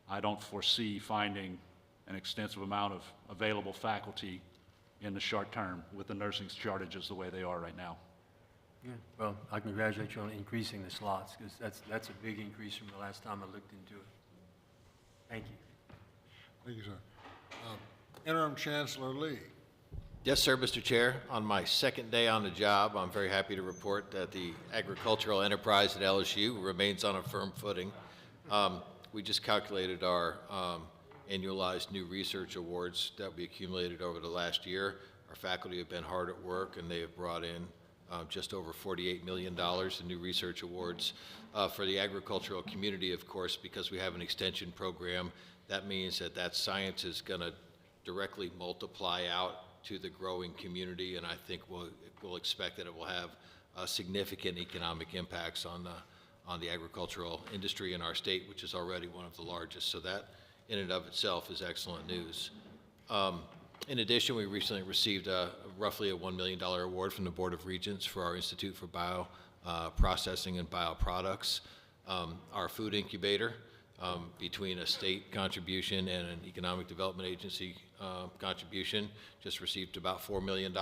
I don't foresee finding an extensive amount of available faculty in the short term with the nursing shortages the way they are right now. Yeah. Well, I congratulate you on increasing the slots, because that's a big increase from the last time I looked into it. Thank you. Thank you, sir. Interim Chancellor Lee. Yes, sir, Mr. Chair. On my second day on the job, I'm very happy to report that the agricultural enterprise at LSU remains on a firm footing. We just calculated our annualized new research awards that we accumulated over the last year. Our faculty have been hard at work, and they have brought in just over $48 million in new research awards. For the agricultural community, of course, because we have an extension program, that means that science is going to directly multiply out to the growing community, and I think we'll expect that it will have significant economic impacts on the agricultural industry in our state, which is already one of the largest. So that in and of itself is excellent news. In addition, we recently received roughly a $1 million award from the Board of Regents for our Institute for Bioprocessing and Bioproducts. Our food incubator, between a state contribution and an economic development agency contribution, just received about $4 million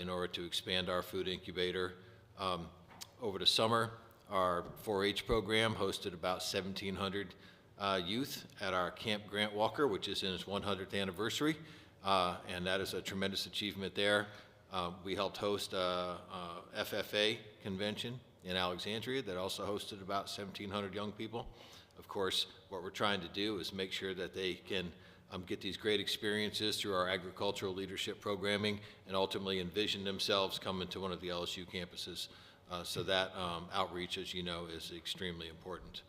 in order to expand our food incubator. Over the summer, our 4-H program hosted about 1,700 youth at our Camp Grant Walker, which is in its 100th anniversary, and that is a tremendous achievement there. We helped host a FFA convention in Alexandria that also hosted about 1,700 young people. Of course, what we're trying to do is make sure that they can get these great experiences through our agricultural leadership programming and ultimately envision themselves coming to one of the LSU campuses. So that outreach, as you know, is extremely important.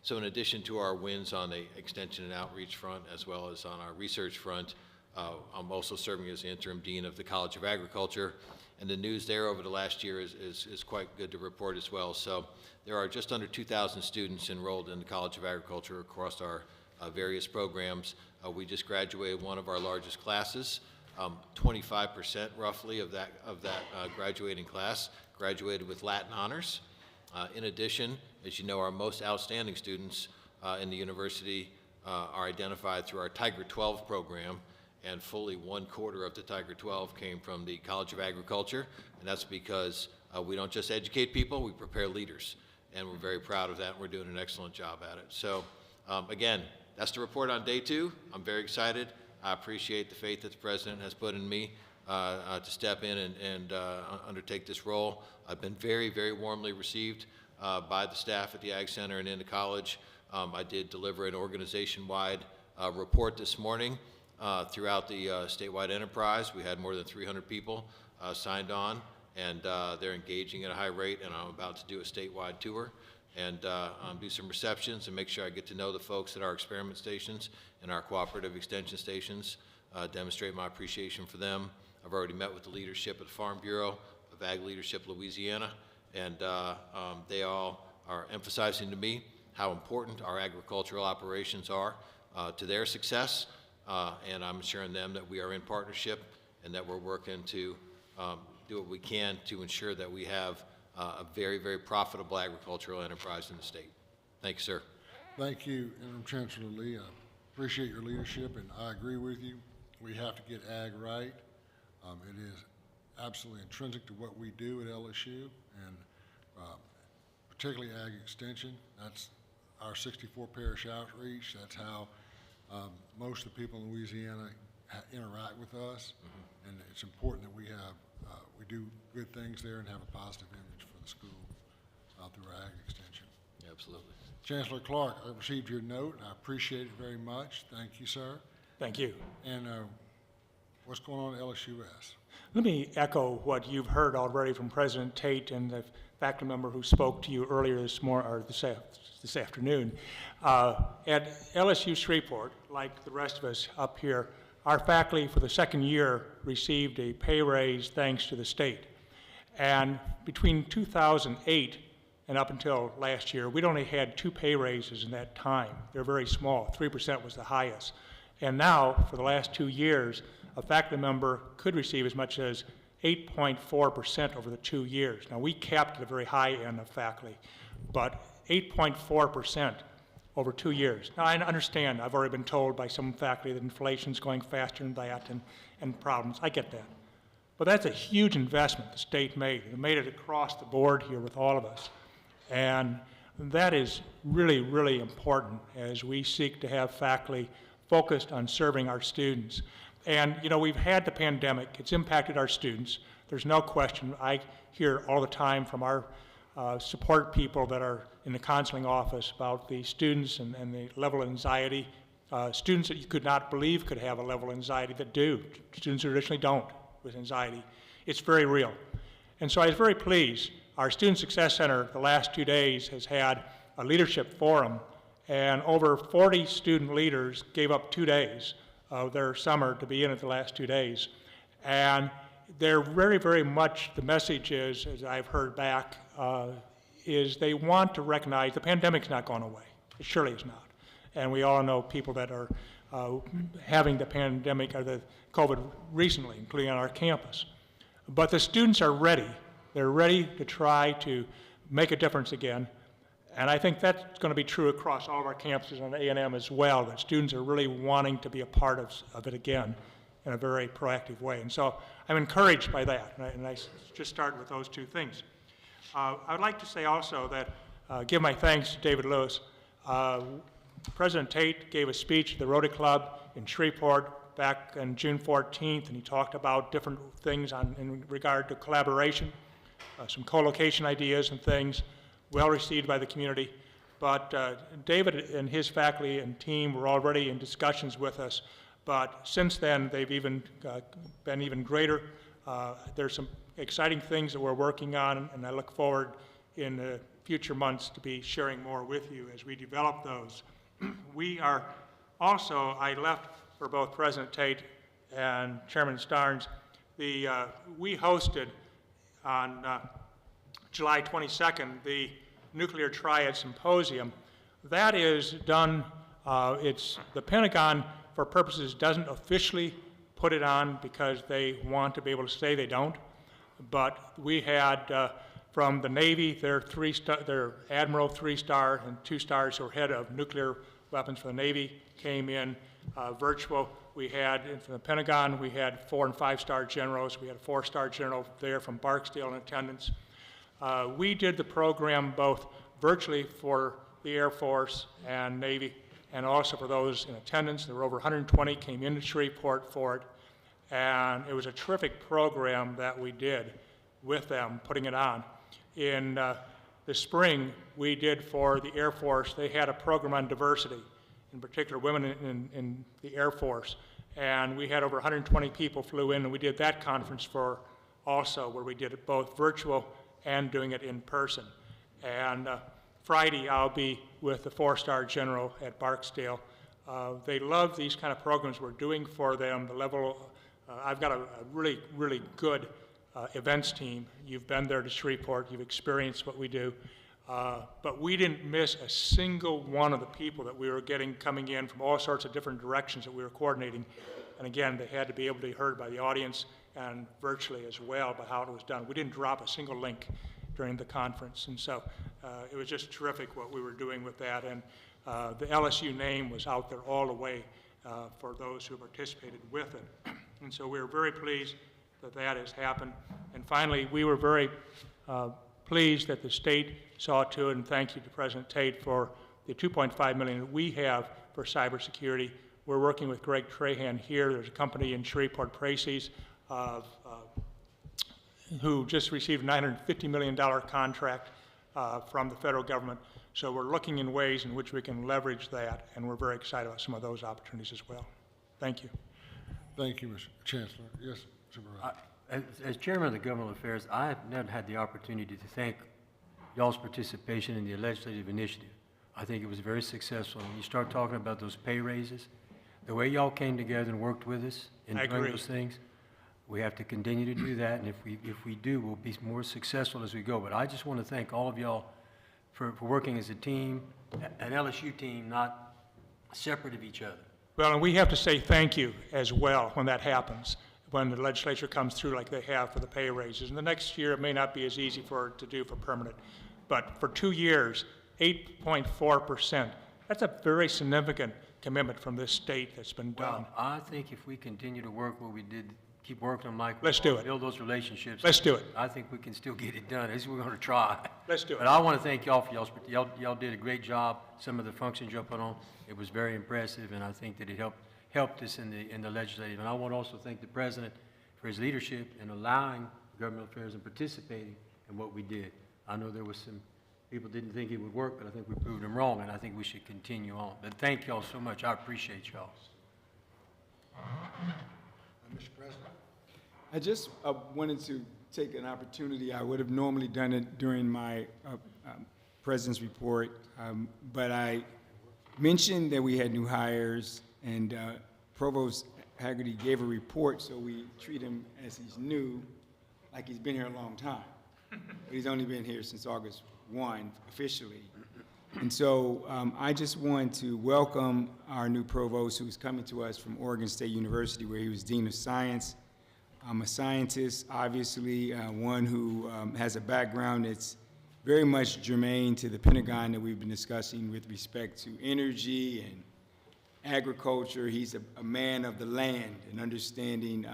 So in addition to our wins on the extension and outreach front, as well as on our research front, I'm also serving as the interim dean of the College of Agriculture. And the news there over the last year is quite good to report as well. So there are just under 2,000 students enrolled in the College of Agriculture across our various programs. We just graduated one of our largest classes. 25% roughly of that graduating class graduated with Latin honors. In addition, as you know, our most outstanding students in the university are identified through our Tiger 12 program, and fully 1/4 of the Tiger 12 came from the College of Agriculture, and that's because we don't just educate people, we prepare leaders, and we're very proud of that, and we're doing an excellent job at it. So again, that's the report on day 2. I'm very excited. I appreciate the faith that the President has put in me to step in and undertake this role. I've been very, very warmly received by the staff at the Ag Center and in the college. I did deliver an organization-wide report this morning throughout the statewide enterprise. We had more than 300 people signed on, and they're engaging at a high rate, and I'm about to do a statewide tour and do some receptions and make sure I get to know the folks at our experiment stations and our cooperative extension stations, demonstrate my appreciation for them. I've already met with the leadership at the Farm Bureau of Ag Leadership Louisiana, and they all are emphasizing to me how important our agricultural operations are to their success, and I'm assuring them that we are in partnership and that we're working to do what we can to ensure that we have a very, very profitable agricultural enterprise in the state. Thank you, sir. Thank you, Interim Chancellor Lee. I appreciate your leadership, and I agree with you. We have to get ag right. It is absolutely intrinsic to what we do at LSU, and particularly ag extension. That's our 64 parish outreach. That's how most of the people in Louisiana interact with us, and it's important that we do good things there and have a positive image for the school through our ag extension. Absolutely. Chancellor Clark, I received your note, and I appreciate it very much. Thank you, sir. Thank you. And what's going on at LSUS? Let me echo what you've heard already from President Tate and the faculty member who spoke to you earlier this morning or this afternoon. At LSU Shreveport, like the rest of us up here, our faculty for the second year received a pay raise thanks to the state. And between 2008 and up until last year, we'd only had 2 pay raises in that time. They're very small. 3% was the highest. And now, for the last 2 years, a faculty member could receive as much as 8.4% over the 2 years. Now, we capped at the very high end of faculty, but 8.4% over 2 years. Now, I understand, I've already been told by some faculty that inflation's going faster than that and problems. I get that. But that's a huge investment the state made. It made it across the board here with all of us. And that is really, really important as we seek to have faculty focused on serving our students. And, you know, we've had the pandemic. It's impacted our students. There's no question. I hear all the time from our support people that are in the counseling office about the students and the level of anxiety. Students that you could not believe could have a level of anxiety that do. Students who traditionally don't with anxiety. It's very real. And so I was very pleased. Our Student Success Center the last 2 days has had a leadership forum, and over 40 student leaders gave up 2 days of their summer to be in it the last 2 days. And they're very, very much, the message is, as I've heard back, is they want to recognize the pandemic's not gone away. It surely is not. And we all know people that are having the pandemic or the COVID recently, including on our campus. But the students are ready. They're ready to try to make a difference again. And I think that's going to be true across all of our campuses on A&M as well, that students are really wanting to be a part of it again in a very proactive way. And so I'm encouraged by that, and I just start with those 2 things. I would like to say also that, give my thanks to David Lewis. President Tate gave a speech at the Rotary Club in Shreveport back on June 14th, and he talked about different things in regard to collaboration, some co-location ideas and things, well received by the community. But David and his faculty and team were already in discussions with us, but since then they've even been even greater. There's some exciting things that we're working on, and I look forward in the future months to be sharing more with you as we develop those. We are also, I left for both President Tate and Chairman Starnes, we hosted on July 22nd the Nuclear Triad Symposium. That is done, the Pentagon, for purposes, doesn't officially put it on because they want to be able to say they don't. But we had from the Navy, their Admiral 3-star and 2-stars who are head of nuclear weapons for the Navy came in virtual. We had, from the Pentagon, we had 4- and 5-star generals. We had a 4-star general there from Barksdale in attendance. We did the program both virtually for the Air Force and Navy, and also for those in attendance. There were over 120 came into Shreveport for it, and it was a terrific program that we did with them, putting it on. In the this spring, we did for the Air Force, they had a program on diversity, in particular women in the Air Force. And we had over 120 people flew in, and we did that conference for also, where we did it both virtual and doing it in person. And Friday, I'll be with the 4-star general at Barksdale. They love these kind of programs we're doing for them. The level, I've got a really, really good events team. You've been there to Shreveport, you've experienced what we do. But we didn't miss a single one of the people that we were getting coming in from all sorts of different directions that we were coordinating. And again, they had to be able to be heard by the audience and virtually as well by how it was done. We didn't drop a single link during the conference. And so it was just terrific what we were doing with that. And the LSU name was out there all the way for those who participated with it. And so we were very pleased that that has happened. And finally, we were very pleased that the state saw to it, and thank you to President Tate for the $2.5 million that we have for cybersecurity. We're working with Greg Trahan here. There's a company in Shreveport, Precies, who just received a $950 million contract from the federal government. So we're looking in ways in which we can leverage that, and we're very excited about some of those opportunities as well. Thank you. Thank you, Mr. Chancellor. Yes, Supervisor. As Chairman of the Governmental Affairs, I have never had the opportunity to thank y'all's participation in the legislative initiative. I think it was very successful. When you start talking about those pay raises, the way y'all came together and worked with us in doing those things, we have to continue to do that. And if we do, we'll be more successful as we go. But I just want to thank all of y'all for working as a team, an LSU team, not separate of each other. Well, and we have to say thank you as well when that happens, when the legislature comes through like they have for the pay raises. And the next year, it may not be as easy for it to do for permanent. But for 2 years, 8.4%, that's a very significant commitment from this state that's been done. Well, I think if we continue to work what we did, keep working on Mike, let's do it. Build those relationships. Let's do it. I think we can still get it done. At least we're going to try. Let's do it. But I want to thank y'all for y'all did a great job. Some of the functions y'all put on, it was very impressive, and I think that it helped us in the legislative. And I want to also thank the president for his leadership in allowing government affairs and participating in what we did. I know there was some people didn't think it would work, but I think we proved them wrong, and I think we should continue on. But thank y'all so much. I appreciate y'all. Mr. President. I just wanted to take an opportunity. I would have normally done it during my president's report, but I mentioned that we had new hires, and Provost Haggerty gave a report, so we treat him as he's new, like he's been here a long time. But he's only been here since August 1 officially. And so I just want to welcome our new provost, who's coming to us from Oregon State University, where he was Dean of Science. I'm a scientist, obviously, one who has a background that's very much germane to the Pentagon that we've been discussing with respect to energy and agriculture. He's a man of the land and understanding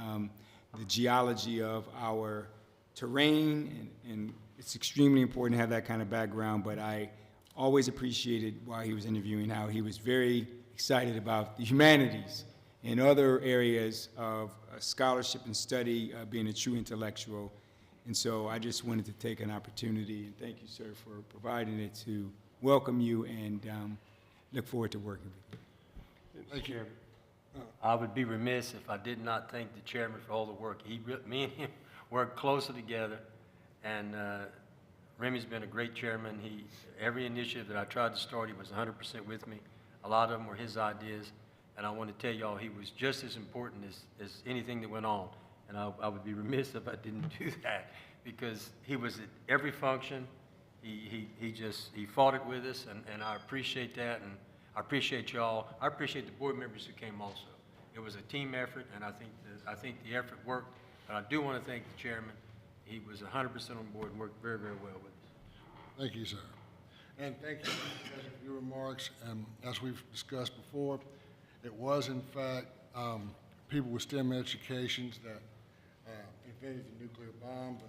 the geology of our terrain, and it's extremely important to have that kind of background, but I always appreciated while he was interviewing how he was very excited about the humanities and other areas of scholarship and study, being a true intellectual. And so I just wanted to take an opportunity, and thank you, sir, for providing it, to welcome you and look forward to working with you. Thank you. I would be remiss if I did not thank the chairman for all the work. Me and him worked closely together, and Remy's been a great chairman. Every initiative that I tried to start, he was 100% with me. A lot of them were his ideas, and I want to tell y'all he was just as important as anything that went on. And I would be remiss if I didn't do that, because he was at every function. He fought it with us, and I appreciate that, and I appreciate y'all. I appreciate the board members who came also. It was a team effort, and I think the effort worked. But I do want to thank the chairman. He was 100% on board and worked very, very well with us. Thank you, sir. And thank you for your remarks. As we've discussed before, it was, in fact, people with STEM educations that invented the nuclear bomb, but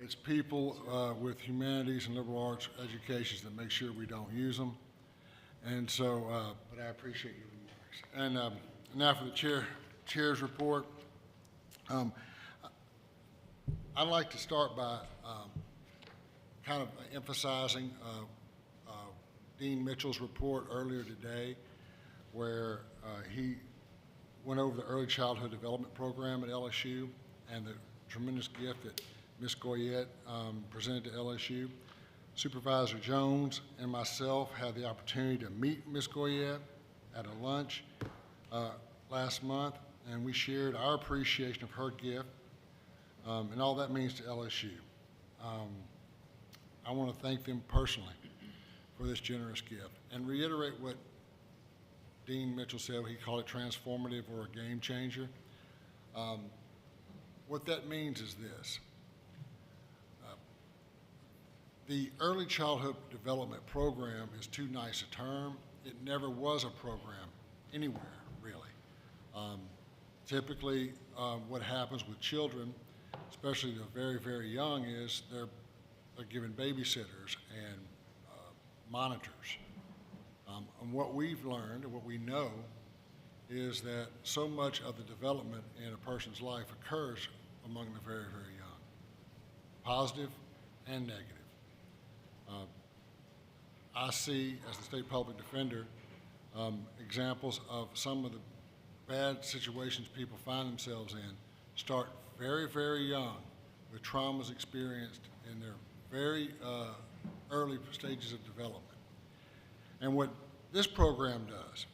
it's people with humanities and liberal arts educations that make sure we don't use them. And so, but I appreciate your remarks. And now for the chair's report. I'd like to start by kind of emphasizing Dean Mitchell's report earlier today, where he went over the early childhood development program at LSU and the tremendous gift that Ms. Goyette presented to LSU. Supervisor Jones and myself had the opportunity to meet Ms. Goyette at a lunch last month, and we shared our appreciation of her gift and all that means to LSU. I want to thank them personally for this generous gift and reiterate what Dean Mitchell said. He called it transformative or a game changer. What that means is this. The early childhood development program is too nice a term. It never was a program anywhere, really. Typically, what happens with children, especially the very, very young, is they're given babysitters and monitors. And what we've learned and what we know is that so much of the development in a person's life occurs among the very, very young, positive and negative. I see, as the state public defender, examples of some of the bad situations people find themselves in start very, very young with traumas experienced in their very early stages of development. And what this program does,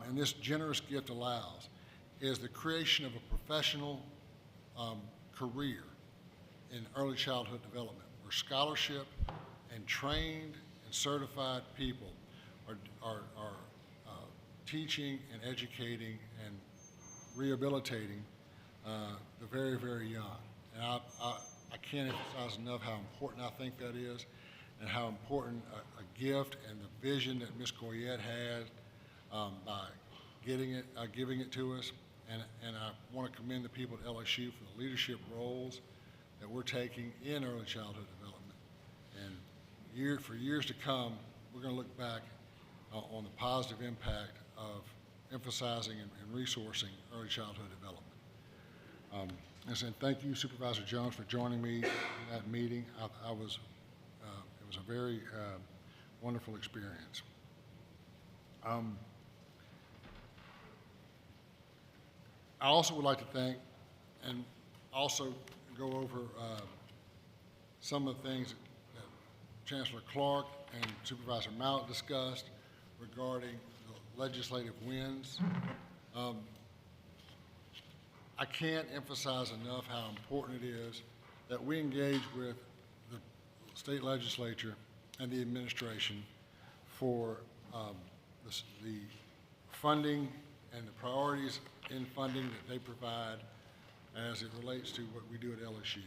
and this generous gift allows, is the creation of a professional career in early childhood development, where scholarship and trained and certified people are teaching and educating and rehabilitating the very, very young. And I can't emphasize enough how important I think that is, and how important a gift and the vision that Ms. Goyette had by giving it to us. And I want to commend the people at LSU for the leadership roles that we're taking in early childhood development. And for years to come, we're going to look back on the positive impact of emphasizing and resourcing early childhood development. And so thank you, Supervisor Jones, for joining me in that meeting. It was a very wonderful experience. I also would like to thank and also go over some of the things that Chancellor Clark and Supervisor Mallett discussed regarding the legislative wins. I can't emphasize enough how important it is that we engage with the state legislature and the administration for the funding and the priorities in funding that they provide as it relates to what we do at LSU.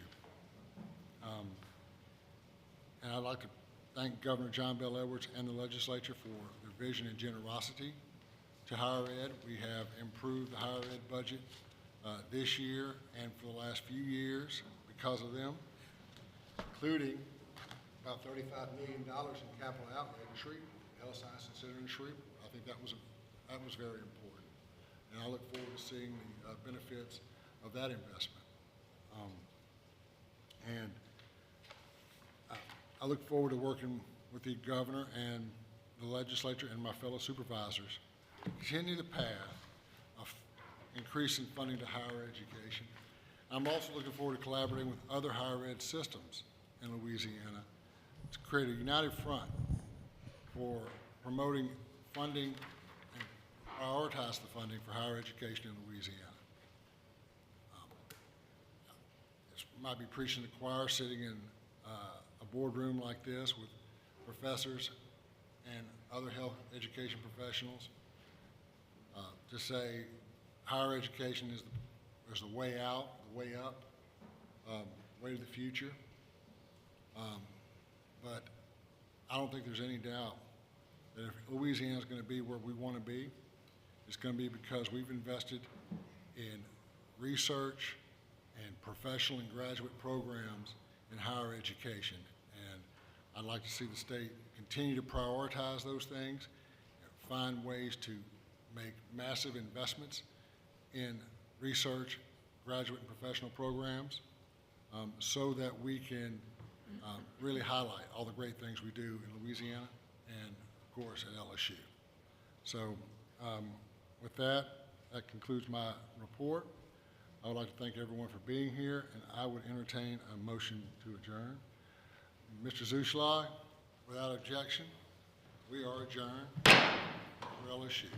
And I'd like to thank Governor John Bel Edwards and the legislature for their vision and generosity to higher ed. We have improved the higher ed budget this year and for the last few years because of them, including about $35 million in capital outlay in Shreveport, Health Science Center in Shreveport. I think that was very important, and I look forward to seeing the benefits of that investment. And I look forward to working with the governor and the legislature and my fellow supervisors to continue the path of increasing funding to higher education. I'm also looking forward to collaborating with other higher ed systems in Louisiana to create a united front for promoting funding and prioritize the funding for higher education in Louisiana. This might be preaching to the choir sitting in a boardroom like this with professors and other health education professionals to say higher education is the way out, the way up, way to the future. But I don't think there's any doubt that if Louisiana is going to be where we want to be, it's going to be because we've invested in research and professional and graduate programs in higher education. And I'd like to see the state continue to prioritize those things, find ways to make massive investments in research, graduate and professional programs, so that we can really highlight all the great things we do in Louisiana and, of course, at LSU. So with that, that concludes my report. I would like to thank everyone for being here, and I would entertain a motion to adjourn. Mr. Zuschlag, without objection, we are adjourned for LSU.